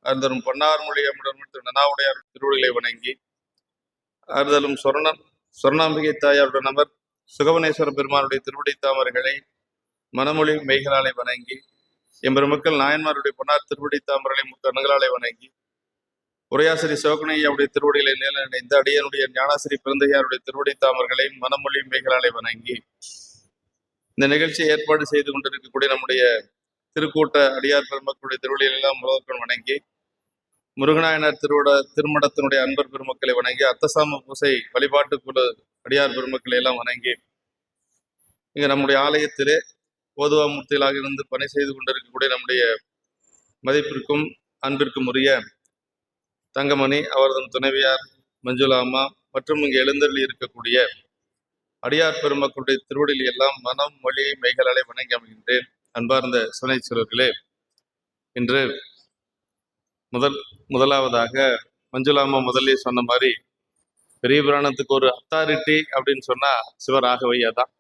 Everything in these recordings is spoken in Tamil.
அருந்தரும் பொன்னார் மொழி அமுடன் திரு நனாவுடையார் திருவடிகளை வணங்கி, அறுதலும் சொர்ணாம்பிகை தாயாருடைய நபர் சுகவனேஸ்வர பெருமானுடைய திருவடி தாமரைகளை மனமொழி மெய்களாலை வணங்கி, எம்பெருமக்கள் நாயன்மாருடைய பொன்னார் திருவடி தாமரைகளை முக்கண்களாலை வணங்கி, உரையாசிரி சிவகணையாவுடைய திருவடிகளை நேர இணைந்து அடியனுடைய ஞானாசிரி பிறந்தையாருடைய திருவடி தாமர்களை மனமொழி மெய்களாலை வணங்கி, இந்த நிகழ்ச்சியை ஏற்பாடு செய்து கொண்டிருக்கக்கூடிய நம்முடைய திருக்கூட்ட அடியார் பெருமக்களுடைய திருவடிகள் எல்லாம் முதற்கண் வணங்கி, முருகநாயனார் திருமடத்தினுடைய அன்பர் பெருமக்களை வணங்கி, அர்த்தசாம பூசை வழிபாட்டுக்குழு அடியார் பெருமக்களை எல்லாம் வணங்கி, இங்கு நம்முடைய ஆலயத்திலே ஓதுவாமூர்த்திகளாக இருந்து பணி செய்து கொண்டிருக்கக்கூடிய நம்முடைய மதிப்பிற்கும் அன்பிற்கும் உரிய தங்கமணி, அவரது துணைவியார் மஞ்சுளா அம்மா மற்றும் இங்கு எழுந்தருளி இருக்கக்கூடிய அடியார் பெருமக்களுடைய திருவடியில் எல்லாம் மனம் மொழி மெய்களாலை வணங்கி அமைகின்றேன். அன்பார்ந்த சுனைச்சொலர்களே, இன்று முதலாவதாக மஞ்சுளாமா முதல்ல சொன்ன மாதிரி பெரிய புராணத்துக்கு ஒரு அத்தாரிட்டி அப்படின்னு சொன்னா சிவராகவையா தான்.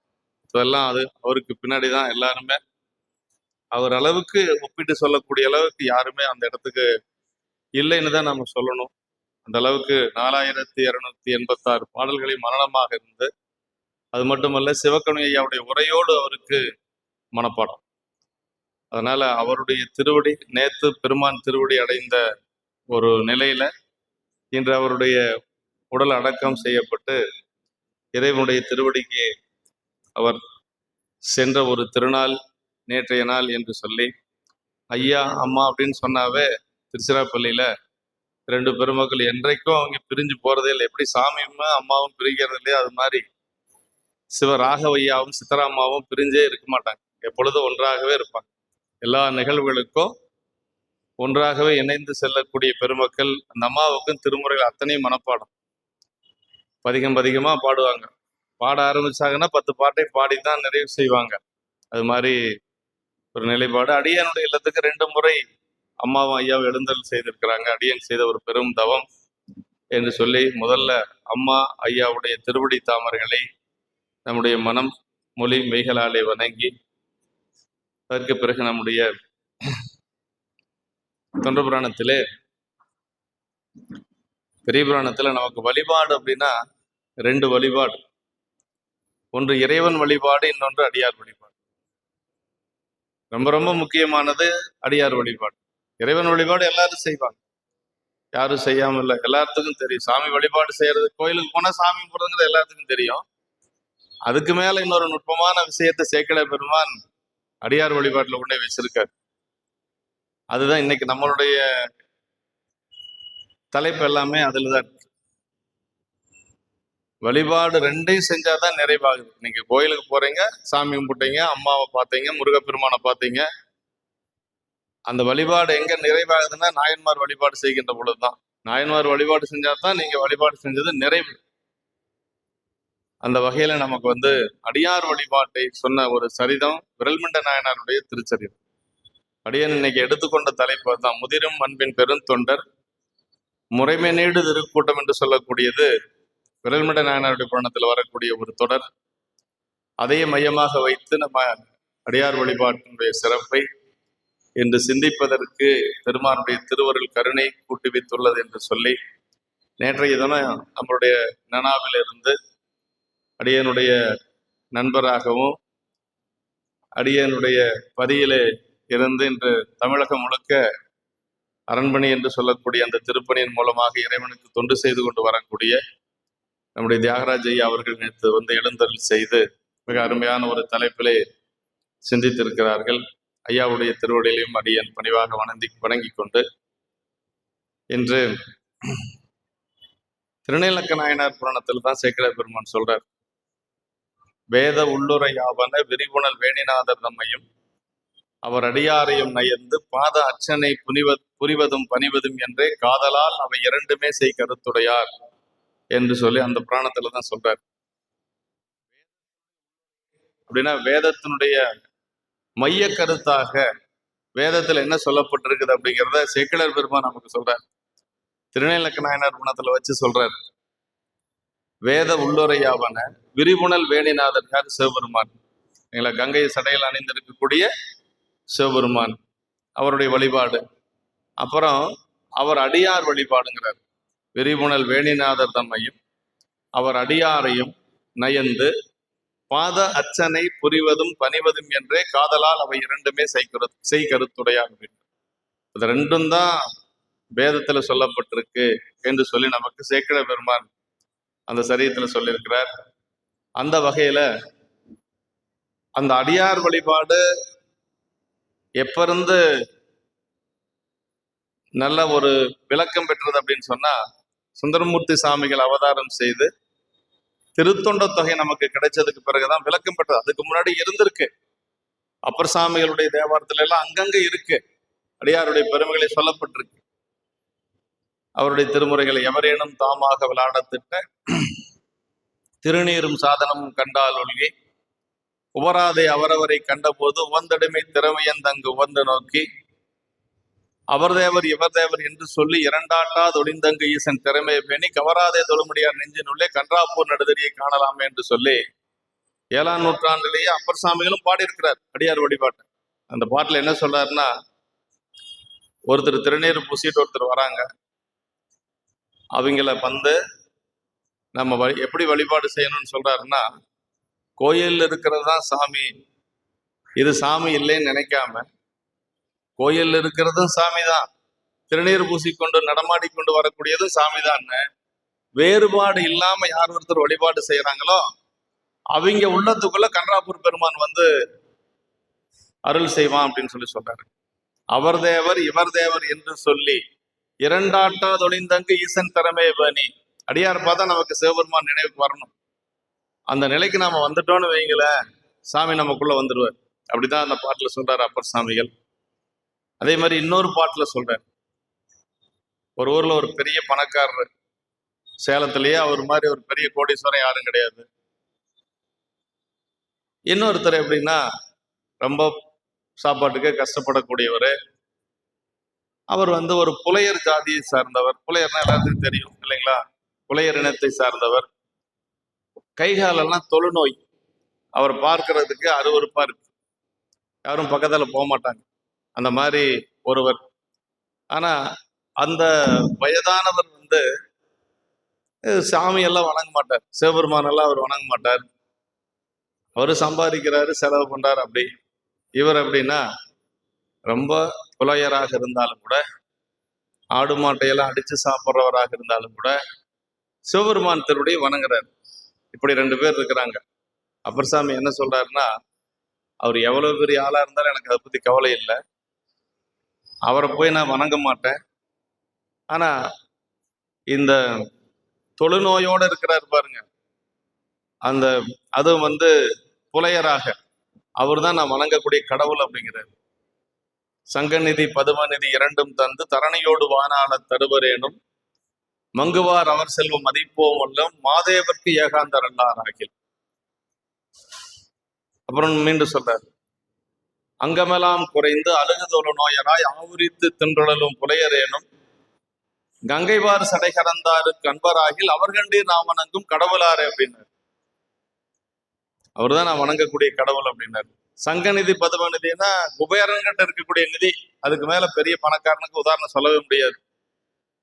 இதெல்லாம் அது அவருக்கு பின்னாடி தான் எல்லாருமே. அவர் அளவுக்கு ஒப்பிட்டு சொல்லக்கூடிய அளவுக்கு யாருமே அந்த இடத்துக்கு இல்லைன்னு தான் நம்ம சொல்லணும். அந்த அளவுக்கு 4286 பாடல்களை மரணமாக இருந்து, அது மட்டுமல்ல சிவகணி ஐயாவுடைய உரையோடு அவருக்கு மனப்பாடம். அதனால அவருடைய திருவடி நேத்து பெருமான் திருவடி அடைந்த ஒரு நிலையில இன்று அவருடைய உடல் அடக்கம் செய்யப்பட்டு இறைவனுடைய திருவடிக்கு அவர் சென்ற ஒரு திருநாள் நேற்றைய நாள் என்று சொல்லி, ஐயா அம்மா அப்படின்னு சொன்னாவே திருச்சிராப்பள்ளியில 2 பெருமக்கள் என்றைக்கும் அவங்க பிரிஞ்சு போறதே இல்லை. எப்படி சாமியும் அம்மாவும் பிரிக்கிறது இல்லையா, அது மாதிரி சிவராகவையாவும் சித்தராமாவும் பிரிஞ்சே இருக்க மாட்டாங்க. எப்பொழுதும் ஒன்றாகவே இருப்பாங்க. எல்லா நிகழ்வுகளுக்கும் ஒன்றாகவே இணைந்து செல்லக்கூடிய பெருமக்கள். அந்த அம்மாவுக்கும் திருமுறைகள் அத்தனையும் மனப்பாடம், பதிகமா பாடுவாங்க. பாட ஆரம்பிச்சாங்கன்னா 10 பாட்டை பாடித்தான் நிறைவு செய்வாங்க. அது மாதிரி ஒரு நிலைப்பாடு. அடியனுடைய இல்லத்துக்கு 2 முறை அம்மாவும் ஐயாவும் எழுந்தருள் செய்திருக்கிறாங்க. அடியன் செய்த ஒரு பெரும் தவம் என்று சொல்லி, முதல்ல அம்மா ஐயாவுடைய திருவடி தாமரைகளை நம்முடைய மனம் மொழி மெய்களாலே வணங்கி, அதற்கு பிறகு நம்முடைய தொண்ட புராணத்திலே பெரிய புராணத்துல நமக்கு வழிபாடு அப்படின்னா 2 வழிபாடு. ஒன்று இறைவன் வழிபாடு, இன்னொன்று அடியார் வழிபாடு. ரொம்ப ரொம்ப முக்கியமானது அடியார் வழிபாடு. இறைவன் வழிபாடு எல்லாரும் செய்வாங்க, யாரும் செய்யாம இல்லை, எல்லாத்துக்கும் தெரியும். சாமி வழிபாடு செய்யறது, கோயிலுக்கு போனா சாமி போறதுங்கிறது எல்லாத்துக்கும் தெரியும். அதுக்கு மேல இன்னொரு நுட்பமான விஷயத்தை சேக்கிழார் பெருமான் அடியார் வழிபாட்டுல கொண்டே வச்சிருக்காரு. அதுதான் இன்னைக்கு நம்மளுடைய தலைப்பு எல்லாமே அதுலதான் இருக்கு. வழிபாடு 2ஐயும் செஞ்சாதான் நிறைவாகுது. நீங்க கோயிலுக்கு போறீங்க, சாமி கும்பிட்டீங்க, அம்மாவை பார்த்தீங்க, முருகப்பெருமானை பார்த்தீங்க. அந்த வழிபாடு எங்க நிறைவாகுதுன்னா நாயன்மார் வழிபாடு செய்கின்ற பொழுதுதான். நாயன்மார் வழிபாடு செஞ்சாதான் நீங்க வழிபாடு செஞ்சது நிறைவு. அந்த வகையில நமக்கு அடியார் வழிபாட்டை சொன்ன ஒரு சரிதம் விரல்மண்ட நாயனாருடைய திருச்சரிதம். அடியன் இன்னைக்கு எடுத்துக்கொண்ட தலைப்பு தான், முதிரும் அன்பின் பெருந்தொண்டர் முறைமை நீடு திருக்கூட்டம் என்று சொல்லக்கூடியது விரல்மண்ட நாயனாருடைய புராணத்தில் வரக்கூடிய ஒரு தொடர். அதையே மையமாக வைத்து நம்ம அடியார் வழிபாட்டினுடைய சிறப்பை என்று சிந்திப்பதற்கு பெருமானுடைய திருவருள் கருணை கூட்டி வைத்துள்ளது என்று சொல்லி, நேற்றைய தினம் நம்மளுடைய நனாவில் இருந்து அடியனுடைய நண்பராகவும் அடியனுடைய பதியிலே இருந்து இன்று தமிழகம் முழுக்க அரண்மனை என்று சொல்லக்கூடிய அந்த திருப்பணியின் மூலமாக இறைவனுக்கு தொண்டு செய்து கொண்டு வரக்கூடிய நம்முடைய தியாகராஜ் ஐயா அவர்கள் நேற்று எழுந்தருள் செய்து மிக அருமையான ஒரு தலைப்பிலே சிந்தித்திருக்கிறார்கள். ஐயாவுடைய திருவடியிலையும் அடியன் பணிவாக வணங்கி கொண்டு, இன்று திருநீலக்க நாயனார் புராணத்தில் தான் சேக்கிழார் பெருமான் சொல்றார், வேத உள்ளுரையாவன விரிவுணல் வேணிநாதர் நம்மையும் அவர் அடியாரையும் நயந்து பாத அர்ச்சனை புரிவதும் பணிவதும் என்றே காதலால் அவை 2மே செய் கருத்துடையார் என்று சொல்லி அந்த புராணத்துல தான் சொல்றார். அப்படின்னா வேதத்தினுடைய மைய கருத்தாக வேதத்துல என்ன சொல்லப்பட்டிருக்குது அப்படிங்கிறத சேக்கிழார் பெருமான் நமக்கு சொல்றார். திருநீலக்க நாயனார் புராணத்துல வச்சு சொல்றார், வேத உள்ளுரையாவன விரிவுணல் வேணிநாதர் யார்? சிவபெருமான். எங்களை கங்கை சடையில் அணிந்திருக்கக்கூடிய சிவபெருமான், அவருடைய வழிபாடு. அப்புறம் அவர் அடியார் வழிபாடுங்கிறார். விரிபுணல் வேணிநாதர் தம்மையும் அவர் அடியாரையும் நயந்து பாத அர்ச்சனை புரிவதும் பணிவதும் என்றே காதலால் அவை இரண்டுமே செய்கருத்துடையார் அப்படின்னு. இது ரெண்டும் தான் வேதத்துல சொல்லப்பட்டிருக்கு என்று சொல்லி நமக்கு சேக்கிழ பெருமான் அந்த சரியத்துல சொல்லியிருக்கிறார். அந்த வகையில அந்த அடியார் வழிபாடு எப்ப இருந்து நல்ல ஒரு விளக்கம் பெற்றது அப்படின்னு சொன்னா, சுந்தரமூர்த்தி சாமிகள் அவதாரம் செய்து திருத்தொண்ட தொகை நமக்கு கிடைச்சதுக்கு பிறகுதான் விளக்கம் பெற்றது. அதுக்கு முன்னாடி இருந்திருக்கு. அப்பர் சாமிகளுடைய தேவாரத்துல எல்லாம் அங்கங்க இருக்கு, அடியாருடைய பெருமைகளை சொல்லப்பட்டிருக்கு. அவருடைய திருமுறைகளை எவரேனும் தாமாக விளையாடத்திட்ட திருநீரும் சாதனமும் கண்டால் ஒழுகி உவராதை அவரவரை கண்டபோது உவந்தடிமை திறமையந்தங்கு உவந்து நோக்கி அவர் தேவர் இவர் தேவர் என்று சொல்லி இரண்டாட்டா தொழிந்தங்கு ஈசன் திறமையை பேணி கவராதே தொழுமுடியார் நெஞ்சினுள்ளே கன்றாப்பூர் நடுதறியை காணலாமே என்று சொல்லி 7ஆம் நூற்றாண்டிலேயே அப்பர் சாமிகளும் பாடியிருக்கிறார் அடியார் வழிபாட்டை. அந்த பாட்டுல என்ன சொல்றாருன்னா, ஒருத்தர் திருநீர் பூசிட்டு ஒருத்தர் வராங்க, அவங்கள வந்து நம்ம எப்படி வழிபாடு செய்யணும்னு சொல்றாருன்னா, கோயில் இருக்கிறது தான் சாமி, இது சாமி இல்லைன்னு நினைக்காம கோயில் இருக்கிறதும் சாமி தான், திருநீர் பூசிக்கொண்டு நடமாடிக்கொண்டு வரக்கூடியதும் சாமி தான், வேறுபாடு இல்லாம யார் ஒருத்தர் வழிபாடு செய்யறாங்களோ அவங்க உள்ளத்துக்குள்ள கன்றாப்பூர் பெருமான் வந்து அருள் செய்வான் அப்படின்னு சொல்லி சொல்றாரு. அவர் தேவர் இவர் தேவர் என்று சொல்லி இரண்டாட்டா தொழிந்தங்கு ஈசன் திறமையை பேணி. அடியார் பார்த்தா நமக்கு சிவபெருமான் நினைவுக்கு வரணும். அந்த நிலைக்கு நாம வந்துட்டோம்னு வைங்கள, சாமி நமக்குள்ள வந்துடுவார். அப்படிதான் அந்த பாட்டுல சொல்றாரு அப்பர் சாமிகள். அதே மாதிரி இன்னொரு பாட்டுல சொல்றாரு, ஒரு ஊர்ல ஒரு பெரிய பணக்காரர், சேலத்திலேயே அவர் மாதிரி ஒரு பெரிய கோடீஸ்வரன் யாரும் கிடையாது. இன்னொருத்தர் எப்படின்னா ரொம்ப சாப்பாட்டுக்கே கஷ்டப்படக்கூடியவர். அவர் வந்து ஒரு புலையர் ஜாதியை சார்ந்தவர். புலையர்னா எல்லாத்துக்கும் தெரியும் இல்லைங்களா? புலையர் இனத்தை சார்ந்தவர். கைகாலெல்லாம் தொழுநோய், அவர் பார்க்கறதுக்கு அருவருப்பா இருக்கு, யாரும் பக்கத்துல போக மாட்டாங்க, அந்த மாதிரி ஒருவர். ஆனா அந்த வயதானவர் வந்து சாமியெல்லாம் வணங்க மாட்டார், சிவபெருமானெல்லாம் அவர் வணங்க மாட்டார். அவரு சம்பாதிக்கிறாரு, செலவு பண்றாரு. அப்படி இவர் எப்படின்னா ரொம்ப புலையராக இருந்தாலும் கூட, ஆடு மாட்டையெல்லாம் அடிச்சு சாப்பிட்றவராக இருந்தாலும் கூட சிவபெருமான் திருவடியை வணங்குறாரு. இப்படி 2 பேர் இருக்கிறாங்க. அப்பர் சாமி என்ன சொல்றாருன்னா, அவர் எவ்வளவு பெரிய ஆளா இருந்தாலும் எனக்கு அதை பத்தி கவலை இல்லை, அவரை போய் நான் வணங்க மாட்டேன். ஆனா இந்த தொழுநோயோட இருக்கிறார் பாருங்க, அந்த அது வந்து புலையராக, அவர் தான் நான் வணங்கக்கூடிய கடவுள் அப்படிங்கிறார். சங்கநிதி பதுமநிதி இரண்டும் தந்து தரணியோடு வானாள தருவரேனும் மங்குவார் அவர் செல்வம் மதிப்போம் அல்லம் மாதேவர்க்கு ஏகாந்தர் அல்லார் ஆகில். அப்புறம் மீண்டும் சொல்றார், அங்கமெல்லாம் குறைந்து அழுகுதொழு நோயராய் ஆவுரித்து தின்றுழலும் புலையரேனும் கங்கைவார் சடை கறந்தாருக்கு அன்பராகில் அவர் கண்டீர் நாமனங்கும் கடவுளாரே அப்படின்னாரு. அவர் தான் நான் வணங்கக்கூடிய கடவுள் அப்படின்னாரு. சங்கநிதி பதும நிதினா குபேரன்கிட்ட இருக்கக்கூடிய நிதி, அதுக்கு மேல பெரிய பணக்காரனுக்கு உதாரணம் சொல்லவே முடியாது.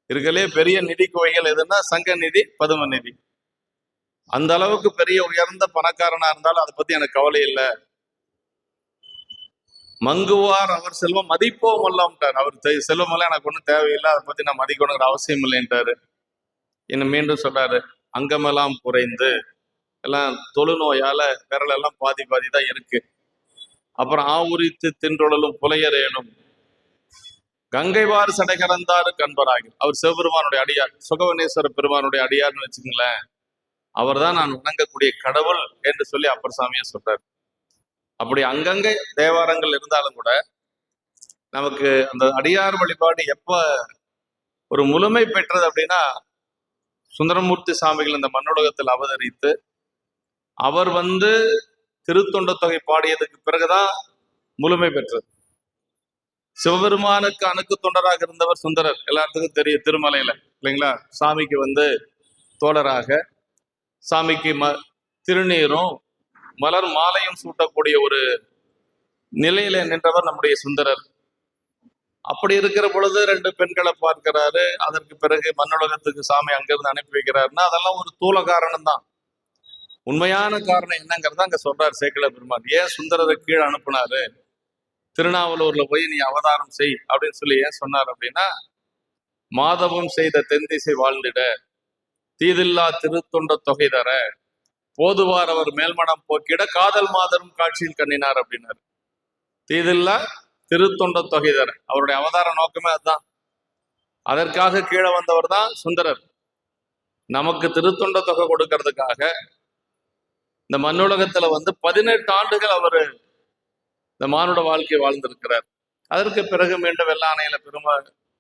இருக்கலே பெரிய நிதி குவைகள் எதுன்னா சங்க நிதி பதும நிதி. அந்த அளவுக்கு பெரிய உயர்ந்த பணக்காரனா இருந்தாலும் அதை பத்தி எனக்கு கவலை இல்லை. மங்குவார் அவர் செல்வம் மதிப்போம் அல்லம்ட்டார். அவர் செல்வம் எல்லாம் எனக்கு ஒன்றும் தேவையில்லை, அதை பத்தி நான் மதிக்கணுங்கிற அவசியம் இல்லைன்ட்டாரு. இன்னும் மீண்டும் சொல்றாரு, அங்கமெல்லாம் குறைந்து, எல்லாம் தொழுநோயால விரல் எல்லாம் பாதி பாதி தான் இருக்கு. அப்புறம் ஆவுரித்து தின்றுழலும் புலையரேனும் கங்கைவார் சடை கறந்தாரு கண்பராகி. அவர் சிவபெருமானுடைய அடியார், சுகவனேஸ்வர பெருமானுடைய அடியார்னு வச்சுக்கங்களேன். அவர் தான் நான் வணங்கக்கூடிய கடவுள் என்று சொல்லி அப்பர் சாமியை சொல்றாரு. அப்படி அங்கங்க தேவாரங்கள் இருந்தாலும் கூட நமக்கு அந்த அடியார் வழிபாடு எப்ப ஒரு முழுமை பெற்றது அப்படின்னா, சுந்தரமூர்த்தி சாமிகள் இந்த மண்ணுலகத்தில் அவதரித்து அவர் வந்து திருத்தொண்ட தொகை பாடியதுக்கு பிறகுதான் முழுமை பெற்றது. சிவபெருமானுக்கு அணுக்கு தொண்டராக இருந்தவர் சுந்தரர், எல்லாத்துக்கும் தெரியும், திருமலையில இல்லைங்களா? சாமிக்கு வந்து தோழராக, சாமிக்கு திருநீரும் மலர் மாலையும் சூட்டக்கூடிய ஒரு நிலையில நின்றவர் நம்முடைய சுந்தரர். அப்படி இருக்கிற பொழுது 2 பெண்களை பார்க்கிறாரு. அதற்கு பிறகு மண்ணுலகத்துக்கு சாமி அங்கிருந்து அனுப்பி வைக்கிறாருன்னா அதெல்லாம் ஒரு தூல காரணம் தான். உண்மையான காரணம் என்னங்கிறத அங்க சொல்றாரு சேக்கிழார் பெருமான். ஏன் சுந்தரரை கீழே அனுப்புனாரு, திருநாவலூர்ல போய் நீ அவதாரம் செய் அப்படின்னு சொல்லி ஏன் சொன்னார் அப்படின்னா, மாதவம் செய்த தென்திசை வாழ்ந்திட, தீதில்லா திருத்தொண்ட தொகை தர, போதுவார் அவர் மேல்மனம் போக்கிட, காதல் மாதரும் காட்சியில் கண்ணினார் அப்படின்னாரு. தீதில்லா திருத்தொண்ட தொகை தர, அவருடைய அவதார நோக்கமே அதுதான். அதற்காக கீழே வந்தவர் தான் சுந்தரர். நமக்கு திருத்தொண்ட தொகை கொடுக்கறதுக்காக இந்த மண்ணுலகத்துல 18 ஆண்டுகள் அவர் இந்த மானுட வாழ்க்கை வாழ்ந்திருக்கிறார். அதற்கு பிறகு மீண்டும் வெள்ள யானையில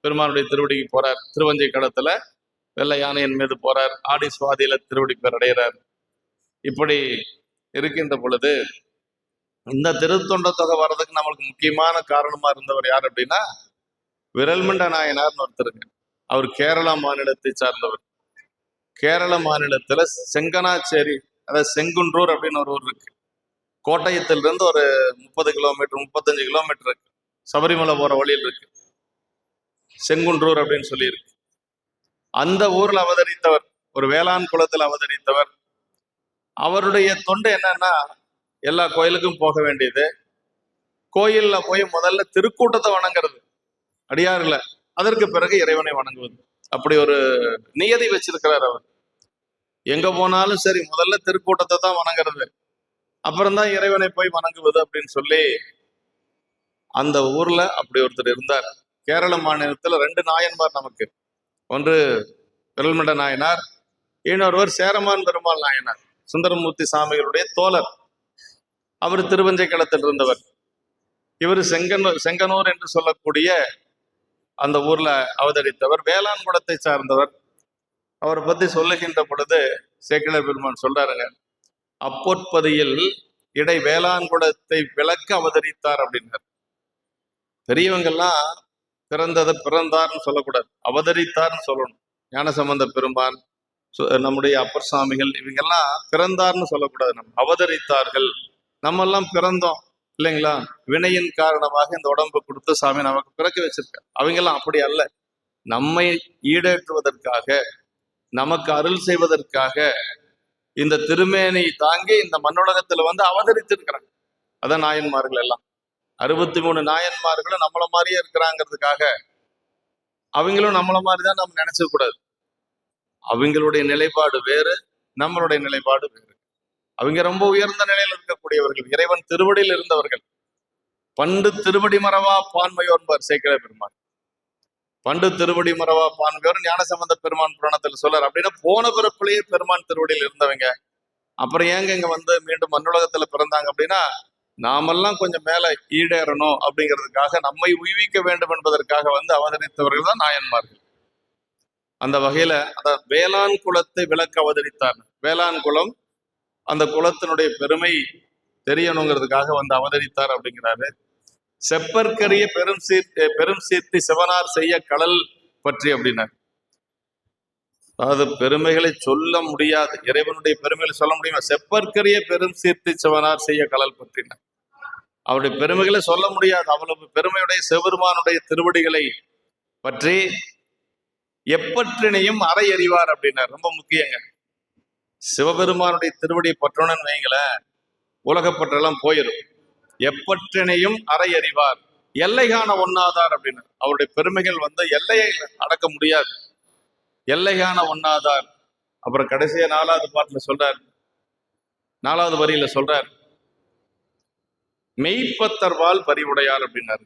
பெருமானுடைய திருவடிக்கு போறார். திருவஞ்சை களத்துல வெள்ள யானையின் மீது போறார். ஆடி சுவாதியில திருவடி பேர் அடைகிறார். இப்படி இருக்கின்ற பொழுது இந்த திருத்தொண்ட தொகை வர்றதுக்கு நம்மளுக்கு முக்கியமான காரணமா இருந்தவர் யார் அப்படின்னா, விரல்மண்ட நாயனார்னு ஒருத்தருங்க. அவர் கேரள மாநிலத்தை சார்ந்தவர். கேரள மாநிலத்துல செங்கனாச்சேரி, அதாவது செங்குன்றூர் அப்படின்னு ஒரு ஊர் இருக்கு. கோட்டயத்திலிருந்து ஒரு 30 கிலோமீட்டர் 35 கிலோமீட்டர் இருக்கு. சபரிமலை போற வழியில் இருக்கு. செங்குன்றூர் அப்படின்னு சொல்லி இருக்கு. அந்த ஊர்ல அவதரித்தவர், ஒரு வேளாண் குலத்தில் அவதரித்தவர். அவருடைய தொண்டு என்னன்னா, எல்லா கோயிலுக்கும் போக வேண்டியது, கோயில்ல போய் முதல்ல திருக்கூட்டத்தை வணங்குறது அடியார்ல, அதற்கு பிறகு இறைவனை வணங்குவது. அப்படி ஒரு நியதி வச்சிருக்கிறார் அவர். எங்க போனாலும் சரி முதல்ல திருக்கூட்டத்தை தான் வணங்குறது, அப்புறம்தான் இறைவனை போய் வணங்குவது அப்படின்னு சொல்லி அந்த ஊர்ல அப்படி ஒருத்தர் இருந்தார். கேரள மாநிலத்துல 2 நாயன்மார் நமக்கு. ஒன்று விரல்மண்ட நாயனார், இன்னொருவர் சேரமான் பெருமாள் நாயனார், சுந்தரமூர்த்தி சாமிகளுடைய தோழர். அவர் திருவஞ்சை களத்தில் இருந்தவர். இவர் செங்கனூர் என்று சொல்லக்கூடிய அந்த ஊர்ல அவதரித்தவர். வேளாண் குலத்தை சார்ந்தவர். அவரை பத்தி சொல்லுகின்ற பொழுது சேக்கிழார் பெருமான் சொல்றாருங்க, அப்பொற்பதியில் இடை வேளாண் குலத்தை விளக்க அவதரித்தார் அப்படின்னார். பெரியவங்கெல்லாம் பிறந்ததை பிறந்தார்னு சொல்லக்கூடாது, அவதரித்தார்னு சொல்லணும். ஞானசம்பந்த பெருமான், நம்முடைய அப்பர் சாமிகள், இவங்கெல்லாம் பிறந்தார்னு சொல்லக்கூடாது, நம்ம அவதரித்தார்கள். நம்ம எல்லாம் பிறந்தோம் இல்லைங்களா, வினையின் காரணமாக இந்த உடம்பு கொடுத்து சாமி நமக்கு பிறக்க வச்சிருக்க. அவங்கெல்லாம் அப்படி அல்ல, நம்மை ஈடேற்றுவதற்காக, நமக்கு அருள் செய்வதற்காக இந்த திருமேனி தாங்கி இந்த மண்ணுலகத்துல அவதரித்திருக்கிறாங்க. அதான் நாயன்மார்கள் எல்லாம். 63 நாயன்மார்களும் நம்மள மாதிரியே இருக்கிறாங்கிறதுக்காக அவங்களும் நம்மள மாதிரிதான் நம்ம நினைச்ச கூடாது. அவங்களுடைய நிலைப்பாடு வேறு, நம்மளுடைய நிலைப்பாடு வேறு. அவங்க ரொம்ப உயர்ந்த நிலையில் இருக்கக்கூடியவர்கள், இறைவன் திருவடியில் இருந்தவர்கள். பண்டு திருவடி மறவா பான்மையோர்பார் சேக்கிழார் பெருமான். பண்டு திருவடி மறவா பான்மையோர் ஞானசம்பந்த பெருமான் புராணத்தில் சொல்றார். அப்படின்னா போன பிறப்பிலேயே பெருமான் திருவடியில் இருந்தவங்க அப்புறம் ஏங்க இங்க மீண்டும் மண்ணுலகத்துல பிறந்தாங்க அப்படின்னா, நாமெல்லாம் கொஞ்சம் மேல ஈடேறணும் அப்படிங்கிறதுக்காக, நம்மை உய்விக்க வேண்டும் என்பதற்காக அவதரித்தவர்கள் தான் நாயன்மார்கள். அந்த வகையில அந்த வேளாண் குலத்தை விளக்க அவதரித்தார். வேளாண் குலம், அந்த குலத்தினுடைய பெருமை தெரியணுங்கிறதுக்காக அவதரித்தார் அப்படிங்கிறாரு. செப்பற்கரிய பெரும் சீர்த்தி சிவனார் செய்ய கடல் பற்றி அப்படின்னாரு. அதாவது பெருமைகளை சொல்ல முடியாது, இறைவனுடைய பெருமைகளை சொல்ல முடியுமா? செப்பற்கரிய பெரும் சீர்த்தி சிவனார் செய்ய கடல் பற்றினார். அவருடைய பெருமைகளை சொல்ல முடியாது. அவ்வளவு பெருமையுடைய சிவபெருமானுடைய திருவடிகளை பற்றி எப்பற்றினையும் அறை அறிவார் அப்படின்னார். ரொம்ப முக்கியங்க. சிவபெருமானுடைய திருவடியை பற்றணும்னு வைங்களேன், உலகப்பற்றெல்லாம் போயிடும். எப்பற்றினையும் அறை அறிவார், எல்லை காண ஒண்ணாதார் அப்படின்னு. அவருடைய பெருமைகள் எல்லையை அடக்க முடியாது, எல்லை காண ஒண்ணாதார். அப்புறம் கடைசியா 4வது பாட்டுல சொல்றார், 4வது வரியில சொல்றார், மெய்ப்பத்தர்வால் பறிவுடையார் அப்படின்னாரு.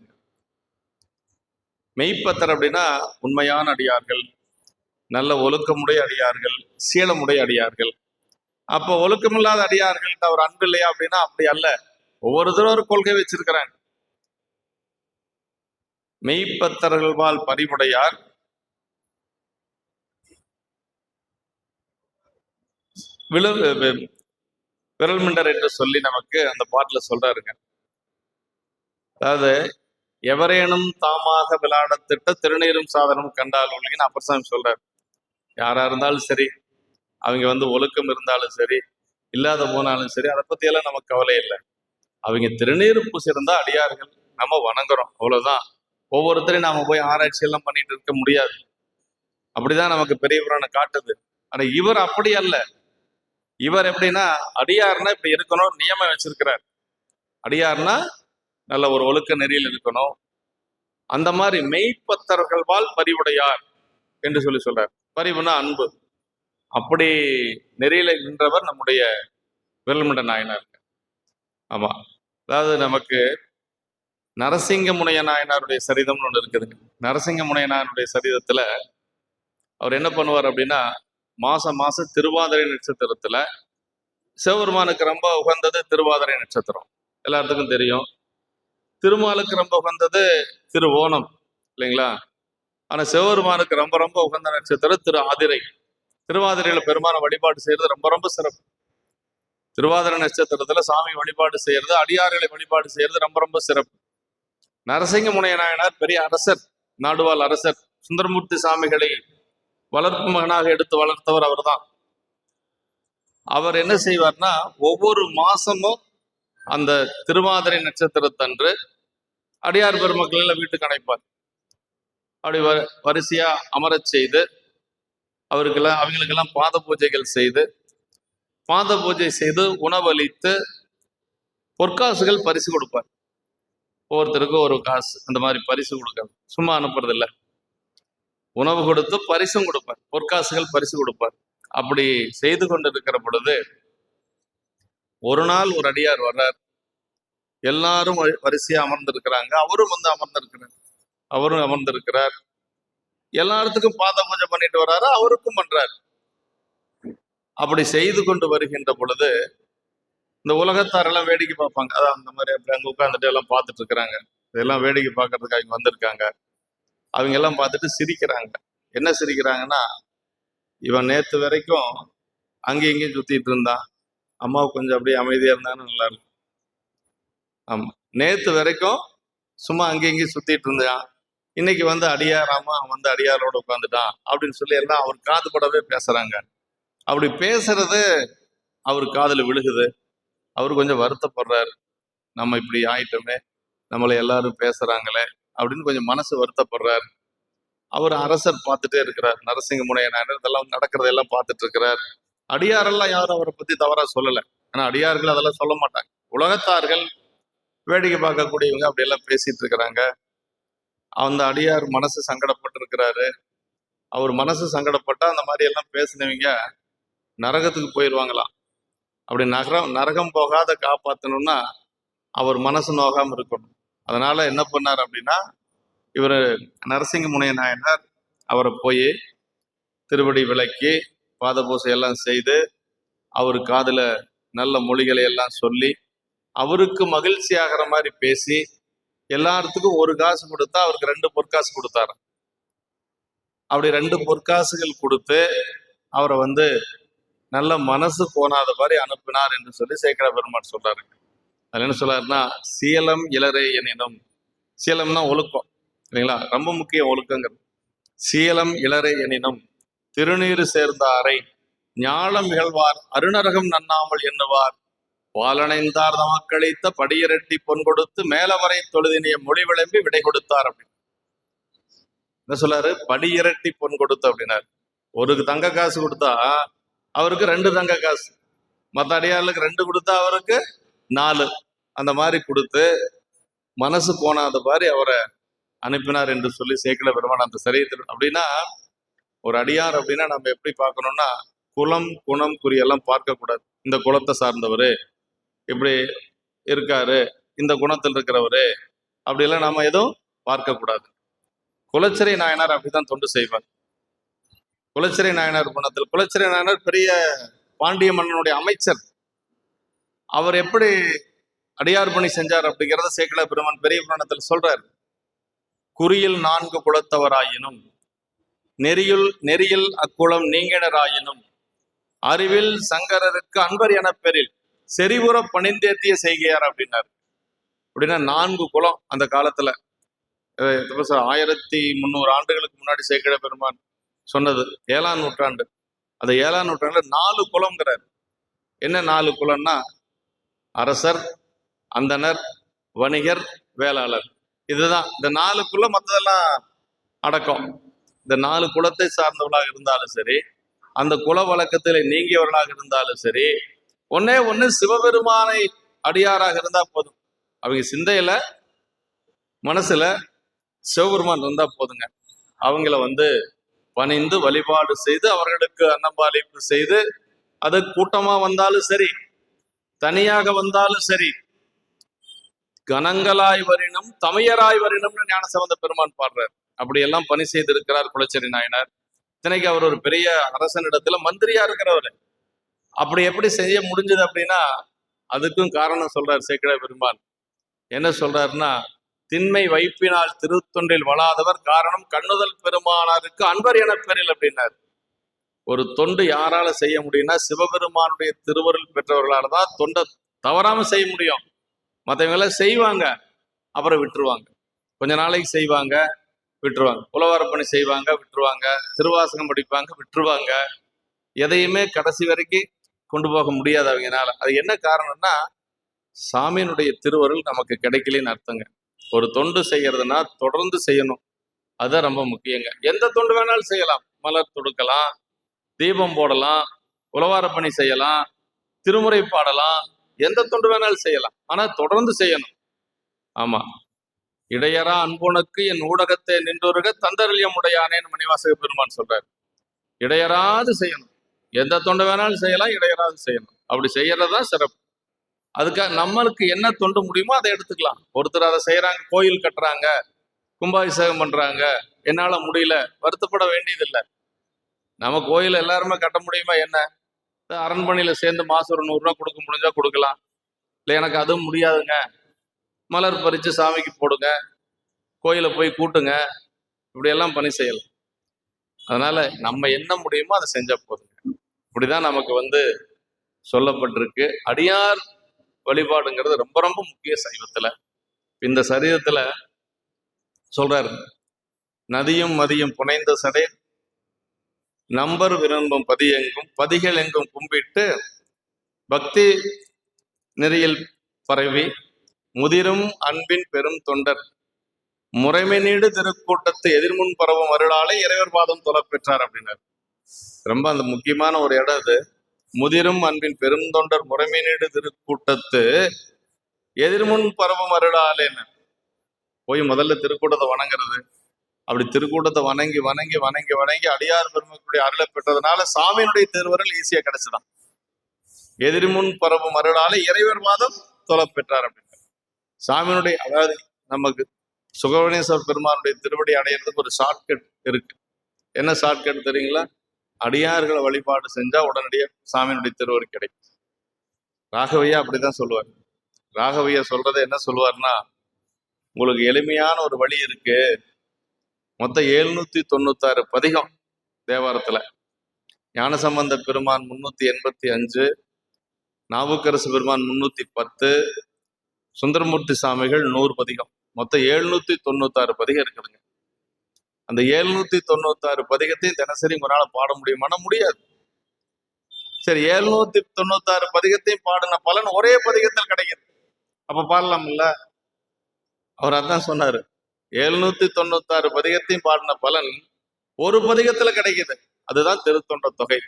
மெய்ப்பத்தர் அப்படின்னா உண்மையான அடியார்கள், நல்ல ஒழுக்கமுடைய அடியார்கள், சீலமுடைய அடியார்கள். அப்போ ஒழுக்கமில்லாத அடியார்கள் அவர் அன்பு இல்லையா அப்படின்னா அப்படி அல்ல. ஒவ்வொருத்தரும் ஒரு கொள்கை வச்சிருக்கிறாங்க. மெய்ப்பத்தர்கள்வால் பறிவுடையார், விரல்மிண்டர் என்று சொல்லி நமக்கு அந்த பாட்டுல சொல்றாருங்க. அதாவது எவரேனும் தாமாக விளையாடத்திட்ட திருநீரும் சாதனம் கண்டால் ஒழுகின்னு அப்பர் சாமி சொல்றாரு. யாரா இருந்தாலும் சரி, அவங்க ஒழுக்கம் இருந்தாலும் சரி, இல்லாத போனாலும் சரி, அதை பத்தி எல்லாம் நமக்கு கவலை இல்லை. அவங்க திருநீர் பூசிருந்தா அடியார்கள், நம்ம வணங்குறோம், அவ்வளவுதான். ஒவ்வொருத்தரையும் நாம போய் ஆராய்ச்சி எல்லாம் பண்ணிட்டு இருக்க முடியாது. அப்படிதான் நமக்கு பெரிய புராணம் காட்டுது. ஆனா இவர் அப்படி அல்ல. இவர் எப்படின்னா, அடியார்னா இப்படி இருக்கணும் நியமம் வச்சிருக்கிறார். அடியார்னா நல்ல ஒரு ஒழுக்க நெறியில் இருக்கணும். அந்த மாதிரி மெய்ப்பத்தர்கள்வால் பரிவுடையார் என்று சொல்றார். பரிவுனா அன்பு. அப்படி நெறியில நின்றவர் நம்முடைய விரல்மண்ட நாயனார். ஆமா, அதாவது நமக்கு நரசிங்க முனைய நாயனாருடைய சரிதம்னு ஒண்ணு இருக்குதுங்க. நரசிங்க முனைய நாயனுடைய சரிதத்துல அவர் என்ன பண்ணுவார் அப்படின்னா, மாசம் மாசம் திருவாதிரை நட்சத்திரத்துல சிவபெருமானுக்கு ரொம்ப உகந்தது திருவாதிரை நட்சத்திரம், எல்லாத்துக்கும் தெரியும். திருமாலுக்கு ரொம்ப உகந்தது திருவோணம், இல்லைங்களா? ஆனா சிவபெருமானுக்கு ரொம்ப ரொம்ப உகந்த நட்சத்திரம் திரு ஆதிரை. திருவாதிரையில பெருமான வழிபாடு செய்யறது ரொம்ப ரொம்ப சிறப்பு. திருவாதிரை நட்சத்திரத்துல சாமி வழிபாடு செய்யறது, அடியார்களை வழிபாடு செய்யறது ரொம்ப ரொம்ப சிறப்பு. நரசிங்க முனைய நாயனார் பெரிய அரசர், நாடுவாழ் அரசர். சுந்தரமூர்த்தி சாமிகளை வளர்ப்பு மகனாக எடுத்து வளர்த்தவர் அவர் தான். அவர் என்ன செய்வார்னா, ஒவ்வொரு மாசமும் அந்த திருவாதிரை நட்சத்திரத்தன்று அடியார் பெருமக்கள் எல்லாம் வீட்டுக்கு அணைப்பார். அப்படி வரிசையா அமரச் செய்து அவங்களுக்கெல்லாம் பாத பூஜைகள் செய்து, பாத பூஜை செய்து உணவளித்து பொற்காசுகள் பரிசு கொடுப்பார். ஒவ்வொருத்தருக்கும் ஒரு காசு அந்த மாதிரி பரிசு கொடுக்காது, சும்மா அனுப்புறது இல்லை. உணவு கொடுத்து பரிசும் கொடுப்பார், பொற்காசுகள் பரிசு கொடுப்பார். அப்படி செய்து கொண்டிருக்கிற பொழுது ஒரு நாள் ஒரு அடியார் வர்றார். எல்லாரும் வரிசையா அமர்ந்திருக்கிறாங்க, அவரும் அமர்ந்திருக்கிறார். எல்லாத்துக்கும் பாத பூஜை பண்ணிட்டு வர்றாரு, அவருக்கும் பண்றாரு. அப்படி செய்து கொண்டு வருகின்ற பொழுது இந்த உலகத்தாரெல்லாம் வேடிக்கை பார்ப்பாங்க. அதான் அந்த மாதிரி அப்படி அங்க உட்காந்துட்டு எல்லாம் பார்த்துட்டு இருக்கிறாங்க. இதெல்லாம் வேடிக்கை பார்க்கறதுக்கு அவங்க வந்திருக்காங்க. அவங்க எல்லாம் பார்த்துட்டு சிரிக்கிறாங்க. என்ன சிரிக்கிறாங்கன்னா, இவன் நேத்து வரைக்கும் அங்கேயும் இங்கேயும் சுத்திட்டு இருந்தான், அம்மாவுக்கு கொஞ்சம் அப்படியே அமைதியா இருந்தான்னு நல்லா இருக்கும். ஆமா, நேத்து வரைக்கும் சும்மா அங்கேயும் இங்கேயும் சுத்திட்டு இருந்தான், இன்னைக்கு வந்து அடியாராமா அவன் வந்து அடியாரோட உட்காந்துட்டான் அப்படின்னு சொல்லி எல்லாம் அவர் காது படவே பேசுறாங்க. அப்படி பேசுறது அவர் காதுல விழுகுது. அவரு கொஞ்சம் வருத்தப்படுறாரு, நம்ம இப்படி ஆயிட்டோமே, நம்மளை எல்லாரும் பேசுறாங்களே அப்படின்னு கொஞ்சம் மனசு வருத்தப்படுறாரு. அவர் அரசர் பார்த்துட்டே இருக்கிறார், நரசிங்க முனைய நாயனர் இதெல்லாம் நடக்கிறதெல்லாம் பார்த்துட்டு இருக்கிறார். அடியாரெல்லாம் யாரும் அவரை பத்தி தவறா சொல்லலை. ஆனா அடியார்கள் அதெல்லாம் சொல்ல மாட்டாங்க. உலகத்தார்கள் வேடிக்கை பார்க்கக்கூடியவங்க அப்படி எல்லாம் பேசிட்டு இருக்கிறாங்க. அந்த அடியார் மனசு சங்கடப்பட்டு இருக்கிறாரு. அவர் மனசு சங்கடப்பட்டா அந்த மாதிரி எல்லாம் பேசினவங்க நரகத்துக்கு போயிடுவாங்களாம். அப்படி நரகம் போகாத காப்பாற்றணும்னா அவர் மனசு நோகாம இருக்கணும். அதனால என்ன பண்ணார் அப்படின்னா, இவர் நரசிங்க முனைய நாயனார் அவரை போய் திருவடி விளக்கி பாத பூசை எல்லாம் செய்து அவர் காதுல நல்ல மொழிகளை எல்லாம் சொல்லி அவருக்கு மகிழ்ச்சி ஆகிற மாதிரி பேசி எல்லாத்துக்கும் ஒரு காசு கொடுத்தா அவருக்கு 2 பொற்காசு கொடுத்தாரு. அப்படி 2 பொற்காசுகள் கொடுத்து அவரை வந்து நல்ல மனசு போனாத மாதிரி அனுப்பினார் என்று சொல்லி சேக்கடா பெருமாள் சொல்றாரு. அதுல என்ன சொல்றாருன்னா, சீலம் இளரே எனினும், சீலம்னா ஒழுக்கம், இல்லைங்களா? ரொம்ப முக்கியம் ஒழுக்கங்கள். சீலம் இளரே எனினும் திருநீறு சேர்ந்தாரை ஞாலம் இகழ்வார் அருணரகம் நன்னாமல் எண்ணுவார் பாலனைந்தார் தமக்களித்த படியிரட்டி பொன் கொடுத்து மேலவரை தொழுதினிய மொழி விளம்பி விடை கொடுத்தார் அப்படின்னு என்ன சொல்றாரு? படியிரட்டி பொன் கொடுத்து அப்படின்னாரு. ஒரு தங்க காசு கொடுத்தா அவருக்கு 2 தங்க காசு, மற்ற அடியார்களுக்கு 2 கொடுத்தா அவருக்கு 4, அந்த மாதிரி கொடுத்து மனசு போனாத மாதிரி அவரை அனுப்பினார் என்று சொல்லி சேக்கிழ பெருமான் அந்த சரியத்தில். அப்படின்னா ஒரு அடியார் அப்படின்னா நம்ம எப்படி பார்க்கணும்னா, குலம் குணம் குறியெல்லாம் பார்க்கக்கூடாது. இந்த குலத்தை சார்ந்தவர் இப்படி இருக்காரு, இந்த குணத்தில் இருக்கிறவரு அப்படியெல்லாம் நாம எதுவும் பார்க்கக்கூடாது. குலச்சிறை நாயனார் அப்படிதான் தொண்டு செய்வார். குலச்சிறை நாயனார் குணத்தில், குலச்சிறை நாயனார் பெரிய பாண்டிய மன்னனுடைய அமைச்சர். அவர் எப்படி அடியார் பணி செஞ்சார் அப்படிங்கிறத சேக்கிழ பெருமான் பெரிய புராணத்தில் சொல்றார். குறியில் 4 குலத்தவராயினும் நெறியில் அக்குளம் நீங்கினராயினும் அறிவில் சங்கரருக்கு அன்பர் என பெறில் செறிவுற பணிந்தேத்திய செய்கையார் அப்படின்னார். அப்படின்னா 4 குலம் அந்த காலத்துல 1300 ஆண்டுகளுக்கு முன்னாடி சேக்கிழ பெருமான் சொன்னது 7ஆம் நூற்றாண்டு. அந்த 7ஆம் நூற்றாண்டுல 4 குலம்ங்கிறார். என்ன 4 குலம்னா, அரசர், அந்தனர், வணிகர், வேளாளர். இதுதான் இந்த 4க்குள்ள மற்றதெல்லாம் அடக்கம். இந்த 4 குலத்தை சார்ந்தவர்களாக இருந்தாலும் சரி, அந்த குல வழக்கத்தில் நீங்கியவர்களாக இருந்தாலும் சரி, ஒன்னே ஒண்ணு சிவபெருமானை அடியாராக இருந்தா போதும். அவங்க சிந்தையில மனசுல சிவபெருமான் இருந்தா போதுங்க. அவங்கள பணிந்து வழிபாடு செய்து அவர்களுக்கு அன்னபாலிப்பு செய்து, அது கூட்டமா வந்தாலும் சரி, தனியாக வந்தாலும் சரி, கணங்களாய் வரினும் தமையராய் வரினும்னு ஞானசம்பந்த பெருமான் பாடுறார். அப்படியெல்லாம் பணி செய்திருக்கிறார் குலச்சேரி நாயனார். இத்தனைக்கு அவர் ஒரு பெரிய அரசனிடத்துல மந்திரியா இருக்கிறவர். அப்படி எப்படி செய்ய முடிஞ்சது அப்படின்னா, அதுக்கும் காரணம் சொல்றார் சேக்கிழார் பெருமான். என்ன சொல்றாருன்னா, திண்மை வைப்பினால் திருத்தொண்டில் வளாதவர் காரணம் கண்ணுதல் பெருமானாருக்கு அன்பர் என பெறில் அப்படின்னார். ஒரு தொண்டு யாரால செய்ய முடியும்னா சிவபெருமானுடைய திருவருள் பெற்றவர்களால தான் தொண்டை தவறாம செய்ய முடியும். மற்றவங்க செய்வாங்க, அப்புறம் விட்டுருவாங்க. கொஞ்ச நாளைக்கு செய்வாங்க, விட்டுருவாங்க. உழவாரப்பணி செய்வாங்க, விட்டுருவாங்க. திருவாசகம் படிப்பாங்க, விட்டுருவாங்க. எதையுமே கடைசி வரைக்கும் கொண்டு போக முடியாது அவங்கனால. அது என்ன காரணம்னா, சாமியினுடைய திருவருள் நமக்கு கிடைக்கலன்னு அர்த்தங்க. ஒரு தொண்டு செய்யறதுன்னா தொடர்ந்து செய்யணும். அதுதான் ரொம்ப முக்கியங்க. எந்த தொண்டு வேணாலும் செய்யலாம். மலர் தொடுக்கலாம், தீபம் போடலாம், உழவார பணி செய்யலாம், திருமுறை பாடலாம், எந்த தொண்டு வேணாலும் செய்யலாம். ஆனா தொடர்ந்து செய்யணும். ஆமா, இடையரா அன்புனக்கு என் ஊடகத்தை நின்றுருக தந்தரலியம் உடையானேன்னு மணிவாசக பெருமான் சொல்றாரு. இடையராது செய்யணும். எந்த தொண்டு வேணாலும் செய்யலாம், இடையராது செய்யணும். அப்படி செய்யறதுதான் சிறப்பு. அதுக்காக நம்மளுக்கு என்ன தொண்டு முடியுமோ அதை எடுத்துக்கலாம். ஒருத்தர் அதை செய்யறாங்க, கோயில் கட்டுறாங்க, கும்பாபிஷேகம் பண்றாங்க, என்னால முடியல, வருத்தப்பட வேண்டியதில்லை. நம்ம கோயில் எல்லாருமே கட்ட முடியுமா என்ன? அரண்மனையில சேர்ந்து மாசம் ஒரு 100 ரூபா கொடுக்க முடிஞ்சா கொடுக்கலாம். இல்லை எனக்கு அதுவும் முடியாதுங்க, மலர் பறிச்சு சாமிக்கு போடுங்க, கோயிலை போய் கூட்டுங்க, இப்படியெல்லாம் பணி செய்யலாம். அதனால நம்ம என்ன முடியுமோ அதை செஞ்சா போதுங்க. இப்படிதான் நமக்கு சொல்லப்பட்டிருக்கு. அடியார் வழிபாடுங்கிறது ரொம்ப ரொம்ப முக்கிய சைவத்துல. இந்த சரீரத்துல சொல்றாரு, நதியும் மதியும் புனைந்த சடை நம்பர் விரும்பும் பதியெங்கும் பதிகள் எங்கும் கும்பிட்டு பக்தி நெறியில் பரவி முதிரும் அன்பின் பெரும் தொண்டர் முறைமை நீடு திருக்கூட்டத்து எதிர்முன் பரவும் அருளாலே இறைவர் பாதம் தொலை பெற்றார் அப்படின்னாரு. ரொம்ப அந்த முக்கியமான ஒரு இடம் அது. முதிரும் அன்பின் பெரும் தொண்டர் முறைமை நீடு திருக்கூட்டத்து எதிர்முன் பரவும் அருளாலேன்னு போய் முதல்ல திருக்கூட்டத்தை வணங்குறது. அப்படி திருக்கூட்டத்தை வணங்கி வணங்கி வணங்கி வணங்கி அடியார் பெருமைக்குடைய அருளை பெற்றதுனால சாமியினுடைய திருவருள் ஈஸியா கிடைச்சுதான். எதிர்முன் பரவும் அருளாலே இறைவர் மாதம் தொலை பெற்றார் அப்படின்னு சாமியினுடைய, அதாவது நமக்கு சுகவனேஸ்வர் பெருமானுடைய திருவடி அடையிறதுக்கு ஒரு ஷார்ட்கட் இருக்கு. என்ன ஷார்ட்கட் தெரியுங்களா? அடியார்களை வழிபாடு செஞ்சா உடனடியாக சாமியினுடைய திருவருள் கிடைக்கும். ராகவையா அப்படிதான் சொல்லுவார். ராகவையா சொல்றதை என்ன சொல்லுவார்னா, உங்களுக்கு எளிமையான ஒரு வழி இருக்கு. மொத்தம் 796 பதிகம் தேவாரத்துல. ஞானசம்பந்த பெருமான் 385, நாவுக்கரசு பெருமான் 310, சுந்தரமூர்த்தி சாமிகள் 100 பதிகம். மொத்தம் 796 பதிகம் இருக்குதுங்க. அந்த 796 பதிகத்தையும் தினசரி உங்களால பாட முடியுமானா முடியாது. சரி, 796 பதிகத்தையும் பாடின பலன் ஒரே பதிகத்தில் கிடைக்குது. அப்ப பாடலாம்ல. அவர் அதான் சொன்னாரு, 796 பதிகத்தையும் பாடின பலன் ஒரு பதிகத்துல கிடைக்குது. அதுதான் திருத்தொண்ட தொகை.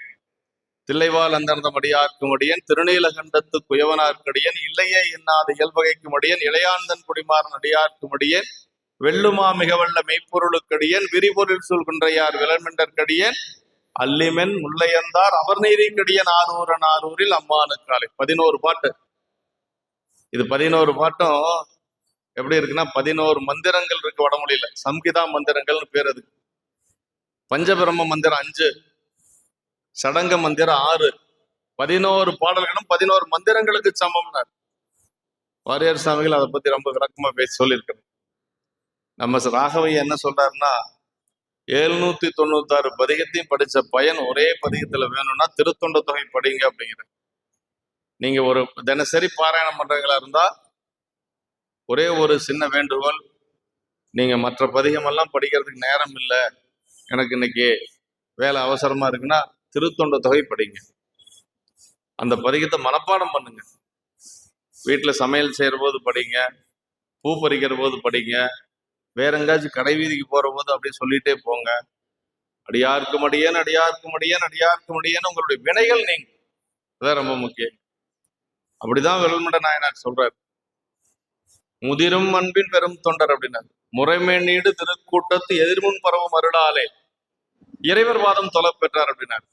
தில்லைவால் அந்தர்ந்த மடியார்க்கும் அடியன் திருநீலகண்டத்து குயவனார்க்கடியன் இல்லையே என்னாத இயல்வகைக்கும் அடியன் இளையாந்தன் குடிமாறன் அடியார்க்கும் அடியன் வெள்ளுமா மிகவல்ல மெய்ப்பொருளுக்கடியன் விரிபொருள் சொல்கின்றையார் விலன்மெண்டற்கடியன் அல்லிமென் முல்லையந்தார் அவர் நீரிக்கடியன் ஆரூரன் ஆரூரில் அம்மானுக்காலை. 11 பாட்டு. இது 11 பாட்டும் எப்படி இருக்குன்னா 11 மந்திரங்கள் இருக்கு வடமொழியில. சம்கிதா மந்திரங்கள்னு பேர் அதுக்கு. பஞ்சபிரம்ம மந்திரம் 5, சடங்க மந்திரம் 6, 11 பாடல்களும் 11 மந்திரங்களுக்கு சமம்னார் வாரியார் சாமிகள். அதை பத்தி ரொம்ப விளக்கமா பேசி சொல்லியிருக்கிறோம். நம்ம ராகவையா என்ன சொல்றாருன்னா, 796 பதிகத்தையும் படிச்ச பயன் ஒரே பதிகத்துல வேணும்னா திருத்தொண்ட தொகை படிங்க அப்படிங்கிற. நீங்க ஒரு தினசரி பாராயணம் பண்றவங்களா இருந்தா ஒரே ஒரு சின்ன வேண்டுகோள், நீங்க மற்ற பதிகமெல்லாம் படிக்கிறதுக்கு நேரம் இல்லை, எனக்கு இன்னைக்கு வேலை அவசரமா இருக்குன்னா திருத்தொண்ட தொகை படிங்க. அந்த பதிகத்தை மனப்பாடம் பண்ணுங்க. வீட்டுல சமையல் செய்யற போது படிங்க, பூ பறிக்கிற போது படிங்க, வேற எங்காச்சும் கடை வீதிக்கு போற போது அப்படியே சொல்லிட்டே போங்க. அடியார்க்கும் அடியேன், அடியார்க்கும் அடியேன், அடியார்க்கும் அடியேன், உங்களுடைய வினைகள் நீங்க. அதான் ரொம்ப முக்கியம். அப்படிதான் வெள்ளமண்ட நாயனார் சொல்றாரு. முதிரும் அன்பின் பெரும் தொண்டர் அப்படின்னாரு. முறைமை நீடு திருக்கூட்டத்து எதிர்முன் பரவும் அருளாலே இறைவர் வாதம் தொலை பெற்றார் அப்படின்னாரு.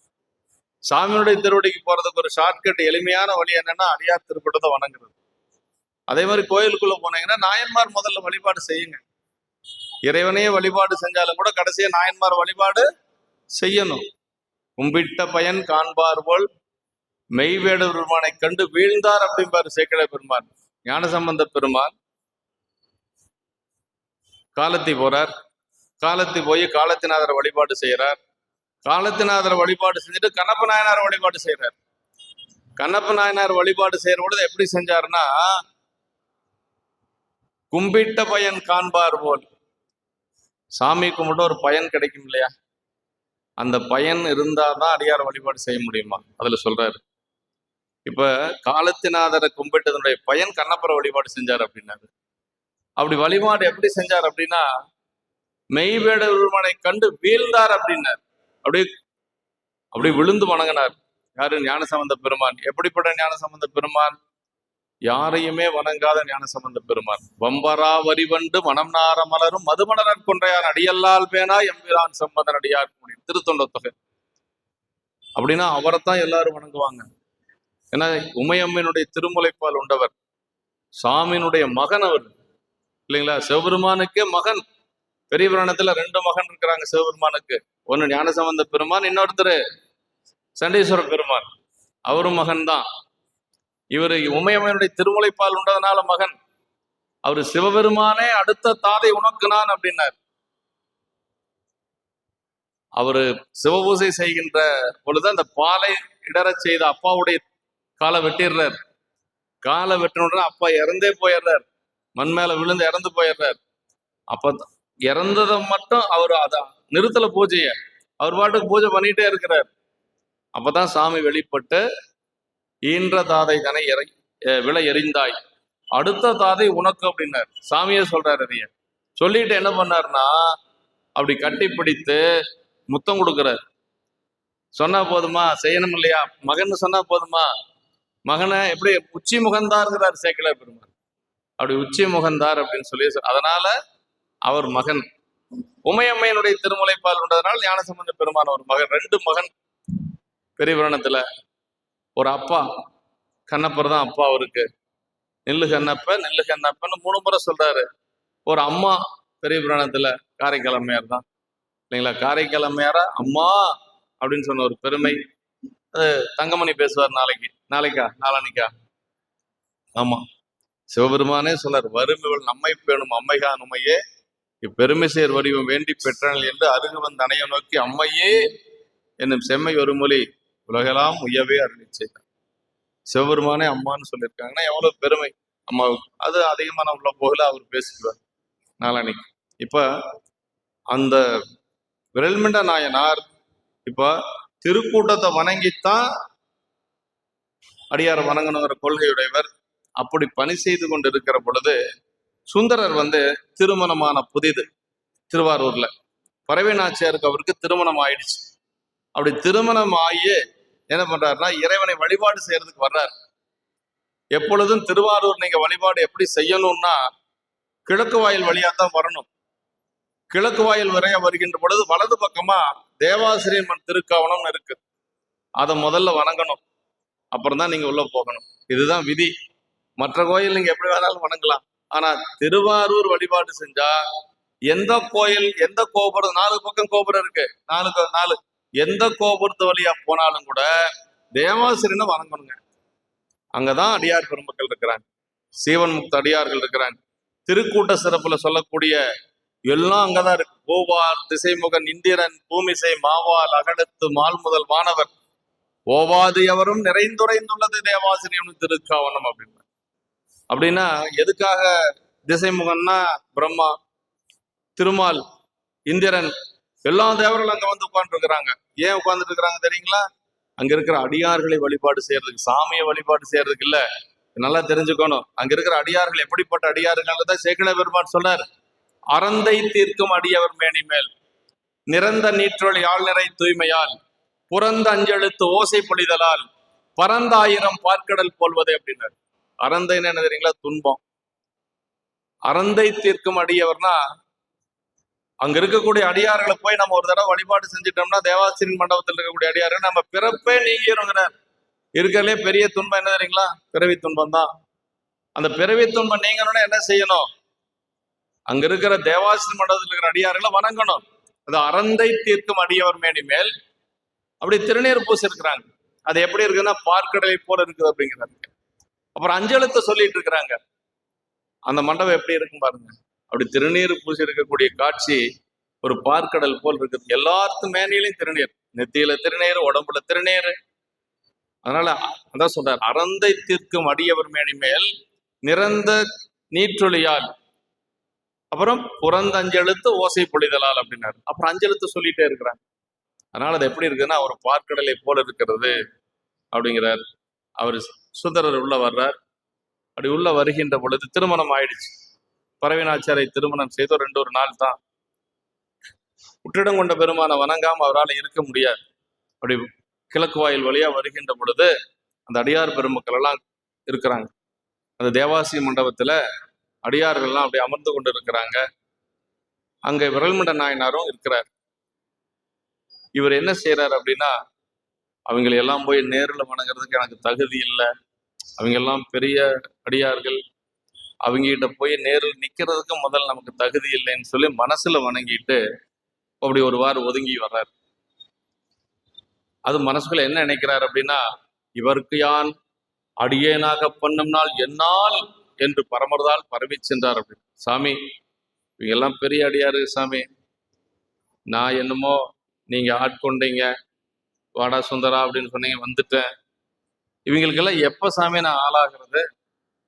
சாமியுடைய திருவடிக்கு போறதுக்கு ஒரு ஷார்ட்கட் எளிமையான வழி என்னன்னா அடியார் திருப்பட்டத்தை வணங்குறது. அதே மாதிரி கோயிலுக்குள்ள போனீங்கன்னா நாயன்மார் முதல்ல வழிபாடு செய்யுங்க. இறைவனையே வழிபாடு செஞ்சாலும் கூட கடைசியா நாயன்மார் வழிபாடு செய்யணும். கும்பிட்ட பயன் காண்பார் போல் மெய்வேட பெருமானை கண்டு வீழ்ந்தார் அப்படிம்பாரு சேக்கிழ பெருமான். ஞானசம்பந்த பெருமான் காலத்தி போறார். காலத்தி போய் காலத்திநாதரை வழிபாடு செய்யறார். காலத்திநாதரை வழிபாடு செஞ்சுட்டு கண்ணப்ப நாயனார் வழிபாடு செய்யறார். கண்ணப்ப நாயனார் வழிபாடு செய்யற பொழுது எப்படி செஞ்சாருன்னா, கும்பிட்ட பயன் காண்பார் போல், சாமி கும்பிட்டு ஒரு பயன் கிடைக்கும் இல்லையா, அந்த பயன் இருந்தாதான் அடியார் வழிபாடு செய்ய முடியுமா அதுல சொல்றாரு. இப்ப காலத்திநாதரை கும்பிட்டதனுடைய பயன் கண்ணப்பரை வழிபாடு செஞ்சார் அப்படின்னாரு. அப்படி வழிபாடு எப்படி செஞ்சார் அப்படின்னா, மெய்வேட பெருமானை கண்டு வீழ்ந்தார் அப்படின்னார். அப்படியே அப்படியே விழுந்து வணங்கினார். யாரு? ஞானசம்பந்த பெருமான். எப்படிப்பட்ட ஞானசம்பந்த பெருமான்? யாரையுமே வணங்காத ஞானசம்பந்த பெருமான். வம்பரா வரிவண்டு மனம் நார மலரும் மதுமலரன் கொன்றையார் அடியல்லால் பேனா எம்பிரான் சம்பந்தன் அடியார் முடியும் திருத்தொண்ட தொகை. அப்படின்னா அவரைத்தான் எல்லாரும் வணங்குவாங்க. ஏன்னா உமையம்மனுடைய திருமுலைப்பால் உண்டவர், சாமியினுடைய மகன் அவர் இல்லைங்களா. சிவபெருமானுக்கே மகன். பெரிய புராணத்துல 2 மகன் இருக்கிறாங்க சிவபெருமானுக்கு. ஒன்னு ஞானசம்பந்த பெருமான், இன்னொருத்தர் சண்டீஸ்வர பெருமான். அவரும் மகன் தான். இவர் உமையம்மனுடைய திருமுலைப்பால் உண்டதுனால மகன். அவரு சிவபெருமானே அடுத்த தாதை உனக்கு நான் அப்படின்னார். அவரு சிவபூசை செய்கின்ற பொழுது அந்த பாலை இடறச் செய்த அப்பாவுடைய காலை வெட்டிடுறார். காலை வெட்டின அப்பா இறந்தே போயிடுறார். மண் மேல விழுந்து இறந்து போயிடுறார். அப்ப இறந்ததை மட்டும் அவர் அத நிறுத்தல பூஜைய. அவர் பாட்டுக்கு பூஜை பண்ணிட்டே இருக்கிறார். அப்பதான் சாமி வெளிப்பட்டு ஈன்ற தாதை தனை விலை எறிந்தாய், அடுத்த தாதை உனக்கு அப்படின்னார். சாமியே சொல்றாரு. அதைய சொல்லிட்டு என்ன பண்ணாருன்னா, அப்படி கட்டி பிடித்து முத்தம் கொடுக்கிறார். சொன்னா போதுமா, செய்யணும் இல்லையா, மகன் சொன்னா போதுமா, மகனை எப்படி உச்சி முகந்தாருங்கிறார் சேக்கிழ பெருமாள். அப்படி உச்சி முகந்தார் அப்படின்னு சொல்லி, அதனால அவர் மகன். உமையம்மையனுடைய திருமுலைப்பால் உண்டதுனால ஞானசம்பந்த பெருமான ஒரு மகன். 2 மகன் பெரிய புராணத்துல. ஒரு அப்பா, கண்ணப்பர் தான் அப்பா அவருக்கு. நெல்லு கண்ணப்ப நெல்லு கண்ணப்பன்னு 3 முறை சொல்றாரு. ஒரு அம்மா பெரிய புராணத்துல காரைக்கால் அம்மையார் தான் இல்லைங்களா. காரைக்கால் அம்மையாரா அம்மா அப்படின்னு சொன்ன ஒரு பெருமை. அது தங்கமணி பேசுவார் நாளைக்கா. ஆமா, சிவபெருமானே சொல்லார், வறுமைகள் நம்மை பேணும் அம்மைகா நுமையே இப்பெருமை சேர் வடிவம் வேண்டி பெற்றனல் என்று அருகு வந்து அணைய நோக்கி அம்மையே என்னும் செம்மை ஒரு மொழி உலகெல்லாம் உயவே அருளி செய்தார். சிவபெருமானே அம்மான்னு சொல்லியிருக்காங்கன்னா எவ்வளவு பெருமை அம்மாவுக்கு. அது அதிகமான உள்ள போகல, அவர் பேசிக்குவார் நாளானிக்கு. இப்ப அந்த விரல்மிண்ட நாயனார் இப்ப திருக்கூட்டத்தை வணங்கித்தான் அடியார வணங்கணுங்கிற கொள்கையுடையவர். அப்படி பணி செய்து கொண்டு இருக்கிற பொழுது சுந்தரர் திருமணமான புதிது திருவாரூர்ல பறவை நாச்சியாருக்கு அவருக்கு திருமணம் ஆயிடுச்சு. அப்படி திருமணம் ஆகியே என்ன பண்றாருன்னா, இறைவனை வழிபாடு செய்யறதுக்கு வர்றாரு. எப்பொழுதும் திருவாரூர் நீங்க வழிபாடு எப்படி செய்யணும்னா, கிழக்கு வாயில் வழியாத்தான் வரணும். கிழக்கு வாயில் வரைய வருகின்ற பொழுது வலது பக்கமா தேவாசிரியம்மன் திருக்காவணம்னு இருக்கு. அதை முதல்ல வணங்கணும், அப்புறம் தான் நீங்க உள்ள போகணும். இதுதான் விதி. மற்ற கோயில் நீங்க எப்படி வேணாலும் வணங்கலாம். ஆனா திருவாரூர் வழிபாடு செஞ்சா எந்த கோயில், எந்த கோபுரம், 4 பக்கம் கோபுரம் இருக்கு, 4 எந்த கோபுரத்து வழியா போனாலும் கூட தேவாசிரியனை வணங்கணுங்க. அங்கதான் அடியார் பெருமக்கள் இருக்கிறாங்க, சீவன் முக்த அடியார்கள் இருக்கிறாங்க. திருக்கூட்ட சிறப்புல சொல்லக்கூடிய எல்லாம் அங்கதான் இருக்கு. பூவார் திசைமுகன் இந்திரன் பூமிசை மாவால் அகடத்து மால் முதல் வானவர் ஓவாது எவரும் நிறைந்துரைந்துள்ளது தேவாசிரியம் திருக்காவணம் அப்படின்னு. அப்படின்னா எதுக்காக திசைமுகன்னா பிரம்மா, திருமால், இந்திரன், எல்லா தேவர்களும் அங்க உட்கார்ந்து இருக்கிறாங்க. ஏன் உட்கார்ந்துட்டு இருக்கிறாங்க தெரியுங்களா? அங்க இருக்கிற அடியார்களை வழிபாடு செய்யறதுக்கு, சாமியை வழிபாடு செய்யறதுக்கு இல்ல. நல்லா தெரிஞ்சுக்கணும், அங்க இருக்கிற அடியார்கள் எப்படிப்பட்ட அடியார்கள் தான் சேக்கிழ பெருமான் சொல்றாரு. அறந்தை தீர்க்கும் அடியவர் மேனி மேல் நிறந்த நீற்றொளி ஆழ்நிறை தூய்மையால் புறந்த அஞ்செழுத்து ஓசை பொழிதலால் பரந்த ஆயிரம் பார்க்கடல் போல்வது அப்படின்னாரு. அறந்தைன்னு என்ன தெரியுங்களா? துன்பம். அறந்தை தீர்க்கும் அடியவர்னா அங்க இருக்கக்கூடிய அடியார்களை போய் நம்ம ஒரு தடவை வழிபாடு செஞ்சுட்டோம்னா, தேவாசிரியன் மண்டபத்தில் இருக்கக்கூடிய அடியார்கள் நம்ம பிறப்பே நீங்கிருங்கிறார். இருக்கிறதுலே பெரிய துன்பம் என்ன தெரியுங்களா? பிறவி துன்பம் தான். அந்த பிறவி துன்பம் நீங்கணும்னா என்ன செய்யணும்? அங்க இருக்கிற தேவாசிரியன் மண்டபத்தில் இருக்கிற அடியார்களை வணங்கணும். அது அறந்தை தீர்க்கும் அடியவர் மேனி மேல் அப்படி திருநீர் பூசி இருக்கிறாங்க. அது எப்படி இருக்குன்னா பார்க்கடலை போல இருக்குது அப்படிங்கிறாங்க. அப்புறம் அஞ்செழுத்த சொல்லிட்டு இருக்கிறாங்க. அந்த மண்டபம் எப்படி இருக்கும் பாருங்க. அப்படி திருநீர் பூசி இருக்கக்கூடிய காட்சி ஒரு பார்க்கடல் போல் இருக்குது. எல்லாத்துக்கும் மேனிலையும் திருநீர், நெத்தியில திருநீர், உடம்புல திருநீர். அதனால அதான் சொல்றார், அறந்தை தீர்க்கும் அடியவர் மேனி மேல் நிறந்த நீற்றொழியால் அப்புறம் புறந்த அஞ்செழுத்து ஓசை பொழிதலால் அப்படின்னாரு. அப்புறம் அஞ்செழுத்து சொல்லிட்டே இருக்கிறாங்க. அதனால அது எப்படி இருக்குன்னா ஒரு பார்க்கடலை போல இருக்கிறது அப்படிங்கிறார். அவர் சுந்தரர் உள்ள வர்றார். அப்படி உள்ள வருகின்ற பொழுது திருமணம் ஆயிடுச்சு. பரவினாச்சாரை திருமணம் செய்த ஒரு நாள் தான். உற்றிடம் கொண்ட பெருமான வணங்காம அவரால் இருக்க முடியாது. அப்படி கிழக்கு வாயில் வழியா வருகின்ற பொழுது அந்த அடியார் பெருமக்கள் எல்லாம் இருக்கிறாங்க. அந்த தேவாசி மண்டபத்துல அடியார்கள்லாம் அப்படி அமர்ந்து கொண்டு இருக்கிறாங்க. அங்க விரல்மண்ட நாயனாரும் இருக்கிறார். இவர் என்ன செய்யறாரு அப்படின்னா, அவங்களை எல்லாம் போய் நேரில் வணங்குறதுக்கு எனக்கு தகுதி இல்லை, அவங்க எல்லாம் பெரிய அடியார்கள், அவங்ககிட்ட போய் நேரில் நிக்கிறதுக்கு முதல் நமக்கு தகுதி இல்லைன்னு சொல்லி மனசுல வணங்கிட்டு அப்படி ஒரு வாரம் ஒதுங்கி வர்றாரு. அது மனசுக்குள்ள என்ன நினைக்கிறார் அப்படின்னா, இவருக்கு யான் அடியேனாக பண்ணும்னால் என்னால் என்று பரமர்தால் பரவி சென்றார். அப்படி சாமி இவங்க எல்லாம் பெரிய அடியாரு சாமி, நான் என்னமோ நீங்க ஆட்கொண்டீங்க, வாடா சுந்தரா அப்படின்னு சொன்னீங்க, வந்துட்டேன், இவங்களுக்கெல்லாம் எப்ப சாமி நான் ஆளாகிறது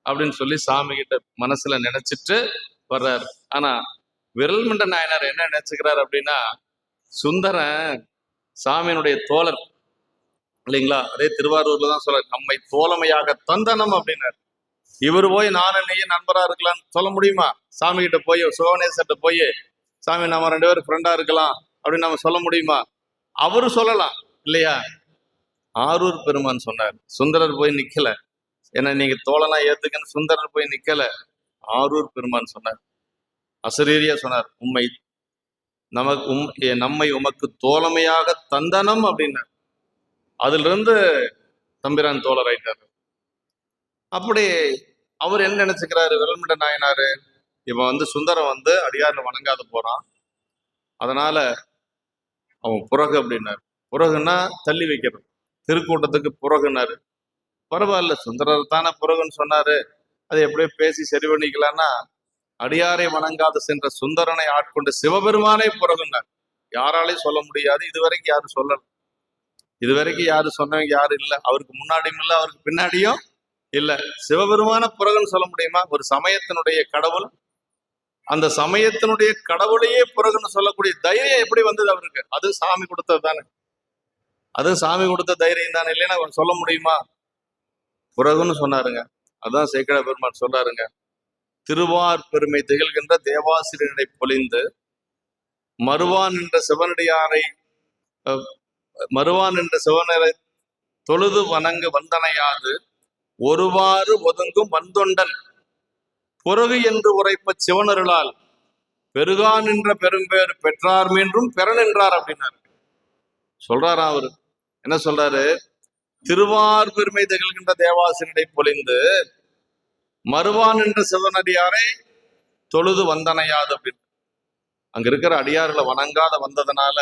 அப்படின்னு சொல்லி சாமி கிட்ட மனசுல நினைச்சிட்டு வர்றாரு. ஆனா விரல்மண்ட நாயனார் என்ன நினைச்சுக்கிறார் அப்படின்னா, சுந்தரன் சாமியினுடைய தோழர் இல்லைங்களா? அதே திருவாரூர்ல தான் சொல்ற, நம்மை தோழமையாக தந்தனம் அப்படின்னாரு. இவர் போய் நானும் நீயும் நண்பரா இருக்கலாம்னு சொல்ல முடியுமா? சாமி கிட்ட போய் சிவனேசர்கிட்ட போய் சாமி நம்ம 2 பேரும் ஃப்ரெண்டா இருக்கலாம் அப்படின்னு நம்ம சொல்ல முடியுமா? அவரு சொல்லலாம் இல்லையா? ஆரூர் பெருமான் சொன்னார், சுந்தரர் போய் நிக்கல, என்ன நீங்க தோழனா ஏத்துக்கன்னு சுந்தரர் போய் நிக்கல, ஆரூர் பெருமான் சொன்னார், அசரீரியா சொன்னார், உம்மை நம்மை உமக்கு தோழமையாக தந்தனம் அப்படின்னார். அதுல இருந்து தம்பிரான் தோழர் ஆயிட்டாரு. அப்படி அவர் என்ன நினைச்சுக்கிறாரு விரல்மண்ட நாயனாரு, இவன் சுந்தரம் அடியார்ல வணங்காத போறான், அதனால அவன் புறகு அப்படின்னாரு. புறகுன்னா தள்ளி வைக்கிறது, திருக்கூட்டத்துக்கு புறகுனாரு. பரவாயில்ல, சுந்தரர் தானே புறகுன்னு சொன்னாரு, அதை எப்படியோ பேசி சரி பண்ணிக்கலான்னா, அடியாரை வணங்காத சென்ற சுந்தரனை ஆட்கொண்ட சிவபெருமானே புறகுனார். யாராலையும் சொல்ல முடியாது, இதுவரைக்கும் யாரும் சொல்லல. இதுவரைக்கும் யாரு சொன்னவங்க யாரும் இல்லை, அவருக்கு முன்னாடியும் இல்லை அவருக்கு பின்னாடியும் இல்ல. சிவபெருமான புறகுன்னு சொல்ல முடியுமா? ஒரு சமயத்தினுடைய கடவுள், அந்த சமயத்தினுடைய கடவுளையே புறகுன்னு சொல்லக்கூடிய தைரியம் எப்படி வந்தது அவருக்கு? அது சாமி கொடுத்தது தானே, அது சாமி கொடுத்த தைரியம் தானே, இல்லைன்னா அவர் சொல்ல முடியுமா? புறகுன்னு சொன்னாருங்க. அதான் சேக்கிழ பெருமாள் சொல்றாருங்க, திருவார் பெருமை திகழ்கின்ற தேவாசிரியனை பொழிந்து மறுவான் என்ற சிவனடியாரை தொழுது வணங்கு வந்தனையாது ஒருவாறு ஒதுங்கும் வந்தொண்டன் புறகு என்று உரைப்ப சிவனருளால் பெருகான் என்ற பெரும்பேறு பெற்றார் மீன்றும் பெற நின்றார் அப்படின்னாரு. சொல்றாரா அவரு? என்ன சொல்றாரு? திருவார் பெருமை திகழ்கின்ற தேவாசிரியனை பொழிந்து மறுவான் என்ற சிவனடியாரை தொழுது வந்தனையாது அப்படின்னு, அங்க இருக்கிற அடியார்களை வணங்காத வந்ததுனால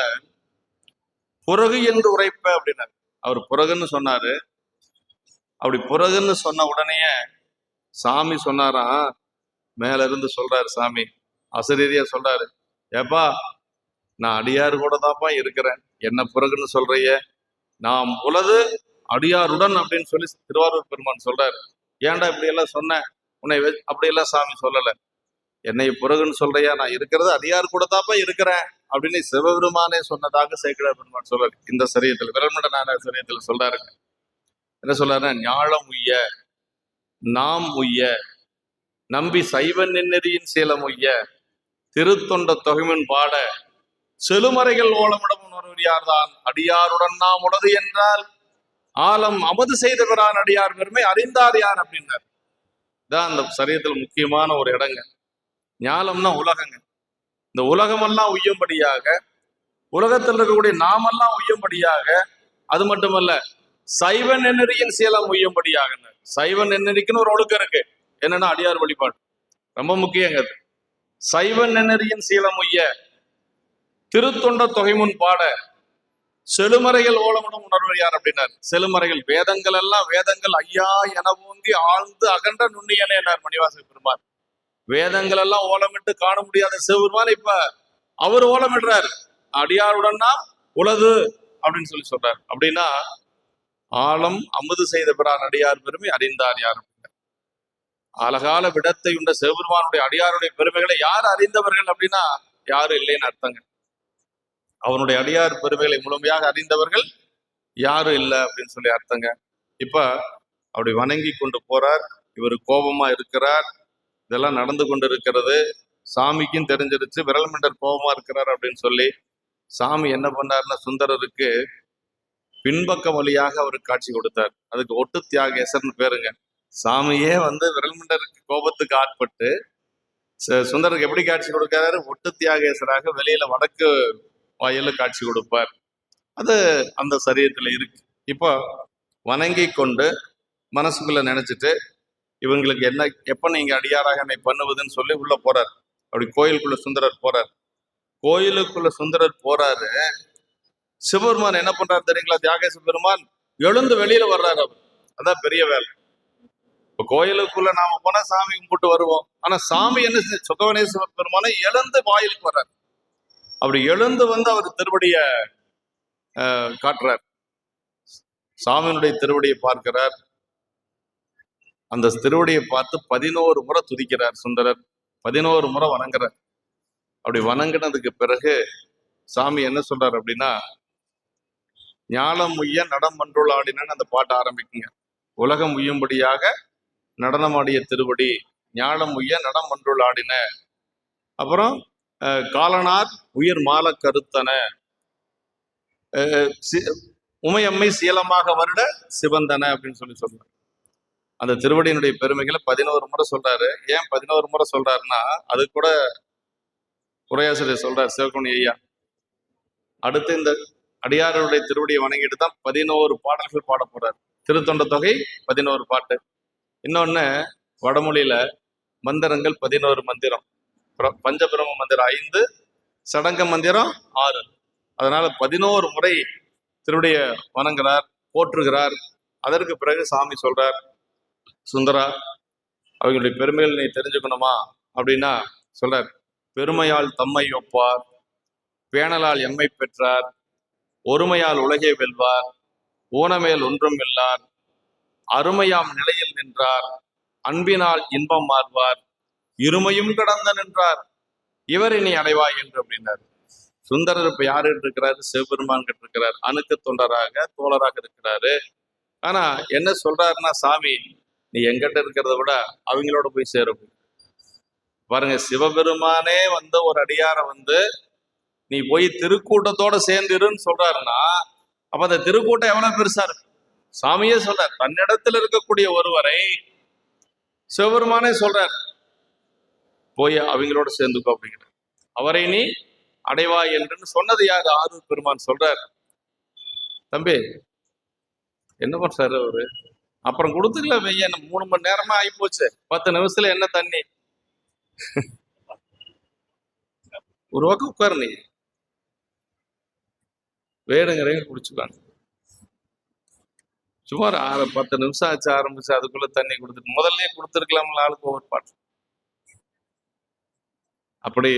புறகு என்று உரைப்ப அப்படின்னாரு. அவர் புறகுன்னு சொன்னாரு. அப்படி புறகுன்னு சொன்ன உடனேயே சாமி சொன்னாராம், மேல இருந்து சொல்றாரு சாமி, அசரீரியா சொல்றாரு, ஏப்பா நான் அடியார் கூட தான்ப்பா இருக்கிறேன், என்ன புறகுன்னு சொல்றைய, நாம் உலது அடியாருடன் அப்படின்னு சொல்லி திருவாரூர் பெருமான் சொல்றாரு. ஏன்டா இப்படி எல்லாம் சொன்ன, உன்னை அப்படியெல்லாம் சாமி சொல்லல, என்னை புறகுன்னு சொல்றையா, நான் இருக்கிறது அடியார் கூட தான்ப்பா இருக்கிறேன் அப்படின்னு சிவபெருமானே சொன்னதாக சேக்கிழார் பெருமான் சொல்றாரு. இந்த சரியத்துல விரல்மண்ட நாயனார் சரியத்துல சொல்றாரு. என்ன சொல்றாருன்னா, ஞாழம் உய்ய நாம் உய்ய நம்பி சைவன் நெறியின் சீலம் உய்ய திருத்தொண்ட தொகைமின் பாட செழுமறைகள் ஓலமிடம் ஒருவர் யார்தான் அடியாருடன் நாம் உளது என்றால் ஆலம் அமது செய்த பிரான் அடியார் பெருமை அறிந்தார் யார் அப்படின்னார். இதான் அந்த சரீரத்தில் முக்கியமான ஒரு இடங்க. ஞானம்னா உலகங்க. இந்த உலகமெல்லாம் உய்யும்படியாக, உலகத்தில் இருக்கக்கூடிய நாமெல்லாம் உய்யும்படியாக, அது மட்டுமல்ல சைவ நெறியின் சீலம் உய்யும்படியாக. சைவ நெறிக்குன்னு ஒரு ஒழுக்கம் இருக்கு. என்னன்னா அடியார் வழிபாடு ரொம்ப முக்கியங்க. அது சைவ நெறியின் சீலம் உய்ய திருத்தொண்ட தொகைமுன் பாட செழுமறைகள் ஓலமுடன் உணர்வர் யார் அப்படின்னார். செழுமறைகள் வேதங்கள் எல்லாம் வேதங்கள் ஐயா என ஓங்கி ஆழ்ந்து அகன்ற நுண்ணியனே என்னார் மணிவாசக பெருமான். வேதங்கள் எல்லாம் ஓலமிட்டு காண முடியாத சிவபெருமான் இப்ப அவர் ஓலமிடுறார். அடியாருடன்னா உலது அப்படின்னு சொல்றார். அப்படின்னா ஆழம் அமுது செய்த பிறார் அடியார் பெருமை அறிந்தார் யார். அழகால விடத்தை உண்ட சிவபெருமானுடைய அடியாருடைய பெருமைகளை யார் அறிந்தவர்கள் அப்படின்னா யாரும் இல்லைன்னு அர்த்தங்க. அவனுடைய அடியார் பெருமைகளை முழுமையாக அறிந்தவர்கள் யாரும் இல்லை அப்படின்னு சொல்லி அர்த்தங்க. இப்ப அப்படி வணங்கி கொண்டு போறார். இவர் கோபமா இருக்கிறார். இதெல்லாம் நடந்து கொண்டு இருக்கிறது. சாமிக்கும் தெரிஞ்சிருச்சு விரல் மண்டர் கோபமா இருக்கிறார் அப்படின்னு சொல்லி சாமி என்ன பண்ணாருன்னா சுந்தரருக்கு பின்பக்க வழியாக அவருக்கு காட்சி கொடுத்தார். அதுக்கு ஒட்டு தியாகேசர்னு பேருங்க. சாமியே விரல் மண்டருக்கு கோபத்துக்கு ஆட்பட்டு சுந்தருக்கு எப்படி காட்சி கொடுக்கிறாரு? ஒட்டு தியாகேசராக வெளியில வடக்கு வாயில காட்சி கொடுப்பார். அது அந்த சரீரத்துல இருக்கு. இப்போ வணங்கி கொண்டு மனசுக்குள்ள நினைச்சிட்டு இவங்களுக்கு என்ன எப்ப நீங்க அடியாராக என்னை பண்ணுவதுன்னு சொல்லி உள்ள போறார். அப்படி கோயிலுக்குள்ள சுந்தரர் போறார். கோயிலுக்குள்ள சுந்தரர் போறாரு. சிவபெருமான் என்ன பண்றாரு தெரியுங்களா? தியாகேச பெருமான் எழுந்து வெளியில வர்றாரு. அவர் அதான் பெரிய வேலை. இப்ப கோயிலுக்குள்ள நாம போனா சாமி கும்பிட்டு வருவோம். ஆனா சாமி என்ன சுகவனேஸ்வர பெருமானை எழுந்து வாயிலுக்கு வர்றாரு. அப்படி எழுந்து அவர் திருவடிய காட்டுறார். சாமியினுடைய திருவடியை பார்க்கிறார். அந்த திருவடியை பார்த்து 11 முறை துதிக்கிறார் சுந்தரர். 11 முறை வணங்குறார். அப்படி வணங்கினதுக்கு பிறகு சாமி என்ன சொல்றாரு அப்படின்னா, ஞானம் உய்ய நடம் மன்றுள் ஆடினன்னு அந்த பாட்டு ஆரம்பிக்குங்க. உலகம் உய்யும்படியாக நடனமாடிய திருவடி, ஞானம் உய்ய நடம் மன்றுள் ஆடின. அப்புறம் காலனார் உயிர் மால கருத்தன, உமையம்மை சீலமாக வருட சிவந்தன அப்படின்னு சொல்றாரு. அந்த திருவடியினுடைய பெருமைகளை 11 முறை சொல்றாரு. ஏன் 11 முறை சொல்றாருன்னா, அது கூட உரையாசிரியர் சொல்றார் சிவகுணி ஐயா. அடுத்து இந்த அடியாருடைய திருவடியை வணங்கிட்டு தான் 11 பாடல்கள் பாட போறாரு. திருத்தொண்ட தொகை 11 பாட்டு. இன்னொன்னு வடமொழியில மந்திரங்கள் 11 மந்திரம். பஞ்சபிரம மந்திரம் 5, சடங்க மந்திரம் 6. அதனால 11 முறை திருவடிய வணங்குறார், போற்றுகிறார். அதற்கு பிறகு சாமி சொல்றார், சுந்தரா அவங்களுடைய பெருமைகள் நீ தெரிஞ்சுக்கணுமா அப்படின்னா சொல்றார். பெருமையால் தம்மை ஒப்பார், பேணலால் எம்மை பெற்றார், ஒருமையால் உலகை வெல்வார், ஊனமேல் ஒன்றும் வெல்லார், அருமையாம் நிலையில் நின்றார், அன்பினால் இன்பம் மாறுவார், இருமையும் கடந்த நின்றார், இவர் இனி அடைவாய் என்று அப்படின்னார். சுந்தரர் இப்ப யாரு இருக்கிறாரு? சிவபெருமான் கிட்ட இருக்கிறார். அணுக்கு தொண்டராக தோழராக இருக்கிறாரு. ஆனா என்ன சொல்றாருன்னா, சாமி நீ எங்கிட்ட இருக்கிறத விட அவங்களோட போய் சேரும். பாருங்க, சிவபெருமானே ஒரு அடியார நீ போய் திருக்கூட்டத்தோட சேர்ந்துருன்னு சொல்றாருன்னா, அப்ப அந்த திருக்கூட்டம் எவ்வளவு பெருசா இருக்கு. சாமியே சொல்றார், தன்னிடத்தில் இருக்கக்கூடிய ஒருவரை சிவபெருமானே சொல்றார், போய் அவங்களோட சேர்ந்துக்கோ அப்படிங்கிற. அவரை நீ அடைவாய் என்று சொன்னது யாரு? ஆரூர் பெருமான் சொல்றார். தம்பி என்ன பண்றாரு அவரு? அப்புறம் கொடுத்துக்கல வெய்ய, 3 மணி நேரமா ஆகி போச்சு, 10 நிமிஷத்துல என்ன தண்ணி? ஒரு பக்கம் உட்காரு, நீ வேடுங்கிறவங்க குடிச்சுக்காங்க. சுமார் 10 நிமிஷம் ஆச்சு ஆரம்பிச்சு, அதுக்குள்ள தண்ணி கொடுத்துட்டு முதல்ல கொடுத்துருக்கலாம்ல ஆளுக்கு ஒவ்வொரு பாட்டு. அப்படி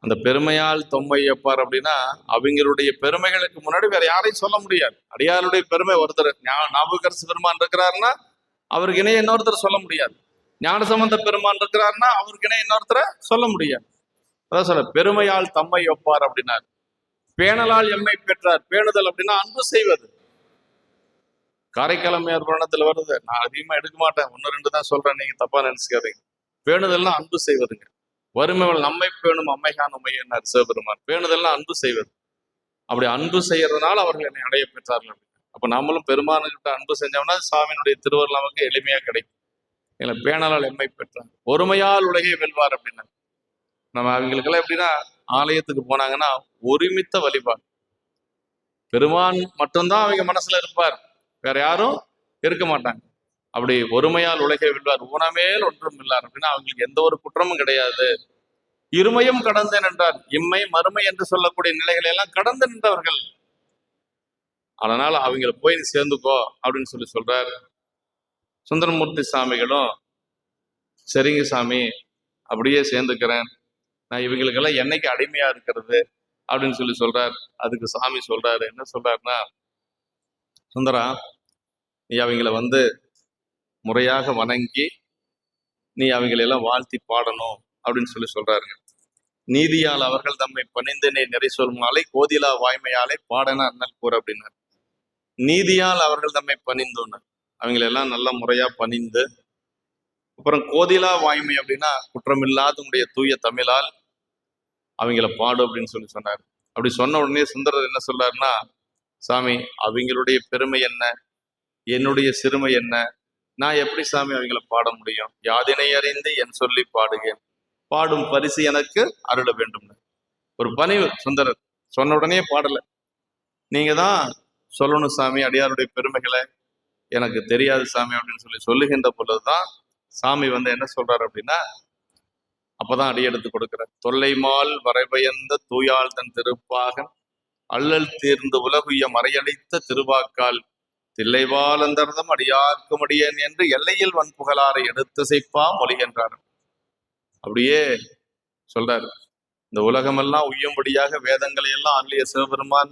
அந்த பெருமையால் தொம்மை எப்பார் அப்படின்னா, அவங்களுடைய பெருமைகளுக்கு முன்னாடி வேற யாரையும் சொல்ல முடியாது. அடியாருடைய பெருமை ஒருத்தர் நாவுக்கரசு பெருமான் இருக்கிறாருன்னா அவருக்கு இணைய இன்னொருத்தர் சொல்ல முடியாது. ஞானசம்பந்த பெருமான் இருக்கிறாருன்னா அவருக்கு இணைய இன்னொருத்தரை சொல்ல முடியாது. அதான் சொல்ல, பெருமையால் தம்மை ஒப்பார் அப்படின்னாரு. பேணலால் எம்மை பெற்றார். பேணுதல் அப்படின்னா அன்பு செய்வது. காரைக்காலமையார் புராணத்துல வருது. நான் அதிகமா எடுக்க மாட்டேன், 1, 2 தான் சொல்றேன், நீங்க தப்பா நினைச்சுக்காதீங்க. பேணுதல்னா அன்பு செய்வதுங்க. வறுமைகள் நம்மை பேணும் அம்மைகான் உமையன்னார் சிவபெருமான். பேணுதெல்லாம் அன்பு செய்வது. அப்படி அன்பு செய்யறதுனால அவர்கள் என்னை அடைய பெற்றார்கள். அப்ப நம்மளும் பெருமானுக்கிட்ட அன்பு செஞ்சோம்னா சாமியினுடைய திருவருள் நமக்கு எளிமையா கிடைக்கும். எங்களை பேணலால் எம்மை பெற்றார், ஒருமையால் உலகை வெல்வார் அப்படின்னா. நம்ம அவங்களுக்கெல்லாம் எப்படின்னா, ஆலயத்துக்கு போனாங்கன்னா ஒருமித்த வழிபாடு. பெருமான் மட்டும்தான் அவங்க மனசுல இருப்பார், வேற யாரும் இருக்க மாட்டாங்க. அப்படி ஒருமையால் உலகை வெல்வார், ஊனமேல் ஒன்றும் இல்லார் அப்படின்னா அவங்களுக்கு எந்த ஒரு குற்றமும் கிடையாது. இருமையும் கடந்து நின்றார், இம்மை மறுமை என்று சொல்லக்கூடிய நிலைகளை எல்லாம் கடந்து நின்றவர்கள். அதனால அவங்கள போய் நீ சேர்ந்துக்கோ அப்படின்னு சொல்றாரு. சுந்தரமூர்த்தி சாமிகளும் சரிங்க சாமி அப்படியே சேர்ந்துக்கிறேன், நான் இவங்களுக்கெல்லாம் என்னைக்கு அடிமையா இருக்கிறது அப்படின்னு சொல்றாரு. அதுக்கு சாமி சொல்றாரு, என்ன சொல்றாருன்னா, சுந்தரா நீ அவங்கள முறையாக வணங்கி நீ அவங்களெல்லாம் வாழ்த்தி பாடணும் அப்படின்னு சொல்றாருங்க. நீதியால் அவர்கள் தம்மை பணிந்தனை நிறை சொல் மாலை கோதிலா வாய்மையாலே பாடன அண்ணல் கூற அப்படின்னாரு. நீதியால் அவர்கள் தம்மை பணிந்தோன்னு அவங்களெல்லாம் நல்ல முறையா பணிந்து, அப்புறம் கோதிலா வாய்மை அப்படின்னா குற்றமில்லாத உடைய தூய தமிழால் அவங்கள பாடு அப்படின்னு சொன்னார். அப்படி சொன்ன உடனே சுந்தரர் என்ன சொல்றாருன்னா, சாமி அவங்களுடைய பெருமை என்ன, என்னுடைய சிறுமை என்ன, நான் எப்படி சாமி அவங்கள பாட முடியும், யாதினை அறிந்து என் சொல்லி பாடுகிறேன், பாடும் பரிசு எனக்கு அருள வேண்டும். ஒரு பணிவு. சுந்தரர் சொன்ன உடனே பாடல, நீங்க தான் சொல்லணும் சாமி அடியாருடைய பெருமைகளை, எனக்கு தெரியாது சாமி அப்படின்னு சொல்லுகின்ற பொழுதுதான் சாமி என்ன சொல்றாரு அப்படின்னா, அப்பதான் அடியெடுத்து கொடுக்கிறார். தொல்லைமால் வரைபயந்த தூயாள் தன் திருப்பாகன் அல்லல் தீர்ந்து உலகுய மறையடைத்த திருவாக்கால் தில்லைவாலந்தர்தம் அடியார்க்கும் அடியேன் என்று எல்லையில் வன்புகழாரை எடுத்து செய்ப்பா மொழிகின்றார். அப்படியே சொல்றாரு, இந்த உலகமெல்லாம் உய்யும்படியாக வேதங்களை எல்லாம் அருளிய சிவபெருமான்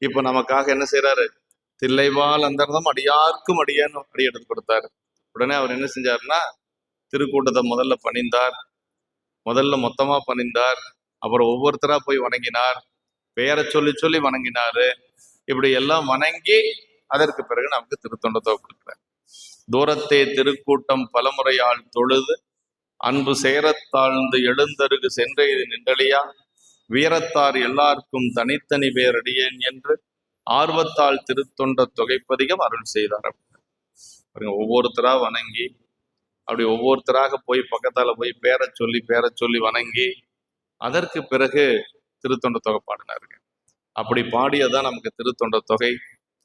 இப்ப நமக்காக என்ன செய்யறாரு, தில்லைவால் அந்தர்தம் அடியார்க்கும் அடியேன்னு அடி எடுத்து கொடுத்தாரு. உடனே அவர் என்ன செஞ்சாருன்னா, திருக்கூட்டத்தை முதல்ல பணிந்தார், முதல்ல மொத்தமா பணிந்தார், அப்புறம் ஒவ்வொருத்தரா போய் வணங்கினார், பெயரை சொல்லி சொல்லி வணங்கினாரு. இப்படி எல்லாம் வணங்கி அதற்கு பிறகு நமக்கு திருத்தொண்டத்தை கொடுக்கிறார். தூரத்தே திருக்கூட்டம் பலமுறையால் தொழுது அன்பு சேரத்தாழ்ந்து எழுந்தருகு சென்றெய்து நின்றலியா வீரத்தார் எல்லாருக்கும் தனித்தனி பேரடியேன் என்று ஆர்வத்தால் திருத்தொண்ட தொகைப்பதிகம் அருள் செய்தார். ஒவ்வொருத்தரா வணங்கி, அப்படி ஒவ்வொருத்தராக போய் பக்கத்தால போய் பேரை சொல்லி வணங்கி அதற்கு பிறகு திருத்தொண்ட தொகை பாடினாருங்க. அப்படி பாடியதான் நமக்கு திருத்தொண்ட தொகை.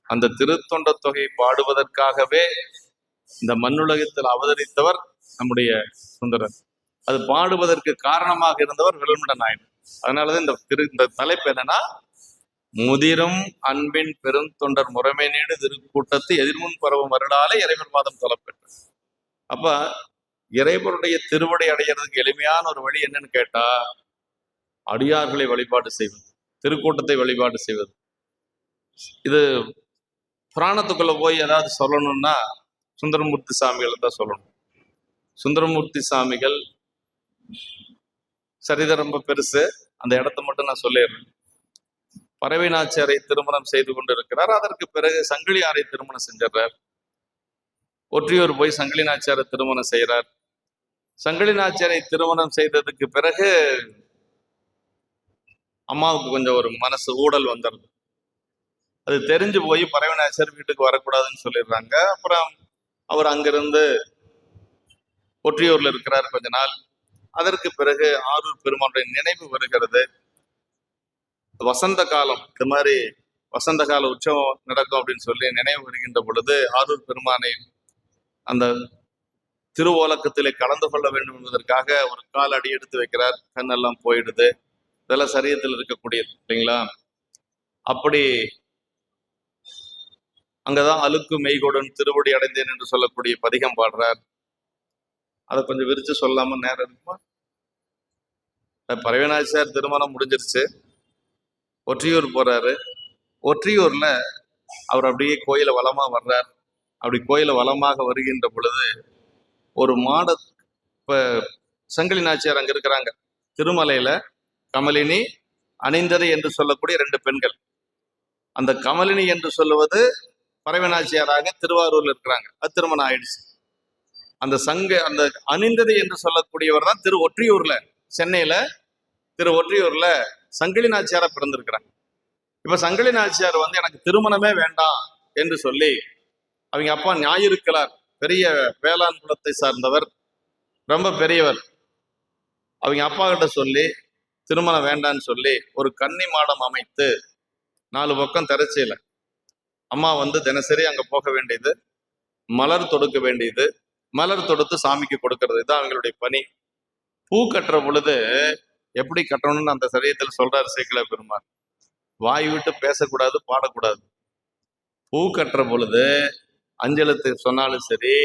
அந்த திருத்தொண்ட தொகை பாடுவதற்காகவே இந்த மண்ணுலகத்தில் அவதரித்தவர் நம்முடைய சுந்தரர். அது பாடுவதற்கு காரணமாக இருந்தவர் வில்மண்ட நாயன். அதனாலதான் இந்த தலைப்பு என்னன்னா, முதிரும் அன்பின் பெருந்தொண்டர் முறைமை நீடு திருக்கூட்டத்தை எதிர்முன் பரவும் வருடாலே இறைவன் மாதம் தொலைப்பெற்ற. அப்ப இறைவனுடைய திருவடி அடைகிறதுக்கு எளிமையான ஒரு வழி என்னன்னு கேட்டா, அடியார்களை வழிபாடு செய்வது, திருக்கூட்டத்தை வழிபாடு செய்வது. இது புராணத்துக்குள்ள போய் ஏதாவது சொல்லணும்னா சுந்தரமூர்த்தி சாமிகள் தான் சொல்லணும். சுந்தரமூர்த்தி சாமிகள் சரிதம் ரொம்ப பெருசு, அந்த இடத்த மட்டும் நான் சொல்லிடுறேன். பறவை நாச்சியாரை திருமணம் செய்து கொண்டு இருக்கிறார். அதற்கு பிறகு சங்கிலியாரை திருமணம் செஞ்சிடறார். ஒற்றியூர் போய் சங்கிலி நாச்சியாரை திருமணம் செய்கிறார். சங்கிலி நாச்சியாரை திருமணம் செய்ததுக்கு பிறகு அம்மாவுக்கு கொஞ்சம் ஒரு மனசு ஊடல் வந்துடுது. அது தெரிஞ்சு போய் பறவை நாச்சியார் வீட்டுக்கு வரக்கூடாதுன்னு சொல்லிடுறாங்க. அப்புறம் அவர் அங்கிருந்து ஒற்றியூர்ல இருக்கிறார் கொஞ்ச நாள். அதற்கு பிறகு ஆரூர் பெருமானுடைய நினைவு வருகிறது. வசந்த காலம், இந்த மாதிரி வசந்த கால உற்சவம் நடக்கும் அப்படின்னு சொல்லி நினைவு வருகின்ற பொழுது ஆரூர் பெருமானை அந்த திருவோலக்கத்திலே கலந்து கொள்ள வேண்டும் என்பதற்காக ஒரு கால் அடி எடுத்து வைக்கிறார். கண்ணெல்லாம் போயிடுது. இதெல்லாம் சரியத்தில் இருக்கக்கூடியது இல்லைங்களா? அப்படி அங்கதான் அழுக்கு மெய்கொடன் திருவடி அடைந்தேன் என்று சொல்லக்கூடிய பதிகம் பாடுறார். அதை கொஞ்சம் விரிச்சு சொல்லாம நேரம் இருக்குமா? பறவை நாச்சியார் திருமணம் முடிஞ்சிருச்சு. ஒற்றியூர் போறாரு. ஒற்றியூர்ல அவர் அப்படியே கோயில வளமா வர்றார். அப்படி கோயில வளமாக வருகின்ற பொழுது ஒரு மாட, இப்ப சங்கிலி நாச்சியார் அங்க இருக்கிறாங்க. திருமலையில கமலினி, அணிந்ததை என்று சொல்லக்கூடிய 2 பெண்கள். அந்த கமலினி என்று சொல்லுவது பறவை நாச்சியாராக திருவாரூர்ல இருக்கிறாங்க. அது திருமணம் ஆயிடுச்சு. அந்த அணிந்ததை என்று சொல்லக்கூடியவர் தான் ஒற்றியூர்ல சென்னையில திரு ஒற்றியூர்ல சங்கிலி நாச்சியாரா பிறந்திருக்கிறாங்க. இப்ப சங்கிலி நாச்சியார் வந்து எனக்கு திருமணமே வேண்டாம் என்று சொல்லி, அவங்க அப்பா ஞாயிறுக்கிழார் பெரிய வேளாண் குலத்தை சார்ந்தவர், ரொம்ப பெரியவர். அவங்க அப்பா கிட்ட சொல்லி திருமணம் வேண்டான்னு சொல்லி ஒரு கன்னி மாடம் அமைத்து 4 பக்கம் திரைச்சீல அம்மா வந்து தினசரி அங்க போக வேண்டியது, மலர் தொடுக்க வேண்டியது, மலர் தொடுத்து சாமிக்கு கொடுக்கறது தான் அவங்களுடைய பணி. பூ கட்டுற பொழுது எப்படி கட்டணும்னு அந்த சரியத்தில் சொல்றாரு சேக்கிழார் பெருமாள். வாய் விட்டு பேசக்கூடாது, பாடக்கூடாது. பூ கட்டுற பொழுது அஞ்செழுத்து சொன்னாலும் சரி,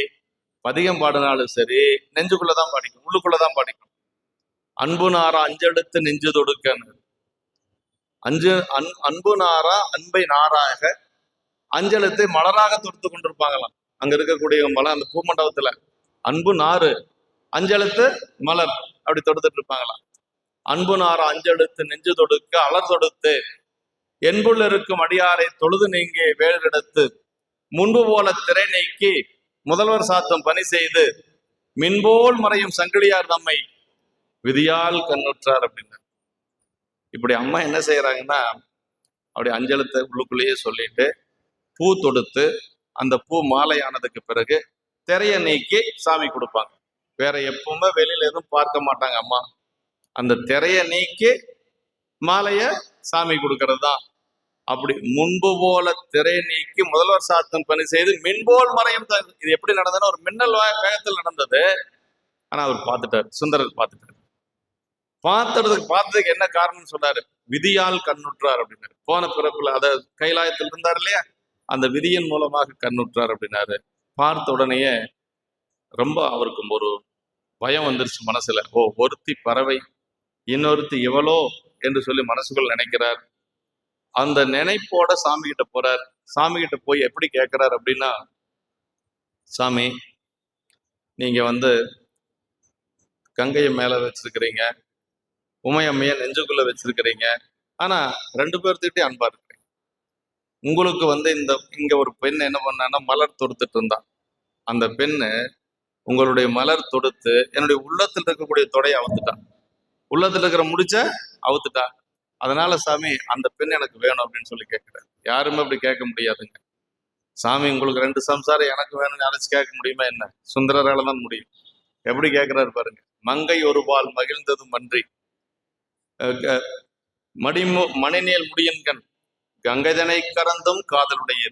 பதிகம் பாடினாலும் சரி, நெஞ்சுக்குள்ளதான் பாடிக்கணும், உள்ளுக்குள்ளதான் பாடிக்கணும். அன்பு நாரா அஞ்செழுத்து நெஞ்சு தொடுக்கன்னு, அன்பு நாரா அன்பை நாராக அஞ்செழுத்தை மலராக தொடுத்து கொண்டிருப்பாங்களாம். அங்க இருக்கக்கூடிய மலர், அந்த பூமண்டபத்துல அன்பு நாறு, அஞ்செழுத்து மலர், அப்படி தொடுத்துட்டு இருப்பாங்களாம். அன்பு நாரா அஞ்செழுத்து நெஞ்சு தொடுக்க அலர் தொடுத்து என்புள் இருக்கும் அடியாரை தொழுது நீங்கி வேலெடுத்து முன்பு போல திரை நீக்கி முதல்வர் சாத்தம் பணி செய்து மின்போல் மறையும் சங்கிலியார் நம்மை விதியால் கண்ணுற்றார் அப்படின்னு. இப்படி அம்மா என்ன செய்யறாங்கன்னா, அப்படி அஞ்செழுத்தை உள்ளுக்குள்ளேயே சொல்லிட்டு பூ தொடுத்து அந்த பூ மாலை ஆனதுக்கு பிறகு திரைய நீக்கி சாமி கொடுப்பாங்க. வேற எப்பவுமே வெளியில எதுவும் பார்க்க மாட்டாங்க அம்மா. அந்த திரைய நீக்கி மாலைய சாமி கொடுக்கறது தான். அப்படி முன்பு போல திரை நீக்கி முதல்வர் சாத்தம் பணி செய்து மின்போல் மறையும். இது எப்படி நடந்ததுன்னா, ஒரு மின்னல் வேகத்தில் நடந்தது. ஆனா அவர் பார்த்துட்டார், சுந்தரர் பார்த்துட்டார். பார்த்ததுக்கு என்ன காரணம்னு சொன்னாரு, விதியால் கண்ணுற்றார் அப்படின்னாரு. போன பிறப்புல அத கைலாயத்தில் இருந்தார் இல்லையா, அந்த விதியின் மூலமாக கண்ணுற்றார் அப்படின்னாரு. பார்த்த உடனேயே ரொம்ப அவருக்கு ஒரு பயம் வந்துருச்சு மனசுல. ஓ, ஒருத்தி பறவை, இன்னொருத்தி இவளோ என்று சொல்லி மனசுக்குள் நினைக்கிறார். அந்த நினைப்போட சாமி கிட்ட போறார். சாமி கிட்ட போய் எப்படி கேட்கிறார் அப்படின்னா, சாமி, நீங்க வந்து கங்கையை மேல வச்சிருக்கிறீங்க, உமையம்மைய நெஞ்சுக்குள்ள வச்சிருக்கிறீங்க, ஆனா 2 பேர்த்துக்கிட்டே அன்பா இருக்கிறீங்க. உங்களுக்கு வந்து இங்க ஒரு பெண் என்ன பண்ணான்னா மலர் தொடுத்துட்டு இருந்தா. அந்த பெண்ணு உங்களுடைய மலர் தொடுத்து என்னுடைய உள்ளத்தில் இருக்கக்கூடிய தொடையை அவுத்துட்டான், உள்ளத்துல இருக்கிற முடிச்ச அவுத்துட்டா. அதனால சாமி, அந்த பெண் எனக்கு வேணும் அப்படின்னு சொல்லி கேட்கிறார். யாருமே அப்படி கேட்க முடியாதுங்க. சாமி உங்களுக்கு 2 சம்சாரம் எனக்கு வேணும்னு யாராச்சும் கேட்க முடியுமா என்ன? சுந்தரரால தான் முடியும். எப்படி கேட்கிறாரு பாருங்க. மங்கை ஒரு பால் மகிழ்ந்ததும் அன்றி மணிநேல் முடியன்கண் கங்கைதனை கறந்தும் காதலுடைய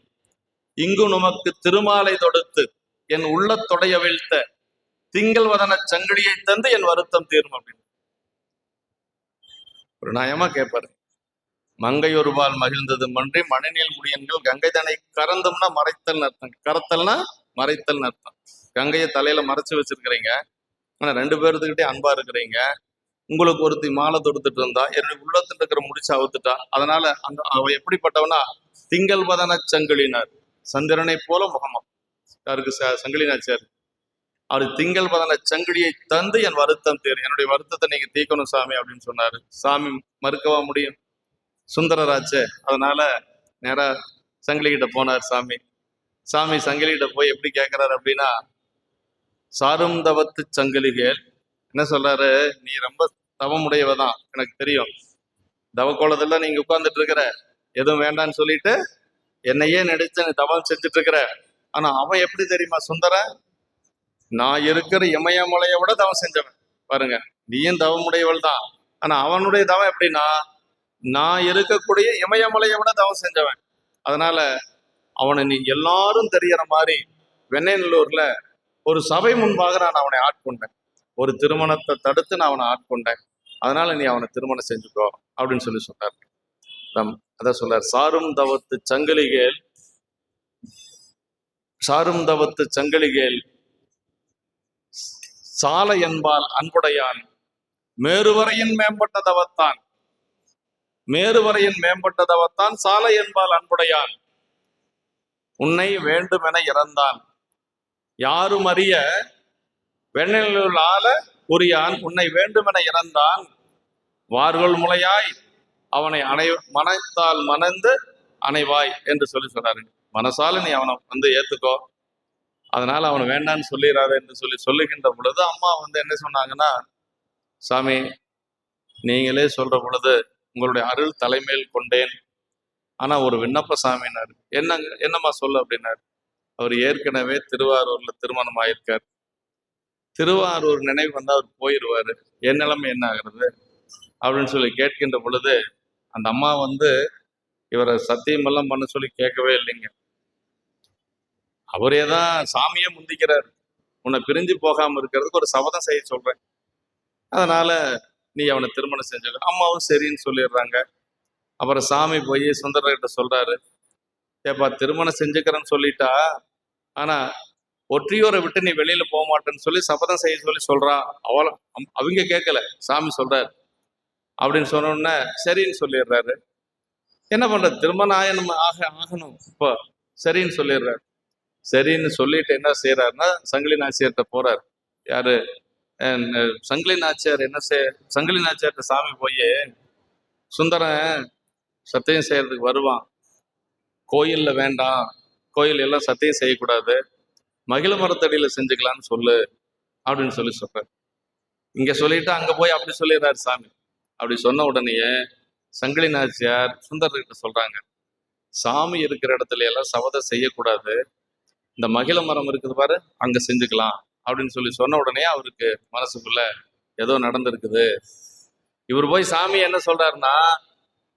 இங்கு நமக்கு திருமாலை தொடுத்து என் உள்ள தொடைய வீழ்த்த திங்கள் வதன சங்கிலியை தந்து என் வருத்தம் தீரும் அப்படின்னு ஒரு நியாயமா கேட்பாரு. மங்கை ஒரு பால் மகிழ்ந்தது மன்றி மணிநீல் முடியன்கள் கங்கைதனை கறந்தும்னா மறைத்தல் அர்த்தம், கரத்தல்னா மறைத்தல் அர்த்தம். கங்கையை தலையில மறைச்சு வச்சிருக்கிறீங்க, ஆனா 2 பேர்த்துக்கிட்டே அன்பா இருக்கிறீங்க. உங்களுக்கு ஒருத்தி மாலை தொடுத்துட்டு இருந்தா, என்னுடைய உள்ளத்துல இருக்கிற முடிச்சு அவுத்துட்டா. அதனால அவ எப்படிப்பட்டவனா, திங்கள் பதன சங்கிலினார், சந்திரனை போல முகமம். யாருக்கு? சங்கிலி நாச்சியார். அவர் திங்கள் பதன சங்கிலியை தந்து என் வருத்தம் தீரும், என்னுடைய வருத்தத்தை நீங்க தீக்கணும் சாமி அப்படின்னு சொன்னாரு. சாமி மறுக்கவா முடியும்? சுந்தரராச்சே. அதனால நேரா சங்கிலி கிட்ட போனார் சாமி. சாமி சங்கிலி கிட்ட போய் எப்படி கேட்கிறாரு அப்படின்னா, சாரும் தவத்து சங்கிலிகள் என்ன சொல்றாரு, நீ ரொம்ப தவமுடையவதான், எனக்கு தெரியும். தவக்கோலத்துல நீங்க உட்கார்ந்துட்டு இருக்கிற, எதுவும் வேண்டான்னு சொல்லிட்டு என்னையே நினைச்சு நீ தவம் செஞ்சுட்டு இருக்கிற. ஆனா அவன் எப்படி தெரியுமா சுந்தர, நான் இருக்கிற இமயமலையை விட தவம் செஞ்சவன். பாருங்க, நீயும் தவமுடையவள் தான், ஆனா அவனுடைய தவம் எப்படின்னா, நான் இருக்கக்கூடிய இமயமலையை விட தவம் செஞ்சவன். அதனால அவனை நீ எல்லாரும் தெரியற மாதிரி வெண்ணைநல்லூர்ல ஒரு சபை முன்பாக நான் அவனை ஆட்கொண்டேன். ஒரு திருமணத்தை தடுத்து நான் அவனை ஆட்கொண்டேன். அதனால நீ அவனை திருமணம் செஞ்சுக்கோ அப்படின்னு சொல்லி சொன்னார். அதான் சொல்றார், சாரும் தவத்து சங்கிலிகேல், சாரும் தவத்து சங்கிலிகேல் சாலை என்பால் அன்புடையான் மேருவரையின் மேம்பட்ட தவத்தான், மேருவரையின் மேம்பட்ட தவத்தான் சாலை என்பால் அன்புடையான் உன்னை வேண்டுமென இறந்தான் யாரும் அறிய வெண்ணிலுள் ஆள உரியான் உன்னை வேண்டுமென இறந்தான் வார்கள் முளையாய் அவனை மனத்தால் மணந்து அணைவாய் என்று சொல்லி சொன்னாரு. மனசால நீ அவனை வந்து ஏத்துக்கோ, அதனால அவனை வேண்டான்னு சொல்லிடாத என்று சொல்லுகின்ற பொழுது அம்மா வந்து என்ன சொன்னாங்கன்னா, சாமி, நீங்களே சொல்ற பொழுது உங்களுடைய அருள் தலைமையில் கொண்டேன். ஆனா ஒரு விண்ணப்ப சாமினாரு. என்னம்மா சொல்லு அப்படின்னாரு. அவர் ஏற்கனவே திருவாரூர்ல திருமணம் ஆயிருக்கார். திருவாரூர் நினைவு வந்தா அவர் போயிடுவாரு. என் நிலைமை என்ன ஆகுறது அப்படின்னு சொல்லி கேட்கின்ற பொழுது, அந்த அம்மா இவரை சத்தியமெல்லாம் பண்ண சொல்லி கேட்கவே இல்லைங்க. அவரே தான் சாமியே முந்திக்கிறார். உன்னை பிரிஞ்சு போகாம இருக்கிறதுக்கு ஒரு சபதம் செய்ய சொல்றேன், அதனால நீ அவனை திருமணம் செஞ்சு. அம்மாவும் சரின்னு சொல்லிடுறாங்க. அப்புறம் சாமி போய் சுந்தரர்கிட்ட சொல்றாரு, ஏப்பா திருமணம் செஞ்சுக்கிறேன்னு சொல்லிட்டா, ஆனா ஒற்றியூரை விட்டு நீ வெளியில போக மாட்டேன்னு சொல்லி சபதம் செய்ய சொல்லி சொல்றா. அவங்க கேட்கல, சாமி சொல்றாரு அப்படின்னு சொன்ன உடனே சரின்னு சொல்லிடுறாரு. என்ன பண்றது, திருமணம் ஆகணும் இப்போ, சரின்னு சொல்லிடுறாரு. சரின்னு சொல்லிட்டு என்ன செய்யறாருன்னா, சங்கிலி நாச்சியார்கிட்ட போறாரு. யாரு, சங்கிலி நாச்சியார் சங்கிலி நாச்சியார்கிட்ட சாமி போய், சுந்தரன் சத்தியம் செய்யறதுக்கு வருவான், கோயில்ல வேண்டாம், கோயில் எல்லாம் சத்தியம் செய்யக்கூடாது, மகிழ மரத்தடியில செஞ்சுக்கலான்னு சொல்லு அப்படின்னு சொல்றாரு. இங்க சொல்லிட்டு அங்க போய் அப்படி சொல்லிடுறாரு சாமி. அப்படி சொன்ன உடனேயே சங்கிலி நாச்சியார் சுந்தரர்கிட்ட சொல்றாங்க, சாமி இருக்கிற இடத்துல எல்லாம் சபதம் செய்யக்கூடாது, இந்த மகிழ மரம் இருக்குது பாரு, அங்க செஞ்சுக்கலாம் அப்படின்னு சொன்ன உடனே அவருக்கு மனசுக்குள்ள ஏதோ நடந்திருக்குது. இவர் போய் சாமி என்ன சொல்றாருன்னா,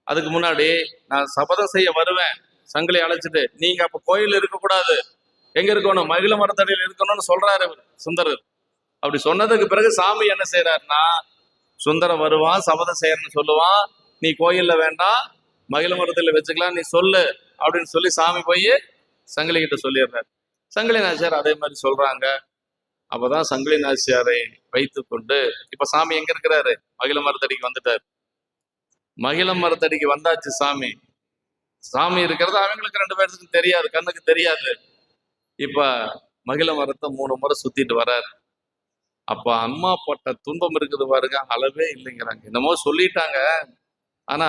அதுக்கு முன்னாடி நான் சபதம் செய்ய வருவேன், சங்கிலி அழைச்சிட்டு, நீங்க அப்ப கோயில் இருக்கக்கூடாது, எங்க இருக்கணும், மகிழ மரத்தடியில் இருக்கணும்னு சொல்றாரு சுந்தரர். அப்படி சொன்னதுக்கு பிறகு சாமி என்ன செய்யறாருன்னா, சுந்தரம் வருவான், சபதம் செய்யறன்னு சொல்லுவான், நீ கோயில்ல வேண்டாம், மகிழ மரத்துல வச்சுக்கலாம், நீ சொல்லு அப்படின்னு சொல்லி சாமி போய் சங்கிலி கிட்ட சொல்லிடுறாரு. சங்கிலி நாச்சியார் அதே மாதிரி சொல்றாங்க. அப்பதான் சங்கிலி நாச்சியாரை வைத்து கொண்டு, இப்ப சாமி எங்க இருக்கிறாரு, மகிழ மரத்தடிக்கு வந்துட்டாரு. மகிழ மரத்தடிக்கு வந்தாச்சு சாமி. சாமி இருக்கிறது அவங்களுக்கு 2 பேருக்கு தெரியாது, கண்ணுக்கு தெரியாது. இப்ப மகிழ மரத்தை 3 முறை சுத்திட்டு வர்றாரு. அப்ப அம்மா பட்ட துன்பம் இருக்குது பாருங்க, அளவே இல்லைங்கிறாங்க. என்னமோ சொல்லிட்டாங்க, ஆனா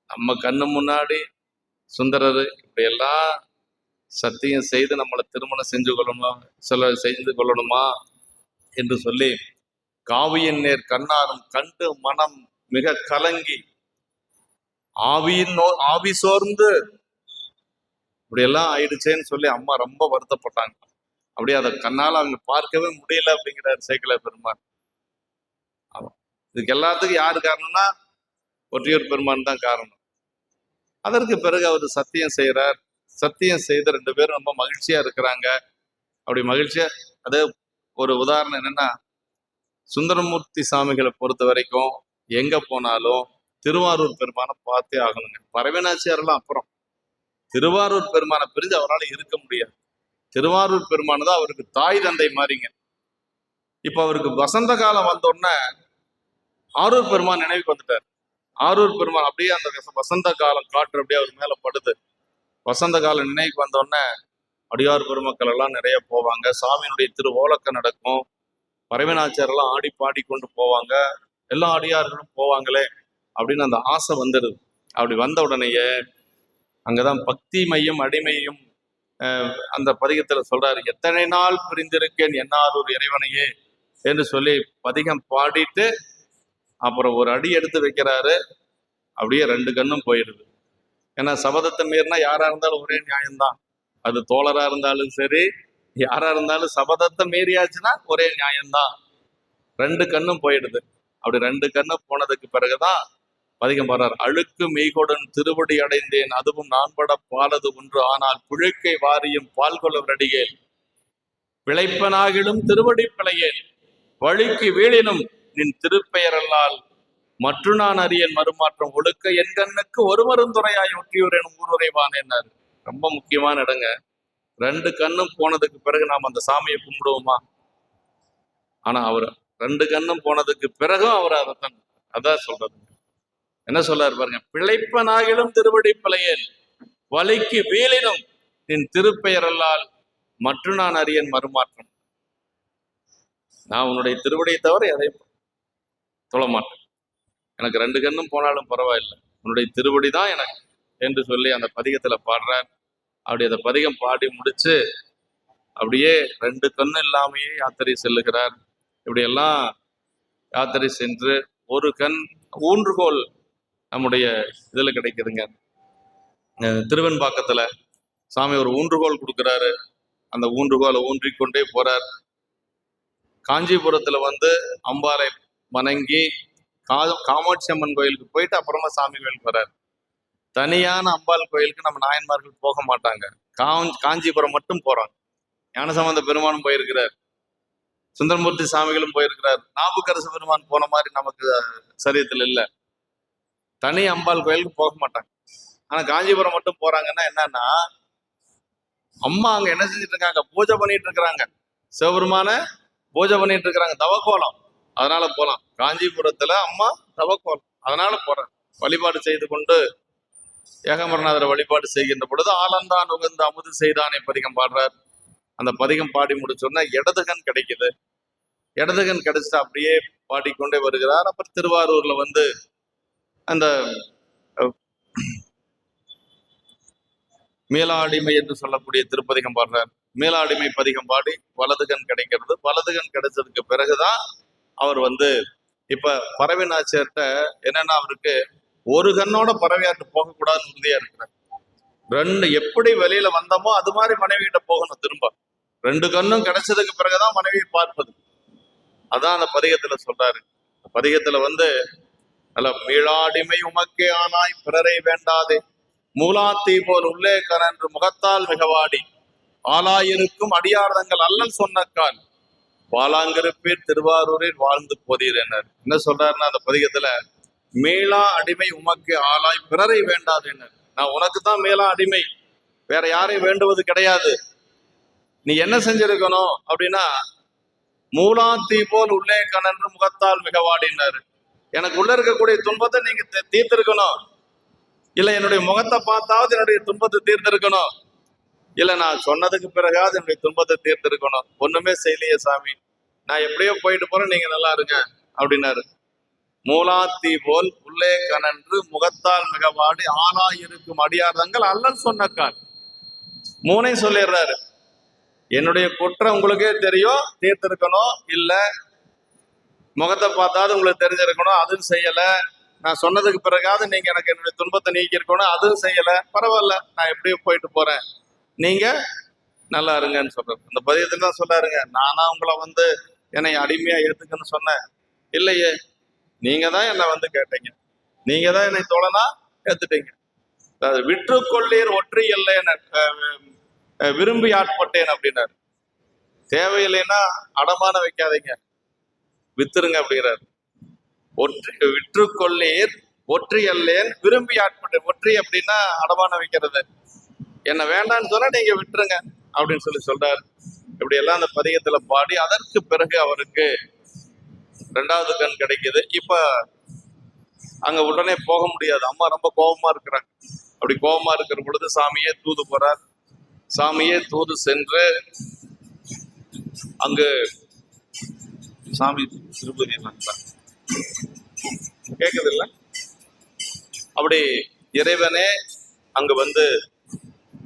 நம்ம கண்ணு முன்னாடி சுந்தரர் இப்படி எல்லாம் சத்தியம் செய்து நம்மளை திருமணம் செய்து கொள்ளணுமா என்று சொல்லி காவியின் நேர் கண்ணாரும் கண்டு மனம் மிக கலங்கி ஆவி சோர்ந்து இப்படி எல்லாம் ஆயிடுச்சேன்னு சொல்லி அம்மா ரொம்ப வருத்தப்பட்டாங்க. அப்படியே அதை கண்ணால அவங்க பார்க்கவே முடியல அப்படிங்கிறார் சேக்கிழ பெருமான். இதுக்கு எல்லாத்துக்கும் யாரு காரணம்னா ஒற்றியூர் பெருமான் தான் காரணம். அதற்கு பிறகு அவர் சத்தியம் செய்யறார். சத்தியம் செய்த 2 பேரும் ரொம்ப மகிழ்ச்சியா இருக்கிறாங்க. அப்படி மகிழ்ச்சியா, அது ஒரு உதாரணம் என்னன்னா, சுந்தரமூர்த்தி சாமிகளை பொறுத்த வரைக்கும் எங்க போனாலும் திருவாரூர் பெருமானை பார்த்தே ஆகணுங்க. பரவனாச்சியாரெல்லாம் அப்புறம், திருவாரூர் பெருமானை பிரிஞ்சு அவரால் இருக்க முடியாது. திருவாரூர் பெருமானு தான் அவருக்கு தாய் தந்தை மாதிரிங்க. இப்ப அவருக்கு வசந்த காலம் வந்தோடனே ஆரூர் பெருமான் நினைவுக்கு வந்துட்டார். ஆரூர் பெருமான் அப்படியே அந்த வசந்த காலம் காற்று அப்படியே அவர் மேல படுது. வசந்த காலம் நினைவுக்கு வந்தோடனே அடியார் பெருமக்கள் எல்லாம் நிறைய போவாங்க. சாமியினுடைய ஓலக்க நடக்கும். பரவனாச்சியார் எல்லாம் ஆடி பாடி கொண்டு போவாங்க. எல்லா அடியார்களும் போவாங்களே அப்படின்னு அந்த ஆசை வந்துடுது. அப்படி வந்த உடனேயே அங்கதான் பக்தி மையம் அடிமையும் அந்த பதிகத்துல சொல்றாரு, எத்தனை நாள் பிரிந்திருக்கேன் என்னாரூர் இறைவனையே என்று சொல்லி பதிகம் பாடிட்டு அப்புறம் ஒரு அடி எடுத்து வைக்கிறாரு. அப்படியே 2 கண்ணும் போயிடுது. ஏன்னா சபதத்தை மீறினா யாரா இருந்தாலும் ஒரே நியாயம்தான். அது தோழரா இருந்தாலும் சரி, யாரா இருந்தாலும் சபதத்தை மீறியாச்சுன்னா ஒரே நியாயம்தான். 2 கண்ணும் போயிடுது. அப்படி 2 கண்ணும் போனதுக்கு பிறகுதான் பதிகம் பாடுறார். அழுக்கு மெய்கொடன் திருவடி அடைந்தேன், அதுவும் நான்பட பாலது ஒன்று, ஆனால் புழுக்கை வாரியும் பால்கொள்ள அடியேன், பிழைப்பனாகிலும் திருவடி பிழையேன், வழிக்கு வீழினும் நின் திருப்பெயரல்லால் மற்ற நான் அறியன் மறுமாற்றம், ஒழுக்க என் கண்ணுக்கு ஒரு மருந்துரையாய் ஒற்றியூர் எனும் ஊருரைவான் என்னாரு. ரொம்ப முக்கியமான இடங்க. 2 கண்ணும் போனதுக்கு பிறகு நாம் அந்த சாமியை கும்பிடுவோமா? ஆனா அவர் 2 கண்ணும் போனதுக்கு பிறகும் அவர் அதான் சொல்றது. என்ன சொல்றாரு பாருங்க, பிழைப்பனாகிலும் திருவடி பிழையேன், வலிக்கு வீழினும் நின் திருப்பெயரல்லால் மற்ற நான் அறியன் மறுமாற்றம். நான் உன்னுடைய திருவடியை தவிர எதையும் தொழ மாட்டேன். எனக்கு 2 கண்ணும் போனாலும் பரவாயில்லை, உன்னுடைய திருவடி தான் எனக்கு என்று சொல்லி அந்த பதிகத்துல பாடுறார். அப்படி அந்த பதிகம் பாடி முடிச்சு அப்படியே 2 கண்ணு இல்லாமையே யாத்திரை செல்லுகிறார். இப்படி எல்லாம் யாத்திரை சென்று ஒரு கண் ஊன்றுகோல் நம்முடைய இதுல கிடைக்குதுங்க. திருவெண்பாக்கத்துல சாமி ஒரு ஊன்றுகோல் கொடுக்குறாரு. அந்த ஊன்றுகோலை ஊன்றிக்கொண்டே போறார். காஞ்சிபுரத்துல அம்பாளை வணங்கி காமாட்சி அம்மன் கோயிலுக்கு போயிட்டு அப்புறமா சாமி கோயிலுக்கு வர்றாரு. தனியான அம்பாள் கோயிலுக்கு நம்ம நாயன்மார்கள் போக மாட்டாங்க. காஞ்சிபுரம் மட்டும் போறாங்க. ஞானசம்பந்த பெருமானும் போயிருக்கிறார், சுந்தரமூர்த்தி சாமிகளும் போயிருக்கிறார். நாவுக்கரசு பெருமான் போன மாதிரி நமக்கு சரியத்தில் இல்லை. தனி அம்பாள் கோயிலுக்கு போக மாட்டாங்க. ஆனா காஞ்சிபுரம் மட்டும் போறாங்கன்னா என்னன்னா, அம்மா அங்க என்ன செஞ்சுட்டு இருக்காங்க? பூஜை பண்ணிட்டு இருக்கிறாங்க. சிவபெருமான பூஜை பண்ணிட்டு இருக்கிறாங்க, தவக்கோலம். அதனால போலாம். காஞ்சிபுரத்துல அம்மா தவக்கோலம், அதனால போறேன். வழிபாடு செய்து கொண்டு ஏகம்பரநாதரை வழிபாடு செய்கின்ற பொழுது ஆலந்தான் உகந்த அமுது செய்தானே பதிகம் பாடுறார். அந்த பதிகம் பாடி முடிச்சோன்னா இடதுகன் கிடைக்குது. இடதுகன் கிடைச்சிட்டு அப்படியே பாடிக்கொண்டே வருகிறார். அப்புறம் திருவாரூர்ல அந்த மேலாடிமை என்று சொல்லக்கூடிய திருப்பதிகம் பாடுறார். மேலாடிமை பதிகம் பாடி வலதுகன் கிடைக்கிறது. வலதுகன் கிடைச்சதுக்கு பிறகுதான் அவர் இப்ப பறவை நாச்சியார்கிட்ட என்னன்னா, அவருக்கு ஒரு கண்ணோட பறவையாட்டு போகக்கூடாதுன்னு உறுதியா இருக்கிறார். ரெண்டு எப்படி வெளியில வந்தோமோ அது மாதிரி மனைவி கிட்ட போகணும். திரும்ப ரெண்டு கண்ணும் கிடைச்சதுக்கு பிறகுதான் மனைவியை பார்ப்பது. அதான் அந்த பதிகத்துல சொல்றாரு. பதிகத்துல நல்ல மீளாடிமை உமக்கே ஆனாய் பிறரை வேண்டாதே, மூலாத்தீ போல் உள்ளே கரன்று முகத்தால் மிகவாடி, ஆளாயிருக்கும் அடியார்தங்கள் அல்லல் சொன்னக்கால் வாளாங்கிருப்பீர் திருவாரூரில் வாழ்ந்து போதீர். என்ன சொல்றாருன்னா, அந்த பதிகத்துல மேலா அடிமை உமக்கு ஆளாய் பிறரை வேண்டாது. நான் உனக்கு தான் மேலா அடிமை, வேற யாரையும் வேண்டுவது கிடையாது. நீ என்ன செஞ்சிருக்கணும் அப்படின்னா, மூலாத்தீ போல் உள்ளே கனன்று முகத்தால் மிகவாடினாரு. எனக்கு உள்ள இருக்கக்கூடிய துன்பத்தை நீங்க தீர்த்திருக்கணும். இல்ல என்னுடைய முகத்தை பார்த்தாவது என்னுடைய துன்பத்தை தீர்த்திருக்கணும். இல்ல நான் சொன்னதுக்கு பிறகாவது என்னுடைய துன்பத்தை தீர்த்திருக்கணும். ஒண்ணுமே செய்யலையே சாமி, நான் எப்படியோ போயிட்டு போறேன், நீங்க நல்லா இருங்க அப்படின்னாரு. மூலாத்தீ போல் உள்ளே கனன்று முகத்தால் மிகவாடி ஆளாயிருக்கும் அடியார்தங்கள் அல்லல் சொன்னக்கால். மூணையும் சொல்லிடுறாரு. என்னுடைய குற்றம் உங்களுக்கே தெரியும், தீர்த்திருக்கணும். இல்ல முகத்தை பார்த்தாவது உங்களுக்கு தெரிஞ்சிருக்கணும், அதுவும் செய்யல. நான் சொன்னதுக்கு பிறகாவது நீங்க எனக்கு என்னுடைய துன்பத்தை நீக்கி இருக்கணும், அதுவும் செய்யல. பரவாயில்ல, நான் எப்படியும் போயிட்டு போறேன், நீங்க நல்லா இருங்கன்னு சொல்றாரு. அந்த பதியத்துல தான் சொல்றாருங்க, நானா உங்களை என்னை அடிமையா ஏத்துக்கன்னு சொன்னேன்? இல்லையே, நீங்க தான் என்னை கேட்டீங்க, நீங்க தான் என்னை தோழனா ஏத்துட்டீங்க. விற்றுக்கொள்ளீர் ஒற்றி இல்லை விரும்பி ஆட்பட்டேன் அப்படின்னாரு. தேவையில்லைன்னா அடமான வைக்காதீங்க, வித்துருங்க அப்படிங்கிறாரு. விற்றுக்கொள்ளீர் ஒற்றி அல்லேன் விரும்பி ஆட்பட்டேன். ஒற்றி அப்படின்னா அடமான வைக்கிறது. என்ன வேண்டான்னு சொன்னா நீங்க விட்டுருங்க அப்படின்னு சொல்றாரு. இப்படி எல்லாம் அந்த பதிகத்துல பாடி அதற்கு பிறகு அவருக்கு 2வது கண் கிடைக்குது. இப்ப அங்க உடனே போக முடியாது, அம்மா ரொம்ப கோபமா இருக்கிறாங்க. அப்படி கோபமா இருக்கிற பொழுது சாமியே தூது போறார். சாமியே தூது சென்று அங்கு சாமி திருப்பதி கேக்குது இல்ல, அப்படி இறைவனே அங்கு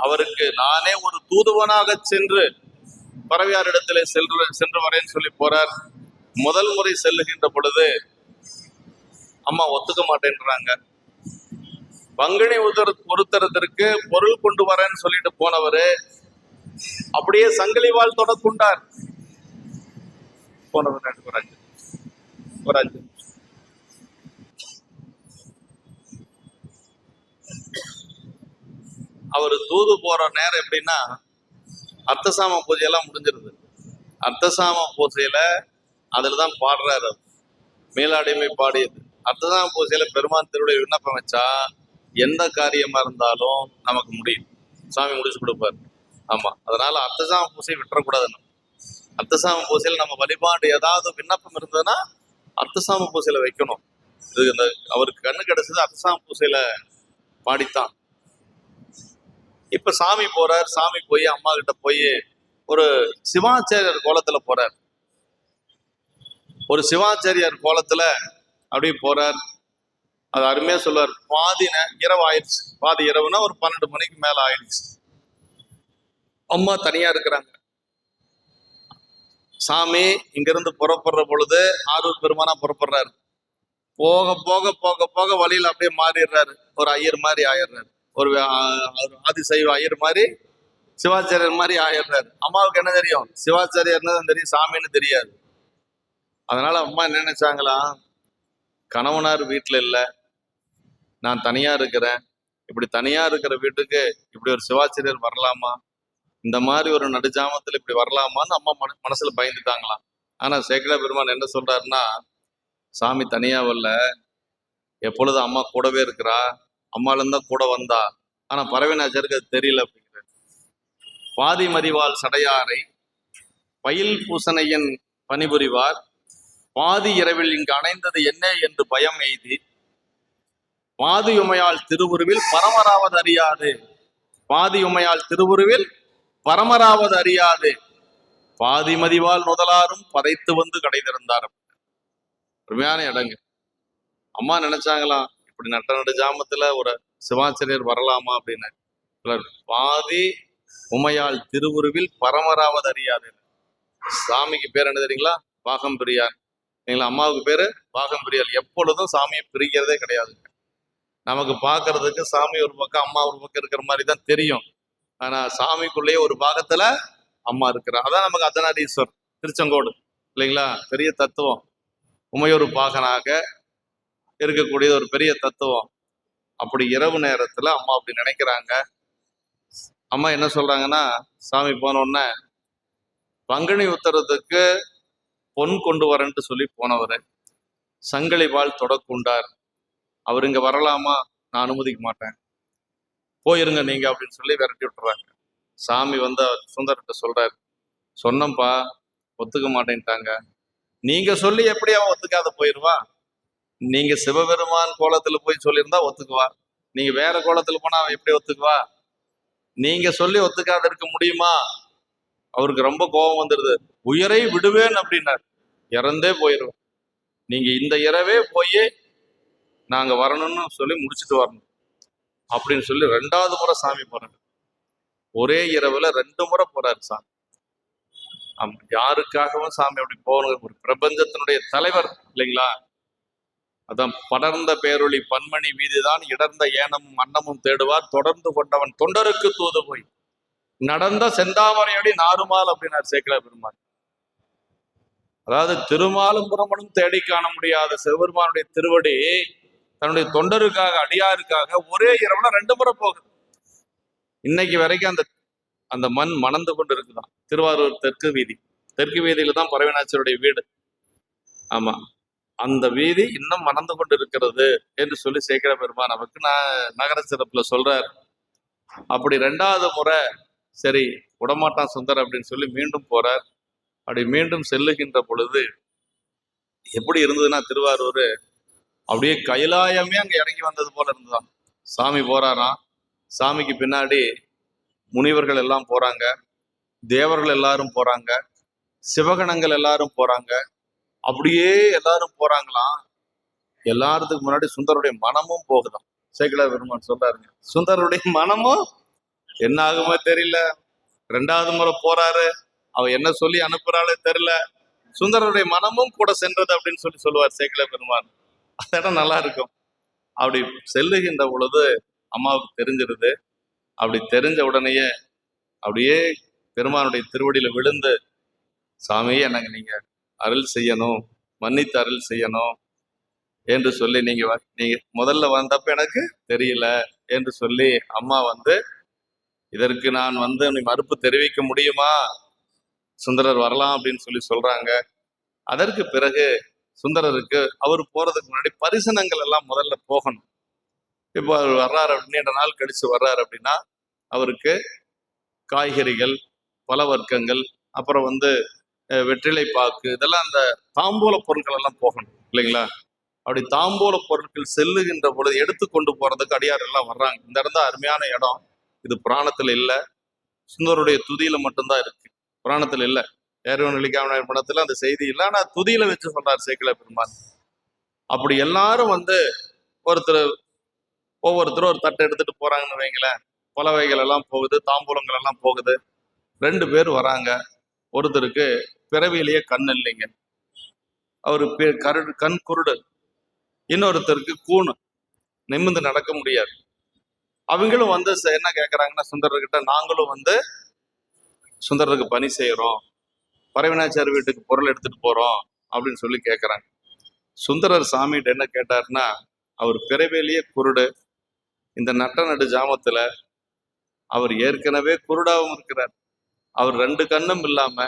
அவருக்கு நானே ஒரு தூதுவனாக சென்று பறவையாரிடத்திலே சென்று வரேன்னு சொல்லி போறார். முதல் முறை செல்லுகின்ற பொழுது அம்மா ஒத்துக்க மாட்டேன்றாங்க. பங்குனி உருத்தரத்திற்கு பொருள் கொண்டு வரேன்னு சொல்லிட்டு போனவரு அப்படியே சங்கிலி வாழ் தொடக்குண்டார். போனவர் ஒரு அஞ்சு அவரு தூது போற நேரம் எப்படின்னா, அர்த்தசாம பூஜையெல்லாம் முடிஞ்சிருது. அர்த்தசாம பூஜையில அதுலதான் பாடுறாரு. மேலாடிமை பாடியது அர்த்தசாம பூஜையில பெருமான் திருவிழை விண்ணப்பம் வச்சா எந்த காரியமா இருந்தாலும் நமக்கு முடியும், சாமி முடிச்சு கொடுப்பாரு. ஆமா, அதனால அர்த்தசாம பூஜை விட்டுறக்கூடாது. அர்த்தசாம பூஜையில நம்ம வழிபாடு ஏதாவது விண்ணப்பம் இருந்ததுன்னா அர்த்தசாம பூஜையில வைக்கணும். இது அவருக்கு கண்ணு கிடைச்சது அர்த்தசாம பூஜையில பாடித்தான். இப்ப சாமி போறார். சாமி போய் அம்மா கிட்ட போய் ஒரு சிவாச்சாரியர் கோலத்துல போறார். ஒரு சிவாச்சாரியார் கோலத்துல அப்படியே போறார். அது அருமையா சொல்லுவார். இரவு ஆயிடுச்சு. பாதி இரவுனா ஒரு 12 மணிக்கு மேல ஆயிடுச்சு. அம்மா தனியா இருக்கிறாங்க. சாமி இங்கிருந்து புறப்படுற பொழுது ஆரூர் பெருமானா புறப்படுறாரு. போக போக போக போக வழியில அப்படியே மாறிடுறாரு, ஒரு ஐயர் மாதிரி ஆயிடுறாரு, ஒரு ஆதிசைவ ஐயர் மாதிரி சிவாச்சாரியர் மாதிரி ஆயிடுறாரு. அம்மாவுக்கு என்ன தெரியும்? சிவாச்சாரியர்னு தான் தெரியும், சாமின்னு தெரியாது. அதனால அம்மா என்ன நினைச்சாங்களா, கணவனார் வீட்டுல இல்ல, நான் தனியா இருக்கிறேன், இப்படி தனியா இருக்கிற வீட்டுக்கு இப்படி ஒரு சிவாச்சாரியர் வரலாமா, இந்த மாதிரி ஒரு நடுஜாமத்துல இப்படி வரலாமான்னு அம்மா மனசுல பயந்துட்டாங்களாம். ஆனா சேக்கிழார் பெருமான் என்ன சொல்றாருன்னா, சாமி தனியா வரல, எப்பொழுதும் அம்மா கூடவே இருக்கிறா, அம்மால இருந்தா கூட வந்தா, ஆனா பரவினாச்சாருக்கு அது தெரியல அப்படிங்கிற. பாதி மறிவாள் சடையாரை பயில் பூசணையன் பணிபுரிவார், பாதி இரவில் இங்கு அணைந்தது என்ன என்று பயம் எய்தி, பாதியுமையால் திருவுருவில் பரமராவது அறியாது, பாதியுமையால் திருவுருவில் பரமராவது அறியாது, பாதி மதிவால் முதலாரும் பதைத்து வந்து கடை திறந்தார். அருமையான இடங்க. அம்மா நினைச்சாங்களாம், இப்படி நட்ட ஜாமத்துல ஒரு சிவாச்சாரியர் வரலாமா அப்படின்னு. பாதி உமையால் திருவுருவில் பரமராவது அறியாது. சாமிக்கு பேர் என்ன தெரியுங்களா? பாகம்பிரியார். நீங்களா? அம்மாவுக்கு பேரு பாகம்பிரியால். எப்பொழுதும் சாமியை பிரிக்கிறதே கிடையாதுங்க. நமக்கு பார்க்கறதுக்கு சாமி ஒரு பக்கம் அம்மா ஒரு பக்கம் இருக்கிற மாதிரி தான் தெரியும். ஆனா சாமிக்குள்ளேயே ஒரு பாகத்துல அம்மா இருக்கிறா. அதான் நமக்கு அர்த்தநாரீஸ்வரர் திருச்செங்கோடு இல்லைங்களா? பெரிய தத்துவம். உமையொரு பாகனாக இருக்கக்கூடிய ஒரு பெரிய தத்துவம். அப்படி இரவு நேரத்துல அம்மா அப்படி நினைக்கிறாங்க. அம்மா என்ன சொல்றாங்கன்னா, சாமி போன உடனே பங்குனி உத்தரத்துக்கு பொன் கொண்டு வரேன்ட்டு சொல்லி போனவர் சங்கிலி பால் தொடக்குண்டார், அவர் இங்க வரலாமா? நான் அனுமதிக்க மாட்டேன், போயிருங்க நீங்க அப்படின்னு சொல்லி விரட்டி விட்டுறாங்க. சாமி வந்து சுந்தரர்கிட்ட சொல்றாரு, சொன்னப்பா ஒத்துக்க மாட்டேன்ட்டாங்க, நீங்க சொல்லி எப்படி அவன் ஒத்துக்காத போயிருவா? நீங்க சிவபெருமான் கோலத்துல போய் சொல்லியிருந்தா ஒத்துக்குவா, நீங்க வேற கோலத்துல போனா அவன் எப்படி ஒத்துக்குவா? நீங்க சொல்லி ஒத்துக்காத இருக்க முடியுமா? அவருக்கு ரொம்ப கோபம் வந்துடுது. உயிரை விடுவேன் அப்படின்னார், இறந்தே போயிடுவேன், நீங்க இந்த இரவே போய் நாங்க வரணும்னு சொல்லி முடிச்சுட்டு வரணும் அப்படின்னு சொல்லி 2வது முறை சாமி போறாரு. ஒரே இரவுல 2 முறை போறாரு சாமி. ஆமா, யாருக்காகவும் சாமி அப்படி போகணும். ஒரு பிரபஞ்சத்தினுடைய தலைவர் இல்லைங்களா? அதான் படர்ந்த பேரொளி பன்மணி வீதிதான் இடர்ந்த ஏனமும் அன்னமும் தேடுவார், தொடர்ந்து கொண்டவன் தொண்டருக்கு தூது போய் நடந்த செந்தாமரையடி நாருமால் அப்படின்னார் சேக்கிழார் பெருமான். அதாவது திருமாலும் பிரமனும் தேடி காண முடியாத சிவபெருமானுடைய திருவடி தன்னுடைய தொண்டருக்காக அடியாருக்காக ஒரே இரவுல 2 முறை போகுது. இன்னைக்கு வரைக்கும் அந்த அந்த மண் மணந்து கொண்டு இருக்குதான். திருவாரூர் தெற்கு வீதி, தெற்கு வீதியில தான் பரவினாச்சருடைய வீடு. ஆமா, அந்த வீதி இன்னும் மணந்து கொண்டு இருக்கிறது என்று சொல்லி சேக்கிழார் பெருமான் நமக்கு நகர சிறப்புல சொல்றார். அப்படி 2வது முறை சரி விடமாட்டான் சுந்தர் அப்படின்னு சொல்லி மீண்டும் போறார். அப்படி மீண்டும் செல்லுகின்ற பொழுது எப்படி இருந்ததுன்னா, திருவாரூர் அப்படியே கைலாயமே அங்க இறங்கி வந்தது போல இருந்துதான். சாமி போறாராம், சாமிக்கு பின்னாடி முனிவர்கள் எல்லாம் போறாங்க, தேவர்கள் எல்லாரும் போறாங்க, சிவகணங்கள் எல்லாரும் போறாங்க. அப்படியே எல்லாரும் போறாங்களாம். எல்லாத்துக்கு முன்னாடி சுந்தருடைய மனமும் போகுதான். சேக்கிழார் பெருமான் சொல்றாருங்க, சுந்தருடைய மனமும் என்ன ஆகுமோ தெரியல. 2வது முறை போறாரு, அவ என்ன சொல்லி அனுப்புறாளே தெரியல, சுந்தரருடைய மனமும் கூட சென்றது அப்படின்னு சொல்லி சொல்லுவார் சேக்கிழார் பெருமான். அதெல்லாம் நல்லா இருக்கும். அப்படி செல்லுகின்ற பொழுது அம்மாவுக்கு தெரிஞ்சிருது. அப்படி தெரிஞ்ச உடனேயே அப்படியே பெருமானுடைய திருவடியில விழுந்து, சாமி எனக்கு நீங்க அருள் செய்யணும், மன்னித்து அருள் செய்யணும் என்று சொல்லி, நீங்க முதல்ல வந்தப்ப எனக்கு தெரியல என்று சொல்லி அம்மா வந்து, இதற்கு நான் வந்து நீ மறுப்பு தெரிவிக்க முடியுமா, சுந்தரர் வரலாம் அப்படின்னு சொல்லி சொல்றாங்க. அதற்கு பிறகு சுந்தரருக்கு அவர் போறதுக்கு முன்னாடி பரிசனங்கள் எல்லாம் முதல்ல போகணும். இப்போ அவர் வர்றாரு, நீண்ட நாள் கழிச்சு வர்றாரு அப்படின்னா அவருக்கு காய்கறிகள், பல வர்க்கங்கள், அப்புறம் வந்து வெற்றிலை பாக்கு, இதெல்லாம் அந்த தாம்பூல பொருட்கள் எல்லாம் போகணும் இல்லைங்களா? அப்படி தாம்பூல பொருட்கள் செல்லுகின்ற பொழுது எடுத்து கொண்டு போறதுக்கு அடியார் எல்லாம் வர்றாங்க. இந்த இடம் தான் அருமையான இடம். இது புராணத்துல இல்ல, சுந்தருடைய துதியில மட்டும்தான் இருக்கு, புராணத்துல இல்ல. ஏர்வன் வெளிக்காம படத்துல அந்த செய்தி இல்லை, ஆனா துதியில வச்சு சொல்றார் சேக்கிழார் பெருமான். அப்படி எல்லாரும் வந்து ஒவ்வொருத்தரும் ஒரு தட்டை எடுத்துட்டு போறாங்கன்னு வைங்களேன். பலவைகள் எல்லாம் போகுது, தாம்பூலங்கள் எல்லாம் போகுது. 2 பேர் வராங்க. ஒருத்தருக்கு பிறவியிலேயே கண் இல்லைங்க, அவரு கண் குருடு. இன்னொருத்தருக்கு கூணு, நிமிர்ந்து நடக்க முடியாது. அவங்களும் வந்து என்ன கேட்கறாங்கன்னா சுந்தரர்கிட்ட, நாங்களும் வந்து சுந்தரருக்கு பணி செய்யறோம், பரவினாச்சார் வீட்டுக்கு பொருள் எடுத்துட்டு போறோம் அப்படின்னு சொல்லி கேட்கறாங்க. சுந்தரர் சாமிகிட்ட என்ன கேட்டாருன்னா, அவர் பிறவிலேயே குருடு, இந்த நட்ட நடு ஜாமத்துல அவர் ஏற்கனவே குருடாவும் இருக்கிறார், அவர் 2 கண்ணும் இல்லாம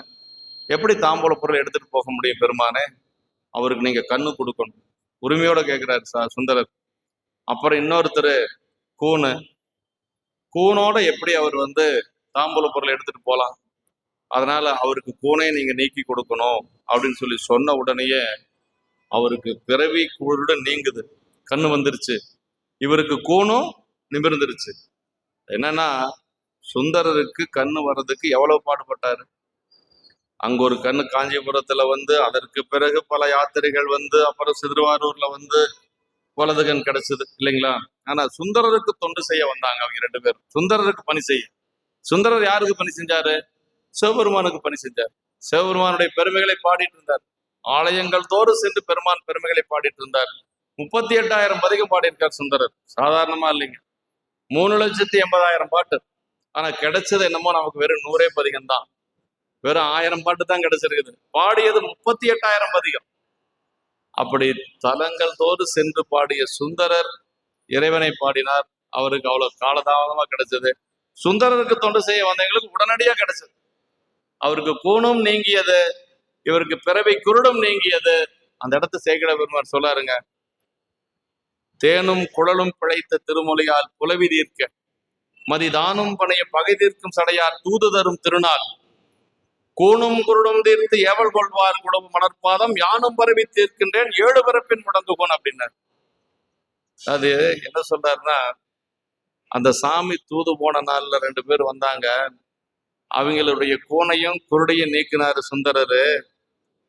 எப்படி தாம்பூல பொருள் எடுத்துட்டு போக முடியும் பெருமானே, அவருக்கு நீங்க கண்ணு கொடுக்கணும், உரிமையோட கேட்கிறாரு சுந்தரர். அப்புறம் இன்னொருத்தர் கூணு, கூனோட எப்படி அவர் வந்து தாம்பூல பொருள் எடுத்துட்டு போலாம், அதனால அவருக்கு கூனை நீங்க நீக்கி கொடுக்கணும் அப்படின்னு சொல்லி சொன்ன உடனேயே அவருக்கு பிறவி குருடு நீங்குது, கண்ணு வந்துருச்சு, இவருக்கு கூணும் நிமிர்ந்துருச்சு. என்னன்னா சுந்தரருக்கு கண்ணு வர்றதுக்கு எவ்வளவு பாடுபட்டாரு. அங்க ஒரு கண்ணு காஞ்சிபுரத்துல வந்து, அதற்கு பிறகு பல யாத்திரைகள் வந்து, அப்புறம் திருவாரூர்ல வந்து வலது கண் கிடைச்சது இல்லைங்களா. ஆனா சுந்தரருக்கு தொண்டு செய்ய வந்தாங்க அவங்க 2 பேரும், சுந்தரருக்கு பணி செய்ய. சுந்தரர் யாருக்கு பணி செஞ்சாரு? சிவபெருமானுக்கு பணி செஞ்சார். சிவபெருமானுடைய பெருமைகளை பாடிட்டு இருந்தார், ஆலயங்கள் தோறும் சென்று பெருமான் பெருமைகளை பாடிட்டு இருந்தார். 38,000 பதிகம் பாடியிருக்கார் சுந்தரர், சாதாரணமா இல்லைங்க. 3,80,000 பாட்டு. ஆனா கிடைச்சது என்னமோ நமக்கு வெறும் 100 பதிகம் தான், வெறும் 1000 பாட்டு தான் கிடைச்சிருக்குது. பாடியது 38,000 பதிகம். அப்படி தலங்கள் தோறு சென்று பாடிய சுந்தரர் இறைவனை பாடினார். அவருக்கு அவ்வளவு காலதாமதமா கிடைச்சது. சுந்தரருக்கு தொண்டு செய்ய வந்தவங்களுக்கு உடனடியா கிடைச்சது. அவருக்கு கூணும் நீங்கியது, இவருக்கு பிறவி குருடும் நீங்கியது. அந்த இடத்து சேக்கிழ பெருமார் சொல்லாருங்க, தேனும் குழலும் பிழைத்த திருமொழியால் புலவி தீர்க்க மதிதானும் பனைய பகை தீர்க்கும் சடையார் தூது தரும் திருநாள் கூணும் குருடும் தீர்த்து ஏவல் கொள்வார் குடவு மலர்பாதம் யானும் பரவி தீர்க்கின்றேன் 7 பிறப்பின் முடங்குகோன் அப்படின்னார். அது என்ன சொல்றாருன்னா, அந்த சாமி தூது போன நாள்ல 2 பேர் வந்தாங்க, அவங்களுடைய கூனையும் குருடையும் நீக்கினாரு சுந்தரரு.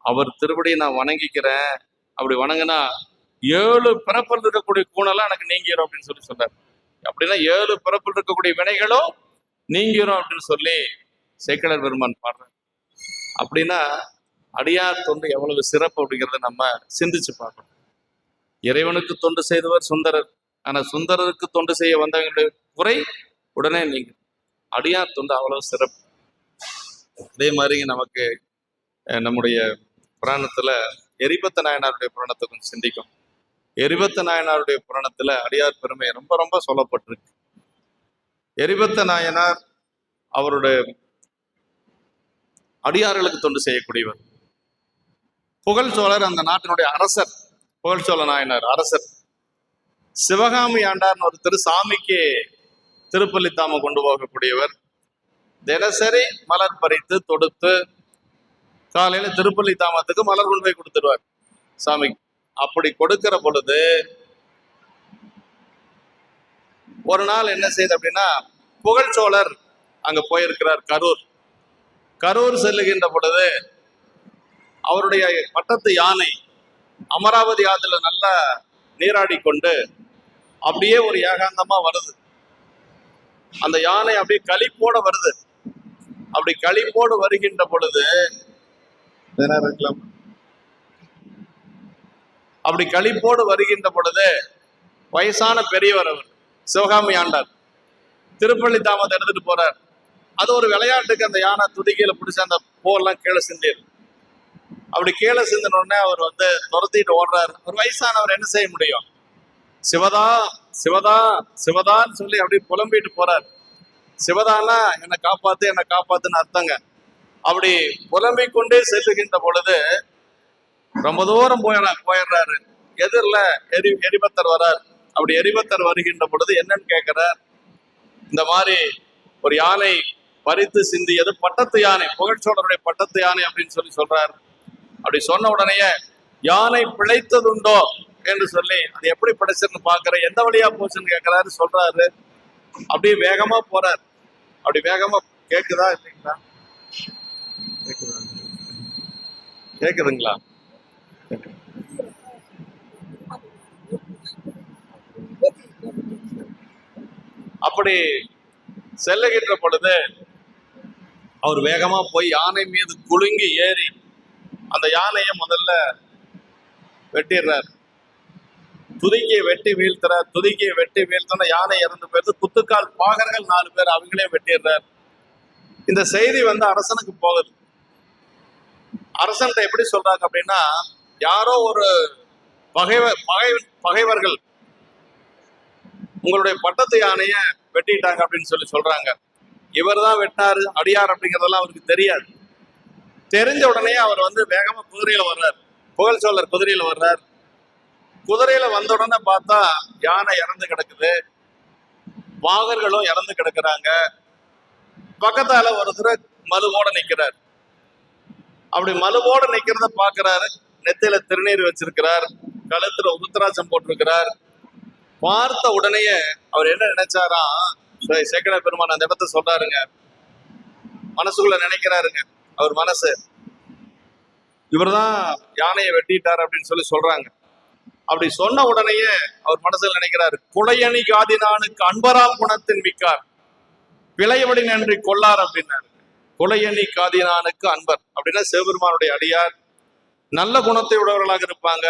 அவர் திருப்படியை நான் வணங்கிக்கிறேன், அப்படி வணங்கினா 7 பிறப்பில் இருக்கக்கூடிய கூனெல்லாம் எனக்கு நீங்கிரும் அப்படின்னு சொல்லி சொன்னார். அப்படின்னா 7 பிறப்பில் இருக்கக்கூடிய வினைகளும் நீங்கிரும் அப்படின்னு சொல்லி சேக்கிழார் பெருமான் பாடுறார். அப்படின்னா அடியார் தொண்டு எவ்வளவு சிறப்பு அப்படிங்கிறத நம்ம சிந்திச்சு பார்க்கணும். இறைவனுக்கு தொண்டு செய்தவர் சுந்தரர், ஆனா சுந்தரருக்கு தொண்டு செய்ய வந்தவங்களுடைய குறை உடனே நீங்க. அடியார் தொண்டு அவ்வளவு சிறப்பு. அதே மாதிரி நமக்கு நம்முடைய புராணத்துல எரிபத்த நாயனாருடைய புராணத்தை கொஞ்சம் சிந்திக்கும். எரிபத்த நாயனாருடைய புராணத்துல அடியார் பெருமை ரொம்ப ரொம்ப சொல்லப்பட்டிருக்கு. எரிபத்த நாயனார் அவருடைய அடியார்களுக்கு தொண்டு செய்யக்கூடியவர். புகழ் சோழர் அந்த நாட்டினுடைய அரசர், புகழ் சோழ நாயனார் அரசர். சிவகாமி ஆண்டார்னு ஒருத்தர் சாமிக்கு திருப்பள்ளித்தாம கொண்டு போகக்கூடியவர். தினசரி மலர் பறித்து தொடுத்து காலையில திருப்பள்ளித்தாமத்துக்கு மலர் கொண்டு போய் கொடுத்துருவார் சாமிக்கு. அப்படி கொடுக்கிற பொழுது ஒரு நாள் என்ன செய்யுது அப்படின்னா, புகழ் சோழர் அங்க போயிருக்கிறார் கரூர். கரூர் செல்லுகின்ற பொழுது அவருடைய பட்டத்து யானை அமராவதி ஆத்துல நல்லா நீராடி கொண்டு அப்படியே ஒரு ஏகாந்தமா வருது. அந்த யானை அப்படியே களிப்போட வருது. அப்படி களிப்போடு வருகின்ற பொழுது அப்படி களிப்போடு வருகின்ற பொழுது வயசான பெரியவர் அவர் சிவகாமி ஆண்டார் திருப்பள்ளி தாமத்தை எடுத்துட்டு போறார். அது ஒரு விளையாட்டுக்கு அந்த யானை துதிக்கையில பிடிச்ச அந்த போர்லாம் கீழே சிந்திரு. அப்படி கீழே சிந்தின உடனே அவர் வந்து துரத்திட்டு ஓடுறாரு. ஒரு வயசானவர் என்ன செய்ய முடியும்? சிவதா சிவதா சிவதான்னு சொல்லி அப்படி புலம்பிட்டு போறார். சிவதானா என்னை காப்பாத்து என்னை காப்பாத்துன்னு அர்த்தங்க. அப்படி புலம்பிக் கொண்டே செல்லுகின்ற பொழுது ரொம்ப தூரம் போயிடுறாரு. எதிரில் எரிபத்தர் வரார். அப்படி எரிபத்தர் வருகின்ற பொழுது என்னன்னு கேட்கிறார், இந்த மாதிரி ஒரு யானை பறித்து சிந்தியது பட்டத்து யானை, புகழ்ச்சோழருடைய பட்டத்து யானை அப்படின்னு சொல்லி சொல்றார். அப்படி சொன்ன உடனேயே யானை பிழைத்ததுண்டோ என்று சொல்லி அது எப்படி பிழைச்சுன்னு பாக்குற, எந்த வழியா போச்சுன்னு கேட்கிறாரு. சொல்றாரு. அப்படியே வேகமா போறார். அப்படி வேகமா கேக்குதா இல்லைங்களா? கேக்குதுங்களா? அப்படி செல்லுகின்ற பொழுது அவர் வேகமா போய் யானை மீது குலுங்கி ஏறி அந்த யானையை முதல்ல வெட்டிடுறார். துதிக்கையை வெட்டி வீழ்த்துறார். துதிக்கையை வெட்டி வீழ்த்தோன்னா யானை இறந்து போயிடுது. குத்துக்கால் பாகர்கள் 4 பேர் அவங்களே வெட்டிடுறார். இந்த செய்தி வந்து அரசனுக்கு போகுது. அரசன்ட்ட எப்படி சொல்றாங்க அப்படின்னா, யாரோ ஒரு பகைவர்கள் உங்களுடைய பட்டத்து யானைய வெட்டிட்டாங்க அப்படின்னு சொல்றாங்க. இவர் தான் வெட்டாரு அடியார் அப்படிங்கறதெல்லாம் அவருக்கு தெரியாது. தெரிஞ்ச உடனே அவர் வந்து வேகமா குதிரையில வர்றார். புகழ் சோழர் குதிரையில வர்றார். குதிரையில வந்த உடனே பார்த்தா யானை இறந்து கிடக்குது, பாகர்களும் இறந்து கிடக்குறாங்க. பக்கத்தால ஒருத்தர் மலுவோட நிக்கிறார். அப்படி மலுவோட நிக்கிறத பாக்குறாரு. நெத்தியில திருநீர் வச்சிருக்கிறார், கழுத்துல உருத்திராட்சம் போட்டிருக்கிறார். பார்த்த உடனேயே அவர் என்ன நினைச்சாரா, சேக்கட பெருமான் அந்த இடத்த சொல்றாருங்க, மனசுக்குள்ள நினைக்கிறாருங்க. அவர் மனசு, இவர்தான் யானையை வெட்டிட்டார் அப்படின்னு சொல்றாங்க. அப்படி சொன்ன உடனேயே அவர் மனசுல நினைக்கிறாரு, குளையணி காதினானுக்கு அன்பராம் குணத்தின் மிக்கார் பிழையபடி நன்றி கொள்ளார் அப்படின்னாரு. குளையணி காதினானுக்கு அன்பர் அப்படின்னா சிவபெருமானுடைய அடியார், நல்ல குணத்தை உடையவர்களாக இருப்பாங்க,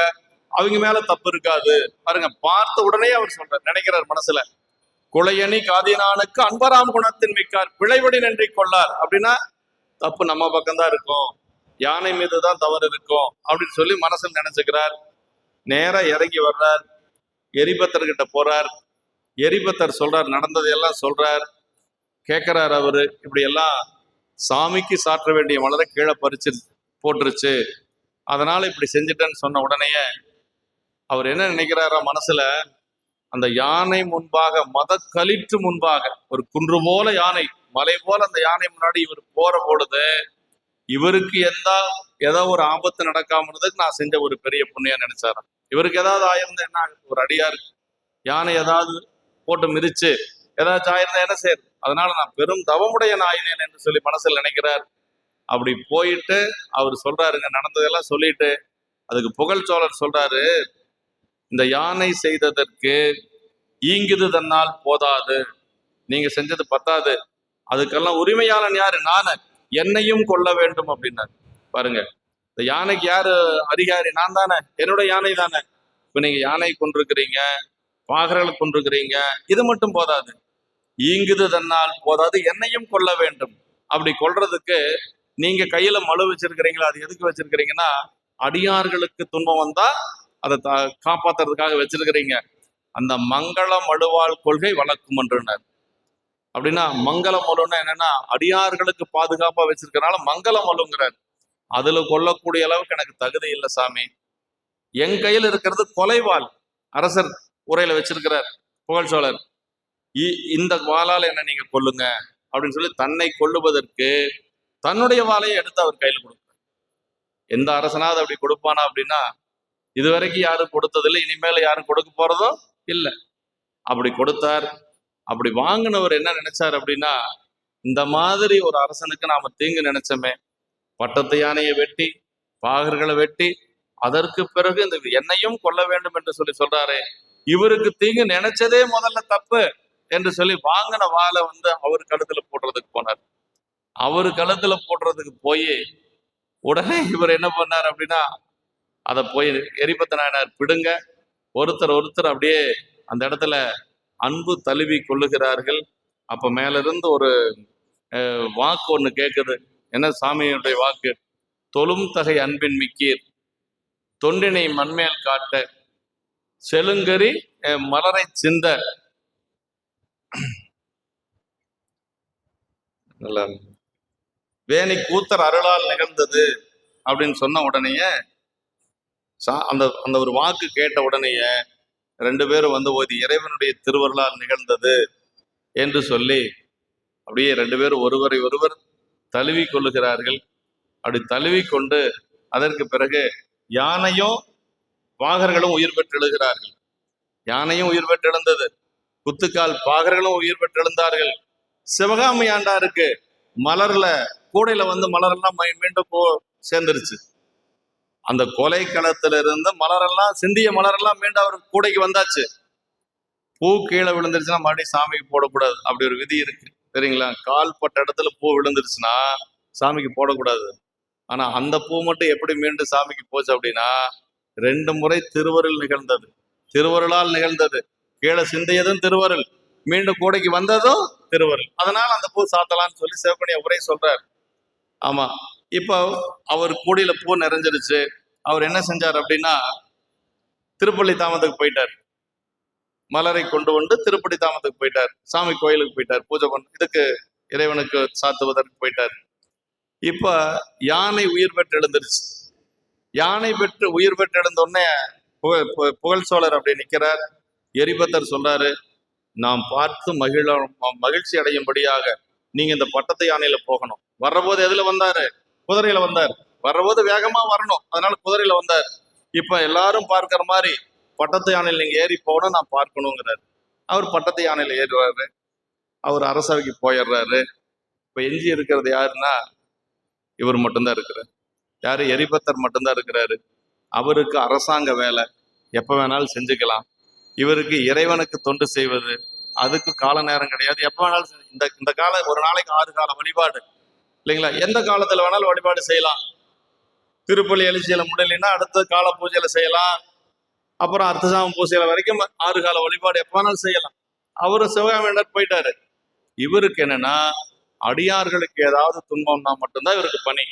அவங்க மேல தப்பு இருக்காது. பாருங்க, பார்த்த உடனே அவர் சொல்றார், நினைக்கிறார் மனசுல, குளையணி காதினானுக்கு அன்பராம் குணத்தின் மிக்கார் பிழைபடி நன்றி கொள்ளார் அப்படின்னா தப்பு நம்ம பக்கம்தான் இருக்கும், யானை மீதுதான் தவறு இருக்கும் அப்படின்னு சொல்லி மனசுல நினைச்சுக்கிறார். நேரா இறங்கி வர்றார். எரிபத்தர்கிட்ட போறார். எரிபத்தர் சொல்றார், நடந்ததையெல்லாம் சொல்றார். கேட்கிறார் அவரு, இப்படி எல்லாம் சாமிக்கு சாற்ற வேண்டிய மலரை கீழே பறிச்சு போட்டுருச்சு, அதனால இப்படி செஞ்சுட்டேன்னு சொன்ன உடனேயே அவர் என்ன நினைக்கிறாரா மனசுல, அந்த யானை முன்பாக மத கலிற்று முன்பாக ஒரு குன்று போல யானை, மலை போல அந்த யானை முன்னாடி இவர் போற பொழுது இவருக்கு ஏதோ ஒரு ஆபத்து நடக்காம இருந்ததுக்கு நான் செஞ்ச ஒரு பெரிய புண்ணியம் நினைச்சாராம். இவருக்கு ஏதாவது ஆயிருந்தா என்ன, ஒரு அடியார் யானை ஏதாவது போட்டு மிதிச்சு ஏதாச்சும் ஆயிருந்தா என்ன செய்யுது, அதனால நான் பெரும் தவமுடைய நாயினேன் என்று சொல்லி மனசில் நினைக்கிறார். அப்படி போயிட்டு அவர் சொல்றாருங்க, நடந்ததெல்லாம் சொல்லிட்டு அதுக்கு புகழ் சோழர் சொல்றாரு, இந்த யானை செய்ததற்கு ஈங்குது தன்னால் போதாது, நீங்க செஞ்சது பத்தாது, அதுக்கெல்லாம் உரிமையாளன் யாரு, நானு, என்னையும் கொள்ள வேண்டும் அப்படின்னாரு. பாருங்க, இந்த யானைக்கு யாரு அதிகாரி, நான் தானே, என்னோட யானை தானே. இப்ப நீங்க யானை கொண்டிருக்கிறீங்க, பாகர்களை கொண்டிருக்கிறீங்க, இது மட்டும் போதாது, ஈங்குது தன்னால் போதாது, என்னையும் கொள்ள வேண்டும். அப்படி கொள்றதுக்கு நீங்க கையில மழு வச்சிருக்கிறீங்களா, அது எதுக்கு வச்சிருக்கிறீங்கன்னா அடியார்களுக்கு துன்பம் வந்தா அதை காப்பாத்துறதுக்காக வச்சிருக்கிறீங்க. அந்த மங்கள மழுவாள் கொள்கை வளர்க்கும் என்றனர். அப்படின்னா மங்கள மலுன்னா என்னன்னா அடியார்களுக்கு பாதுகாப்பா வச்சிருக்கிறனால மங்கள மலுங்கிறார். அதுல கொல்லக்கூடிய அளவுக்கு எனக்கு தகுதி இல்லை சாமி, என் கையில் இருக்கிறது கொலைவாள், அரசர் உரையில வச்சிருக்கிறார் புகழ் சோழர், இந்த வாளால் என்ன நீங்க கொல்லுங்க அப்படின்னு சொல்லி தன்னை கொல்லுவதற்கு தன்னுடைய வாளையை எடுத்து அவர் கையில் கொடுக்கிறார். எந்த அரசனாவது அப்படி கொடுப்பானா அப்படின்னா இதுவரைக்கும் யாரும் கொடுத்ததில்லை, இனிமேல யாரும் கொடுக்க போறதும் இல்லை. அப்படி கொடுத்தார். அப்படி வாங்கினவர் என்ன நினைச்சார் அப்படின்னா, இந்த மாதிரி ஒரு அரசனுக்கு நாம தீங்கு நினைச்சோமே, பட்டத்து யானையை வெட்டி பாகர்களை வெட்டி அதற்கு பிறகு இந்த என்னையும் கொல்ல வேண்டும் என்று சொல்றாரு, இவருக்கு தீங்கு நினைச்சதே முதல்ல தப்பு என்று சொல்லி வாங்கின வாளை வந்து அவர் கழுத்துல போடுறதுக்கு போனார். அவரு கழுத்துல போடுறதுக்கு போய் உடனே இவர் என்ன பண்ணார் அப்படின்னா, அதை போய் எரிபத்த நாயனார் பிடுங்க, ஒருத்தர் அப்படியே அந்த இடத்துல அன்பு தழுவி கொள்ளுகிறார்கள். அப்ப மேல இருந்து ஒரு வாக்கு ஒண்ணு கேட்குது. என்ன சாமியுடைய வாக்கு, தொழும் தகை அன்பின் மிக்கீர் தொண்டினை மண்மேல் காட்ட செலுங்கரி மலரை சிந்த. வேணி கூத்தர் அருளால் நிகழ்ந்தது அப்படின்னு சொன்ன உடனேயே அந்த அந்த ஒரு வாக்கு கேட்ட உடனேயே 2 பேரும் வந்து ஓதி இறைவனுடைய திருவருளால் நிகழ்ந்தது என்று சொல்லி அப்படியே 2 பேரும் ஒருவரை ஒருவர் தழுவி கொள்ளுகிறார்கள். அப்படி தழுவி கொண்டு அதற்கு பிறகு யானையும் பாகர்களும் உயிர் பெற்றெழுகிறார்கள். யானையும் உயிர் பெற்றெழுந்தது, குத்துக்கால் பாகர்களும் உயிர் பெற்றெழுந்தார்கள். சிவகாமி ஆண்டாருக்கு மலர்ல கூடையில வந்து மலரெல்லாம் மீண்டும் சேர்ந்துருச்சு. அந்த கொலை களத்துல இருந்து மலரெல்லாம் சிந்திய மலரெல்லாம் மீண்டும் அவர் கூடைக்கு வந்தாச்சு. பூ கீழே விழுந்துருச்சுன்னா மறுபடியும் சாமிக்கு போடக்கூடாது, அப்படி ஒரு விதி இருக்கு சரிங்களா. கால் பட்ட இடத்துல பூ விழுந்துருச்சுன்னா சாமிக்கு போடக்கூடாது. ஆனா அந்த பூ மட்டும் எப்படி மீண்டும் சாமிக்கு போச்சு அப்படின்னா 2 முறை திருவருள் நிகழ்ந்தது. திருவருளால் நிகழ்ந்தது. கீழே சிந்தியதும் திருவருள், மீண்டும் கூடைக்கு வந்ததும் திருவருள். அதனால அந்த பூ சாத்தலாம்னு சொல்லி சிவப்பணிய உரை சொல்றாரு. ஆமா, இப்போ அவர் கூடையில பூ நிறைஞ்சிருச்சு. அவர் என்ன செஞ்சார் அப்படின்னா, திருப்பள்ளி தாமத்துக்கு போயிட்டார். மலரை கொண்டு வந்து திருப்பதி தாமத்துக்கு போயிட்டார். சாமி கோயிலுக்கு போயிட்டார், பூஜை பண்ண இதுக்கு இறைவனுக்கு சாத்துவதற்கு போயிட்டார். இப்ப யானை உயிர் பெற்று எழுந்துருச்சு. யானை பெற்று உயிர் பெற்று எழுந்த உடனே புகழ் சோழர் அப்படி நிக்கிறார். எரிபத்தர் சொல்றாரு, நாம் பார்த்து மகிழ்ச்சி அடையும்படியாக நீங்க இந்த பட்டத்து யானையில போகணும். வர்றபோது எதுல வந்தாரு? குதிரையில வந்தார். வர்றபோது வேகமா வரணும், அதனால குதிரையில வந்தார். இப்ப எல்லாரும் பார்க்கிற மாதிரி பட்டத்து யானையில் நீங்க ஏறி போகணும், நான் பார்க்கணுங்கிறாரு. அவர் பட்டத்து யானையில ஏறுறாரு. அவர் அரசவைக்கு போயிடுறாரு. இப்ப எஞ்சி இருக்கிறது யாருன்னா இவர் மட்டும்தான் இருக்கிறார். யாரு? எரிபத்தர் மட்டும்தான் இருக்கிறாரு. அவருக்கு அரசாங்க வேலை, எப்ப வேணாலும் செஞ்சுக்கலாம். இவருக்கு இறைவனுக்கு தொண்டு செய்வது, அதுக்கு கால நேரம் கிடையாது. எப்ப வேணாலும் இந்த கால ஒரு நாளைக்கு 6 கால வழிபாடு இல்லைங்களா? எந்த காலத்துல வேணாலும் வழிபாடு செய்யலாம். திருப்பள்ளி எழுச்சியில முடியலைன்னா அடுத்த கால பூஜையில செய்யலாம். அப்புறம் அர்த்தசாம பூஜையில வரைக்கும் 6 கால வழிபாடு எப்ப வேணாலும் செய்யலாம். அவரு சிவகாமியினர் போயிட்டாரு. இவருக்கு என்னன்னா, அடியார்களுக்கு ஏதாவது துன்பம்னா மட்டும்தான் இவருக்கு பணி.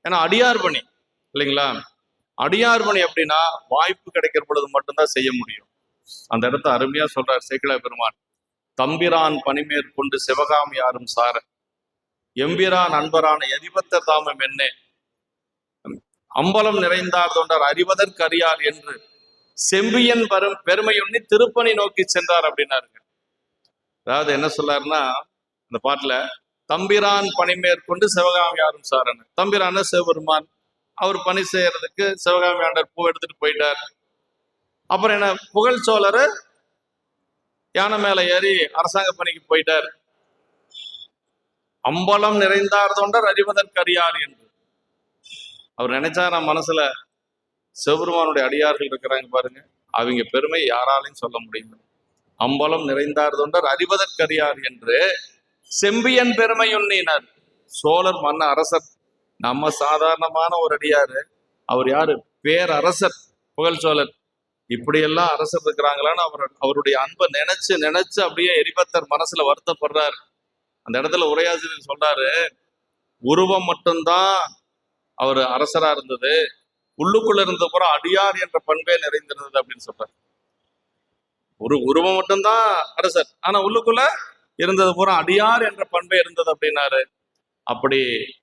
ஏன்னா அடியார் பணி இல்லைங்களா? அடியார் பணி அப்படின்னா வாய்ப்பு கிடைக்கிற பொழுது மட்டும்தான் செய்ய முடியும். அந்த இடத்த அருமையா சொல்றார் சேக்கிழார் பெருமான். தம்பிரான் பணிமேற்கொண்டு சிவகாமி யாரும் சார, எம்பிரான் அன்பரான எரிபத்தர் தாமம் என்ன, அம்பலம் நிறைந்தார் தொண்டர் அறிவதற்கு அறியார் என்று செம்பியன் பெருமையுண்ணி திருப்பணி நோக்கி சென்றார் அப்படின்னாருங்க. அதாவது என்ன சொல்லாருன்னா, இந்த பாட்டுல தம்பிரான் பணி மேற்கொண்டு சிவகாமி யாரும் சாரன். தம்பிரான சிவபெருமான், அவர் பணி செய்யறதுக்கு சிவகாமி ஆண்டர் பூ எடுத்துட்டு போயிட்டார். அப்புறம் என்ன, புகழ் சோழர் யானை மேல ஏறி அரசாங்க பணிக்கு போயிட்டார். அம்பலம் நிறைந்தார் தொண்டர் அறிவதற்கு அறியார் என்று அவர் நினைச்சாரா மனசுல, சிவபெருமானுடைய அடியார்கள் இருக்கிறாங்க பாருங்க, அவங்க பெருமை யாராலையும் சொல்ல முடியும். அம்பலம் நிறைந்தார் தொண்டர் அறிவதற்கறியார் என்று செம்பியன் பெருமை உண்ணினார். சோழர் மன்ன அரசர், நம்ம சாதாரணமான ஒரு அடியாரு, அவர் யாரு? பேரரசர் புகழ் சோழர். இப்படியெல்லாம் அரசர் இருக்கிறாங்களான்னு அவருடைய அன்பை நினைச்சு நினைச்சு அப்படியே எரிபத்தர் மனசுல வருத்தப்படுறாரு. அந்த இடத்துல உரையாசிரியர் சொல்றாரு, உருவம் மட்டும்தான் அவர் அரசரா இருந்தது, உள்ளுக்குள்ள இருந்த பூரா அடியார் என்ற பண்பே நிறைந்திருந்தது அப்படின்னு சொல்றாரு. ஒரு உருவம் மட்டும்தான் அரசர், ஆனா உள்ளுக்குள்ள இருந்தது பூரா அடியார் என்ற பண்பே இருந்தது அப்படின்னாரு. அப்படி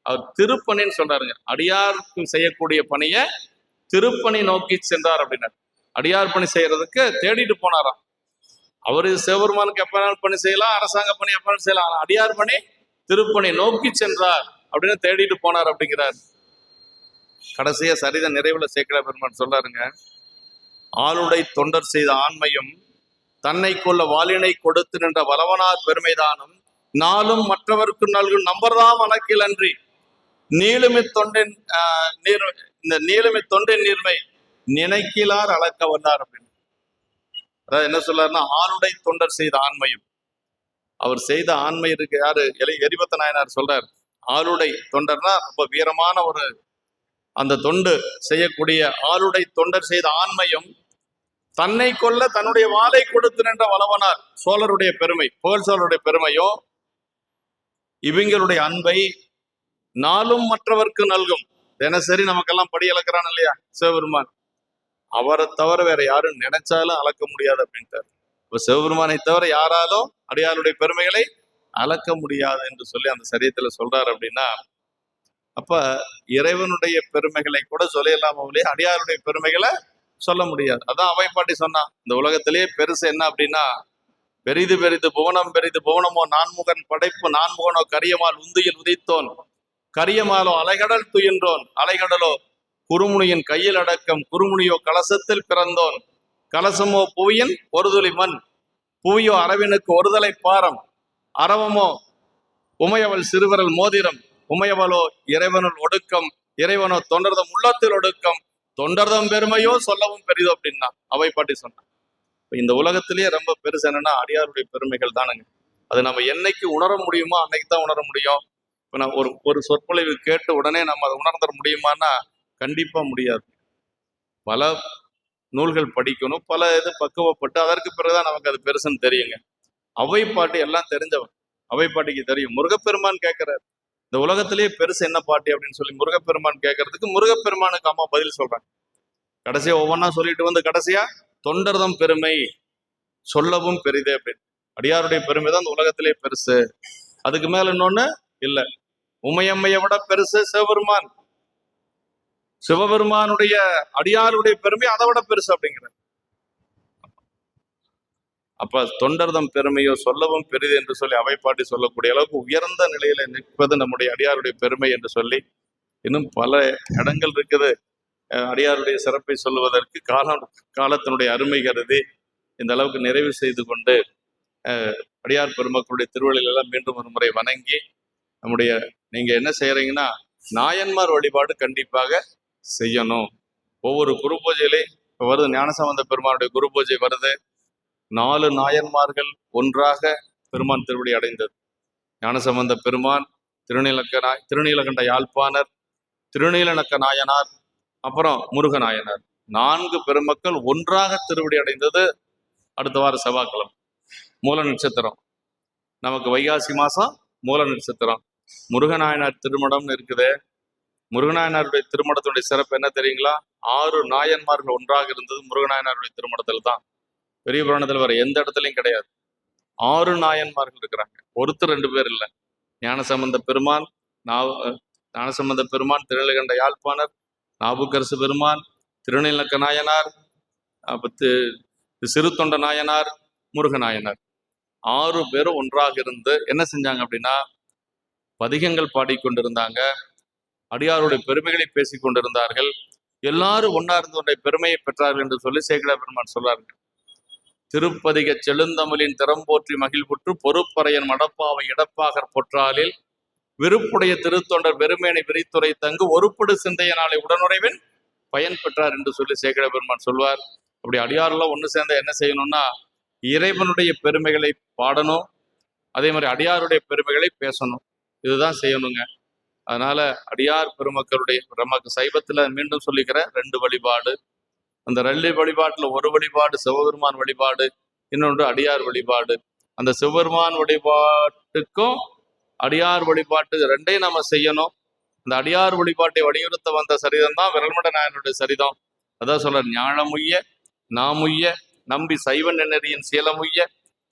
அவர் திருப்பணின்னு சொல்றாருங்க. அடியாருக்கு செய்யக்கூடிய பணியை திருப்பணி நோக்கி சென்றார் அப்படின்னாரு. அடியார் பணி செய்யறதுக்கு தேடிட்டு போனாராம். அவரு சிவபெருமானுக்கு எப்ப வேணாலும் பணி செய்யலாம், அரசாங்க பணி எப்ப வேணாலும் செய்யலாம். அடியார் பணி திருப்பணி நோக்கி சென்றார் அப்படின்னு தேடிட்டு போனார் அப்படிங்கிறார். கடைசியா சரித நிறைவுல சேக்கிழார் பெருமான் சொல்றாருங்க, ஆளுடை தொண்டர் செய்த ஆண்மையும் தன்னை கொள்ள வாளினை கொடுத்து நின்ற வளவனார் பெருமைதானும் நாளும் மற்றவருக்கு நல்கும் நம்பர்தாம் அணக்கில் அன்றி நீளுமி தொண்டின் இந்த நீளுமி தொண்டின் நீர்மை நினைக்கிலார் அளக்க வந்தார் அப்படின்னு. அதாவது என்ன சொல்றாருன்னா, ஆளுடை தொண்டர் செய்த ஆண்மையும், அவர் செய்த ஆண்மை இருக்கு யாரு? எரிபத்த நாயனார் சொல்றார். ஆளுடை தொண்டர்னா ரொம்ப வீரமான ஒரு அந்த தொண்டு செய்யக்கூடிய ஆளுடை தொண்டர் செய்த ஆண்மையும் தன்னை கொல்ல தன்னுடைய வாளை கொடுத்து நின்ற வளவனார் சோழருடைய பெருமை, புகழ் சோழருடைய பெருமையும் இவங்களுடைய அன்பை நாளும் மற்றவர்க்கு நல்கும். தினசரி நமக்கெல்லாம் படி அளக்கிறான் இல்லையா சிவபெருமான், அவரை தவிர வேற யாரும் நினைச்சாலும் அளக்க முடியாது அப்படின்ட்டார். இப்ப சிவபெருமானை தவிர யாராலும் அடியாருடைய பெருமைகளை அளக்க முடியாது என்று சொல்லி அந்த சரியத்துல சொல்றாரு அப்படின்னா, அப்ப இறைவனுடைய பெருமைகளை கூட சொல்லலாம ஒழிய அடியாருடைய பெருமைகளை சொல்ல முடியாது. அதான் அவைப்பாட்டி சொன்னான், இந்த உலகத்திலேயே பெருசு என்ன அப்படின்னா, பெரிது பெரிது புவனம் பெரிது புவனமோ நான்முகன் படைப்பு நான்முகனோ கரியமால் உந்தியில் உதித்தோன் கரியமாலோ அலைகடல் துயின்றோன் அலைகடலோ குறுமுனியின் கையில் அடக்கம் குறுமுனியோ கலசத்தில் பிறந்தோன் கலசமோ புவியின் ஒரு துளி மண் புவியோ அரவினுக்கு ஒருதலை பாரம் அரவமோ உமையவள் சிறுவரல் மோதிரம் உமையவளோ இறைவனுள் ஒடுக்கம் இறைவனோ தொண்டர்தம் உள்ளத்தில் ஒடுக்கம் தொண்டர்தம் பெருமையோ சொல்லவும் பெரிதோ அப்படின்னா அவைப்பாட்டி சொன்னான். இந்த உலகத்திலேயே ரொம்ப பெருசு என்னன்னா அடியாருடைய பெருமைகள் தானுங்க. அது நம்ம என்னைக்கு உணர முடியுமோ அன்னைக்கு தான் உணர முடியும். இப்போ நான் ஒரு சொற்பொழிவு கேட்டு உடனே நம்ம அதை உணர்ந்துட முடியுமான்னா கண்டிப்பா முடியாது. பல நூல்கள் படிக்கணும், பல இது பக்குவப்பட்டு அதற்கு பிறகுதான் நமக்கு அது பெருசுன்னு தெரியுங்க. அவை பாட்டு எல்லாம் தெரிஞ்சவன், அவை பாட்டிக்கு தெரியும். முருகப்பெருமான் கேட்கிறார், இந்த உலகத்திலேயே பெருசு என்ன பாட்டி அப்படின்னு சொல்லி முருகப்பெருமான் கேட்கறதுக்கு முருகப்பெருமானுக்கு அம்மா பதில் சொல்றாங்க. கடைசியா ஒவ்வொன்னா சொல்லிட்டு வந்து கடைசியா தொண்டர்தம் பெருமை சொல்லவும் பெரிதே அப்படின்னு, அடியாருடைய பெருமை தான் இந்த உலகத்திலே பெருசு, அதுக்கு மேல இன்னொன்னு இல்ல. உமையம்மையை விட பெருசு சிவபெருமான், சிவபெருமானுடைய அடியாருடைய பெருமை அதை விட பெருசு அப்படிங்கிற. அப்ப தொண்டர்தம் பெருமையோ சொல்லவும் பெரிது என்று சொல்லி அவை பாட்டி சொல்லக்கூடிய அளவுக்கு உயர்ந்த நிலையில நிற்பது நம்முடைய அடியாருடைய பெருமை என்று சொல்லி, இன்னும் பல இடங்கள் இருக்குது அடியாருடைய சிறப்பை சொல்லுவதற்கு. காலத்தினுடைய அருமை கருதி இந்த அளவுக்கு நிறைவு செய்து கொண்டு அடியார் பெருமக்களுடைய திருவள்ளில் எல்லாம் மீண்டும் ஒரு முறை வணங்கி, நம்முடைய நீங்க என்ன செய்யறீங்கன்னா நாயன்மார் வழிபாடு கண்டிப்பாக செய்யணும். ஒவ்வொரு குரு பூஜையிலே இப்போ வருது, ஞானசம்பந்த பெருமானுடைய குரு பூஜை வருது. 4 நாயன்மார்கள் ஒன்றாக பெருமான் திருவடி அடைந்தது. ஞானசம்பந்த பெருமான், திருநீலகண்ட யாழ்ப்பாணர், திருநீலநக்க நாயனார், அப்புறம் முருகநாயனார், 4 பெருமக்கள் ஒன்றாக திருவடி அடைந்தது அடுத்த வார செவ்வாய்க்கிழமை. மூல நட்சத்திரம் நமக்கு வைகாசி மாசம் மூல நட்சத்திரம். முருகநாயனார் திருமணம்னு இருக்குது. முருகநாயனாருடைய திருமணத்துடைய சிறப்பு என்ன தெரியுங்களா? 6 நாயன்மார்கள் ஒன்றாக இருந்தது முருகநாயனாருடைய திருமணத்தில் தான். பெரிய புராணத்தில் வேற எந்த இடத்துலையும் கிடையாது. 6 நாயன்மார்கள் இருக்கிறாங்க, ஒருத்தர் 2 பேர் இல்லை. ஞானசம்பந்த பெருமான், ஞானசம்பந்த பெருமான், திருநீலகண்ட யாழ்ப்பாணர், நாவுக்கரசு பெருமான், திருநீலக்க நாயனார், சிறு தொண்ட நாயனார், முருகநாயனார், 6 பேரும் ஒன்றாக இருந்து என்ன செஞ்சாங்க அப்படின்னா பதிகங்கள் பாடிக்கொண்டிருந்தாங்க, அடியாருடைய பெருமைகளை பேசிக் கொண்டிருந்தார்கள். எல்லாரும் ஒன்னா இருந்து பெருமையை பெற்றார்கள் என்று சொல்லி சேக்கிழார் பெருமான் சொல்றார்கள். திருப்பதிக செழுந்தமிழின் திறம்போற்றி மகிழ்வுற்று பொறுப்பறையன் மடப்பாவை இடப்பாகர் பொற்றாலில் விருப்புடைய திருத்தொண்டர் பெருமேனை விரித்துரை தங்கு ஒருப்படு சிந்தையனாலே உடனுறைவின் பயன் பெற்றார் என்று சொல்லி சேக்கிழார் பெருமான் சொல்வார். அப்படி அடியாரெல்லாம் ஒன்று சேர்ந்த என்ன செய்யணும்னா இறைவனுடைய பெருமைகளை பாடணும், அதே மாதிரி அடியாருடைய பெருமைகளை பேசணும், இதுதான் செய்யணுங்க. அதனால அடியார் பெருமக்களுடைய நமக்கு சைவத்துல மீண்டும் சொல்லிக்கிற 2 வழிபாடு, அந்த 2 வழிபாட்டுல ஒரு வழிபாடு சிவபெருமான் வழிபாடு, இன்னொன்று அடியார் வழிபாடு. அந்த சிவபெருமான் வழிபாட்டுக்கும் அடியார் வழிபாட்டு 2ஐயும் நம்ம செய்யணும். அந்த அடியார் வழிபாட்டை வலியுறுத்த வந்த சரிதம் தான் விரல்மட நாயனுடைய சரிதம். அதான் சொல்ற, ஞாழமுய்ய நாமுய்ய நம்பி சைவன் நெறியின் சீலமுய்ய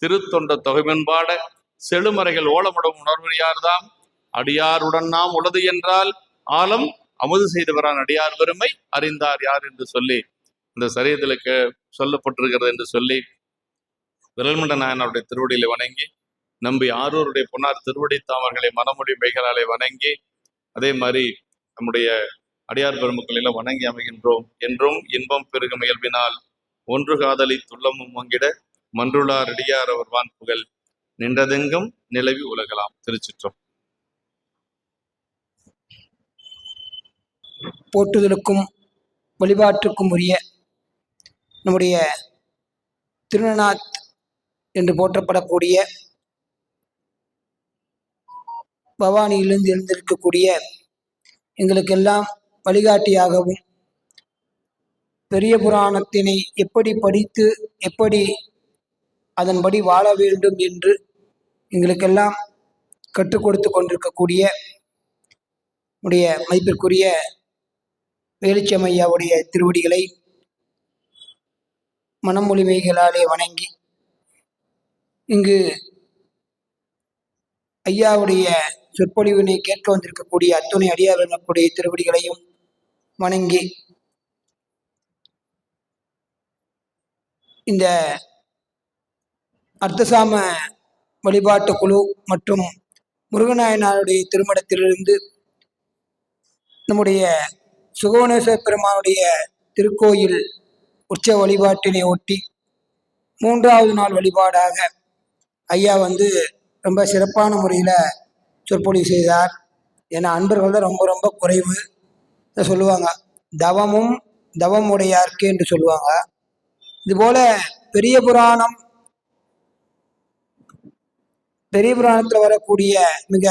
திருத்தொண்ட தொகைமென்பாட செழுமறைகள் ஓலமுடம் உணர்வறியார்தாம் அடியாருடன் நாம் உளது என்றால் ஆலம் அமுது செய்து வரான் அடியார் பெருமை அறிந்தார் யார் என்று சொல்லி இந்த சரியத்துல சொல்லப்பட்டிருக்கிறது என்று சொல்லி விரல்மண்ட நாயனாருடைய திருவடியில வணங்கி, நம்பி ஆரூருடைய பொன்னார் திருவடி தாமர்களை மனமொழி மைகளாலே வணங்கி, அதே மாதிரி நம்முடைய அடியார் பெருமக்கள் எல்லாம் வணங்கி அமைகின்றோம். என்றும் இன்பம் பெருகும் இயல்பினால் ஒன்று காதலி துள்ளமும் வங்கிட மன்றுளார் அடியார் அவர் வான் புகழ் நின்றதெங்கும் நிலவி உலகலாம். திருச்சிற்றம். போற்றுதலுக்கும் வழிபாட்டுக்கும் உரிய நம்முடைய திருநாத் என்று போற்றப்படக்கூடிய பவானியிலிருந்து எழுந்திருக்கக்கூடிய எங்களுக்கெல்லாம் வழிகாட்டியாகவும் பெரிய புராணத்தினை எப்படி படித்து எப்படி அதன்படி வாழ வேண்டும் என்று எங்களுக்கெல்லாம் கற்றுக் கொடுத்து கொண்டிருக்கக்கூடிய உடைய மதிப்பிற்குரிய வேலுச்சமையாவுடைய திருவடிகளை மனமொழிமைகளாலே வணங்கி, இங்கு ஐயாவுடைய சொற்பொழிவினை கேட்க வந்திருக்கக்கூடிய அத்துணை அடியார்களுடைய திருவடிகளையும் வணங்கி, இந்த அர்த்தசாம வழிபாட்டு குழு மற்றும் முருகநாயனாருடைய திருமணத்திலிருந்து நம்முடைய சுகவனேஸ்வர பெருமானுடைய திருக்கோயில் உற்சவ வழிபாட்டினை ஒட்டி 3வது நாள் வழிபாடாக ஐயா ரொம்ப சிறப்பான முறையில் சொற்பொழிவு செய்தார். ஏன்னா அன்பர்கள் தான் ரொம்ப ரொம்ப குறைவு சொல்லுவாங்க, தவம் உடையார்க்கு என்று சொல்லுவாங்க. இதுபோல பெரிய புராணத்தில் வரக்கூடிய மிக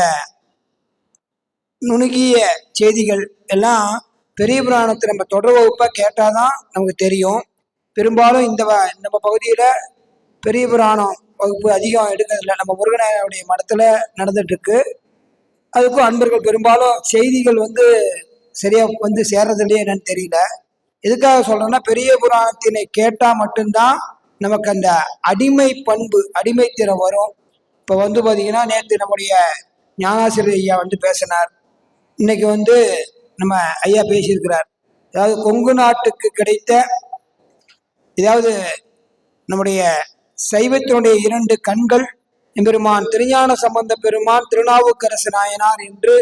நுணுகிய செய்திகள் எல்லாம் பெரிய புராணத்தை நம்ம தொடர் வகுப்பாக கேட்டாதான் நமக்கு தெரியும். பெரும்பாலும் நம்ம பகுதியில பெரிய புராணம் வகுப்பு அதிகம் எடுக்கிறதில்ல. நம்ம முருகனுடைய மடத்துல நடந்துட்டு இருக்கு. அதுக்கும் அன்பர்கள் பெரும்பாலும் செய்திகள் சரியா சேர்றது இல்லையே என்னன்னு தெரியல. எதுக்காக சொல்றேன்னா, பெரிய புராணத்தினை கேட்டா மட்டும்தான் நமக்கு அந்த அடிமை பண்பு, அடிமைத்திறம் வரும். இப்ப பாத்தீங்கன்னா, நேற்று நம்முடைய ஞானாசிரியர் ஐயா பேசினார். இன்னைக்கு நம்ம ஐயா பேசியிருக்கிறார். அதாவது கொங்கு நாட்டுக்கு கிடைத்த, ஏதாவது நம்முடைய சைவத்தினுடைய 2 கண்கள் எம்பெருமான் திருஞான சம்பந்த பெருமான், திருநாவுக்கரசு நாயனார் என்று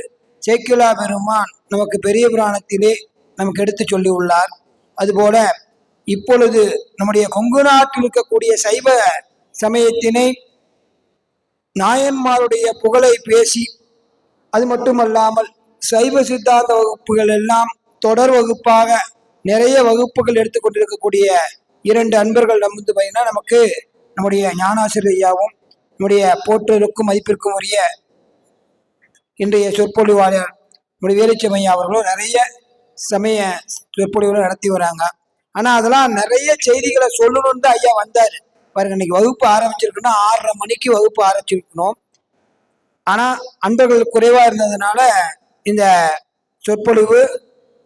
சேக்கிழா பெருமான் நமக்கு பெரிய புராணத்திலே நமக்கு எடுத்து சொல்லி உள்ளார். அதுபோல இப்பொழுது நம்முடைய கொங்கு நாட்டில் இருக்கக்கூடிய சைவ சமயத்தினை நாயன்மாருடைய புகழை பேசி, அது மட்டுமல்லாமல் சைவ சித்தாந்த வகுப்புகள் எல்லாம் தொடர் வகுப்பாக நிறைய வகுப்புகள் எடுத்துக்கொண்டிருக்கக்கூடிய 2 அன்பர்கள் நமக்கு நம்முடைய ஞானாசிரியர் ஐயாவும் நம்முடைய போற்றலுக்கும் மதிப்பிற்கும் உரிய இன்றைய சொற்பொழிவாளர் நம்முடைய வேலுச்சாமி ஐயா அவர்களும் நிறைய சமய சொற்பொழிவுகளை நடத்தி வராங்க. ஆனா அதெல்லாம் நிறைய செய்திகளை சொல்லணும்னு தான் ஐயா வந்தாரு. பாருங்க, இன்னைக்கு வகுப்பு ஆரம்பிச்சிருக்குன்னா 6:30 மணிக்கு வகுப்பு ஆரம்பிச்சிருக்கணும். ஆனா அன்பர்கள் குறைவா இருந்ததுனால இந்த சொற்பொழிவு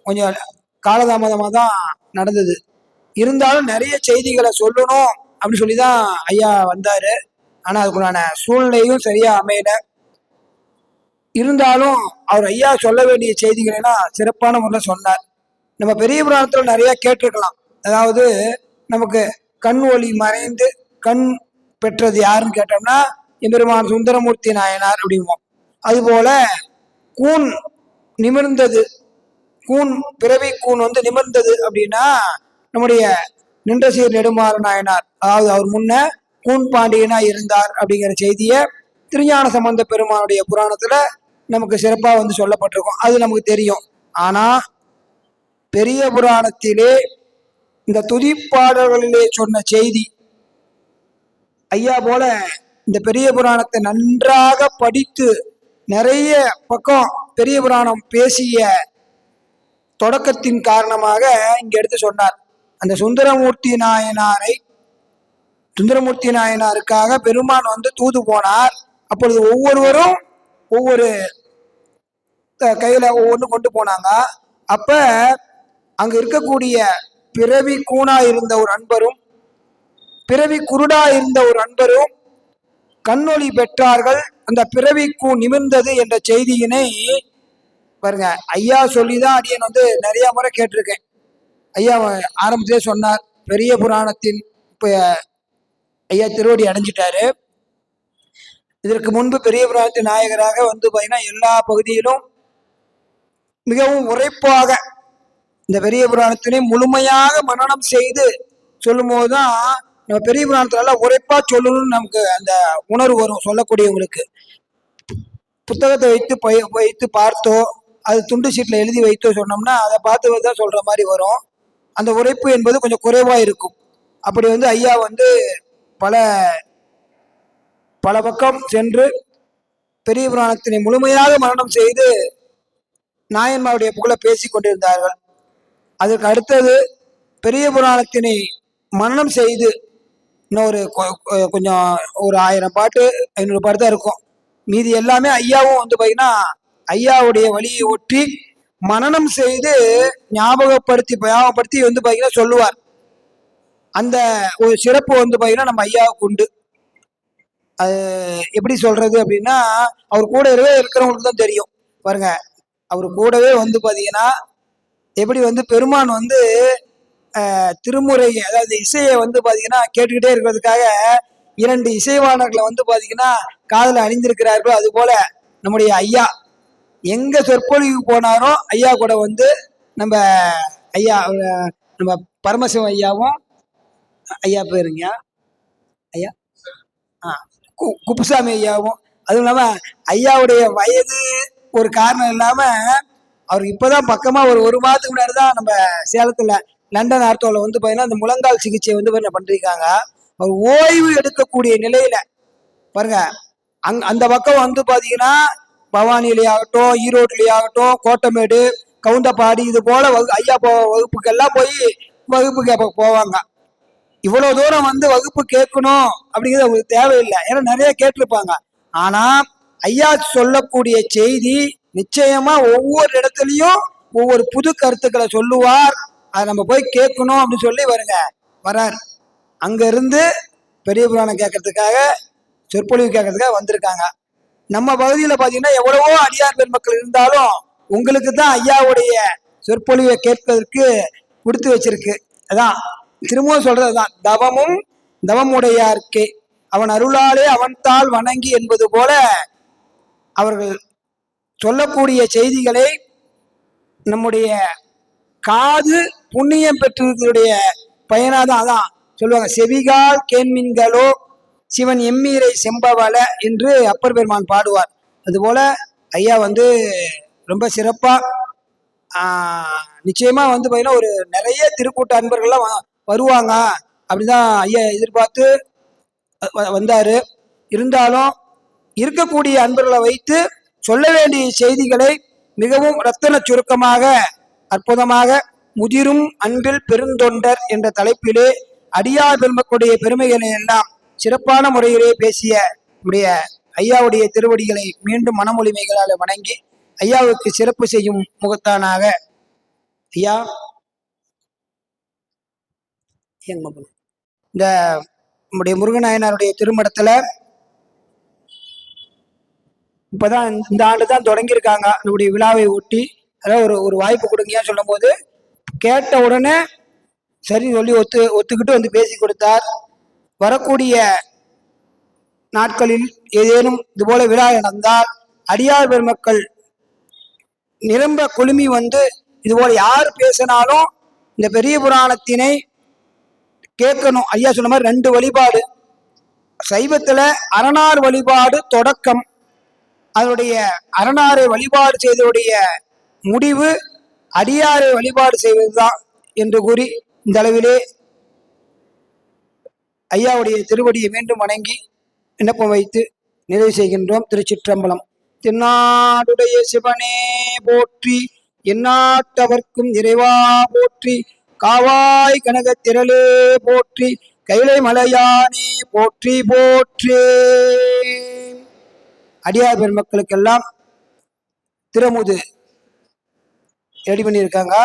கொஞ்சம் காலதாமதமாக தான் நடந்தது. இருந்தாலும் நிறைய செய்திகளை சொல்லணும் அப்படின்னு சொல்லிதான் ஐயா வந்தாரு. ஆனா அதுக்குண்டான சூழ்நிலையும் சரியா அமையல. இருந்தாலும் அவர் ஐயா சொல்ல வேண்டிய செய்திகளை எல்லாம் சிறப்பான முறையில் சொன்னார். நம்ம பெரிய புராணத்துல நிறைய கேட்டிருக்கலாம். அதாவது நமக்கு கண் ஒளி மறைந்து கண் பெற்றது யாருன்னு கேட்டோம்னா எம்பெருமான் சுந்தரமூர்த்தி நாயனார் அப்படிம்போம். அதுபோல கூன் நிமிர்ந்தது, கூன் பிறவி கூன் நிமிர்ந்தது அப்படின்னா நம்முடைய நின்றசீர் நெடுமாற நாயனார், அதாவது அவர் முன்ன கூன் பாண்டியனா இருந்தார் அப்படிங்கிற செய்தியை திருஞான சம்பந்த பெருமானுடைய புராணத்துல நமக்கு சிறப்பா சொல்லப்பட்டிருக்கும். அது நமக்கு தெரியும். ஆனா பெரிய புராணத்திலே இந்த துதிப்பாடல்களிலே சொன்ன செய்தி, ஐயா போல இந்த பெரிய புராணத்தை நன்றாக படித்து நிறைய பக்கம் பெரிய புராணம் பேசிய தொடக்கத்தின் காரணமாக இங்க எடுத்து சொன்னார். அந்த சுந்தரமூர்த்தி நாயனாருக்காக பெருமான் தூது போனார். அப்பொழுது ஒவ்வொருவரும் ஒவ்வொரு கையில ஒவ்வொன்று கொண்டு போனாங்க. அப்ப அங்க இருக்கக்கூடிய பிறவி கூணா இருந்த ஒரு அன்பரும் பிறவி குருடா இருந்த ஒரு அன்பரும் கண்ணொளி பெற்றார்கள். அந்த பிறவி கூ நிமிர்ந்தது என்ற செய்தியினை பாருங்க, ஐயா சொல்லிதான் அடியன் நிறைய முறை கேட்டிருக்கேன். ஐயா ஆரம்பத்திலே சொன்னார், பெரிய புராணத்தின் இப்ப ஐயா திருவடி அடைஞ்சிட்டாரு. இதற்கு முன்பு பெரிய புராணத்தின் நாயகராக பாத்தீங்கன்னா எல்லா பகுதியிலும் மிகவும் உரைப்பாக இந்த பெரிய புராணத்தினை முழுமையாக மனனம் செய்து சொல்லும் போதுதான் நம்ம பெரிய புராணத்துல உரைப்பா சொல்லணும்னு நமக்கு அந்த உணர்வு வரும். சொல்லக்கூடியவங்களுக்கு புத்தகத்தை வைத்து பார்த்தோ, அது துண்டு சீட்ல எழுதி வைத்தோ சொன்னோம்னா அதை பார்த்து தான் சொல்ற மாதிரி வரும். அந்த உரைப்பு என்பது கொஞ்சம் குறைவா இருக்கும். அப்படி ஐயா பல பல பக்கம் சென்று பெரிய புராணத்தினை முழுமையாக மரணம் செய்து நாயன்மாருடைய புகழை பேசி கொண்டிருந்தார்கள். அதற்கு அடுத்தது பெரிய புராணத்தினை மரணம் செய்து இன்னொரு கொஞ்சம் ஒரு 1000 பாட்டு 500 பாட்டு தான் இருக்கும். மீதி எல்லாமே ஐயாவும் பாத்தீங்கன்னா ஐயாவுடைய வழியை ஒட்டி மனனம் செய்து ஞாபகப்படுத்தி பாத்தீங்கன்னா சொல்லுவார். அந்த ஒரு சிறப்பு பாத்தீங்கன்னா நம்ம ஐயாவுக்கு உண்டு. அது எப்படி சொல்றது அப்படின்னா, அவர் கூடவே இருக்கிறவங்களுக்கு தான் தெரியும். பாருங்க, அவர் கூடவே பாத்தீங்கன்னா எப்படி பெருமான் திருமுறை, அதாவது இசையை பாத்தீங்கன்னா கேட்டுக்கிட்டே இருக்கிறதுக்காக 2 இசைவாணர்களை பாத்தீங்கன்னா காதுல அணிந்திருக்கிறார்கள். அது போல நம்முடைய ஐயா எங்க சொற்பொழிவு போனாரோ ஐயா கூட நம்ம ஐயா நம்ம பரமசிவம் ஐயாவும், ஐயா பேருங்க ஐயா குப்புசாமி ஐயாவும், அதுவும் இல்லாம ஐயாவுடைய வயது ஒரு காரணம் இல்லாம அவருக்கு இப்பதான் பக்கமா ஒரு மாதத்துக்கு முன்னாடி தான் நம்ம சேலத்துல லண்டன் ஆர்த்தோல பாத்தீங்கன்னா அந்த முழங்கால் சிகிச்சை பண்ணிருக்காங்க. அவர் ஓய்வு எடுக்கக்கூடிய நிலையில பாருங்க, அந்த பக்கம் பாத்தீங்கன்னா பவானியிலேயாகட்டும், ஈரோட்லயாகட்டும், கோட்டமேடு, கவுந்தப்பாடி, இது போல ஐயா வகுப்புக்கெல்லாம் போய் வகுப்பு கேட்ப போவாங்க. இவ்வளவு தூரம் வந்து வகுப்பு கேட்கணும் அப்படிங்கிறது அவங்களுக்கு தேவையில்லை. ஏன்னா நிறைய கேட்டிருப்பாங்க. ஆனா ஐயா சொல்லக்கூடிய செய்தி நிச்சயமா ஒவ்வொரு இடத்துலயும் ஒவ்வொரு புது கருத்துக்களை சொல்லுவார். அதை நம்ம போய் கேட்கணும் அப்படின்னு சொல்லி வரார். அங்க இருந்து பெரிய புராணம் கேட்கறதுக்காக, சொற்பொழிவு கேட்கறதுக்காக வந்திருக்காங்க. நம்ம பகுதியில பாத்தீங்கன்னா எவ்வளவோ அடியார் பெருமக்கள் இருந்தாலும் உங்களுக்கு தான் ஐயாவுடைய சொற்பொழிவை கேட்பதற்கு கொடுத்து வச்சிருக்கு. அதான் திரும்பவும் சொல்றதுதான், தவமும் தவமுடையார்க்கே அவன் அருளாலே அவன் தாள் வணங்கி என்பது போல அவர்கள் சொல்லக்கூடிய செய்திகளை நம்முடைய காது புண்ணியம் பெற்றதுடைய பயனாதான். அதான் சொல்லுவாங்க, செவிகால் கேண்மீன்களோ சிவன் எம்மீரை செம்பவள என்று அப்பர் பெருமான் பாடுவார். அதுபோல ஐயா வந்து ரொம்ப சிறப்பா நிச்சயமா வந்து பார்த்தீங்கன்னா ஒரு நிறைய திருக்கூட்ட அன்பர்கள்லாம் வருவாங்க அப்படிதான் ஐயா எதிர்பார்த்து வந்தாரு. இருந்தாலும் இருக்கக்கூடிய அன்பர்களை வைத்து சொல்ல வேண்டிய செய்திகளை மிகவும் ரத்தன சுருக்கமாக அற்புதமாக முதிரும் அன்பில் பெருந்தொண்டர் என்ற தலைப்பிலே அடியார் பெருமக்களுடைய பெருமைகளை எல்லாம் சிறப்பான முறையிலே பேசிய நம்முடைய ஐயாவுடைய திருவடிகளை மீண்டும் மனமொழிமைகளால் வணங்கி ஐயாவுக்கு சிறப்பு செய்யும் முகத்தானாக ஐயா இந்த நம்முடைய முருகநாயனாருடைய திருமடத்துல இப்பதான் இந்த ஆண்டு தான் தொடங்கியிருக்காங்க நம்முடைய விழாவை ஒட்டி. அதாவது ஒரு வாய்ப்பு கொடுங்க சொல்லும் போது கேட்ட உடனே சரி சொல்லி ஒத்துக்கிட்டு வந்து பேசி கொடுத்தார். வரக்கூடிய நாட்களில் ஏதேனும் இதுபோல விழா நடந்தால் அடியார் பெருமக்கள் நிரம்ப குழுமி வந்து இதுபோல யார் பேசினாலும் இந்த பெரிய புராணத்தினை கேட்கணும். ஐயா சொன்ன மாதிரி 2 வழிபாடு, சைவத்துல அரணார் வழிபாடு தொடக்கம், அதனுடைய அரணாரை வழிபாடு செய்ததுடைய முடிவு அடியாரை வழிபாடு செய்வதுதான் என்று கூறி இந்த அளவிலே ஐயாவுடைய திருவடியை மீண்டும் வணங்கி விண்ணப்பம் வைத்து நிறைவு செய்கின்றோம். திருச்சிற்றம்பலம். தென்னாடுடைய சிவனே போற்றி, எந்நாட்டவர்க்கும் இறைவா போற்றி, காவாய் கனக திரளே போற்றி, கைலை மலையானே போற்றி போற்றி. அடியார் பெருமக்களுக்கெல்லாம் திறமுது ரெடி பண்ணியிருக்காங்க.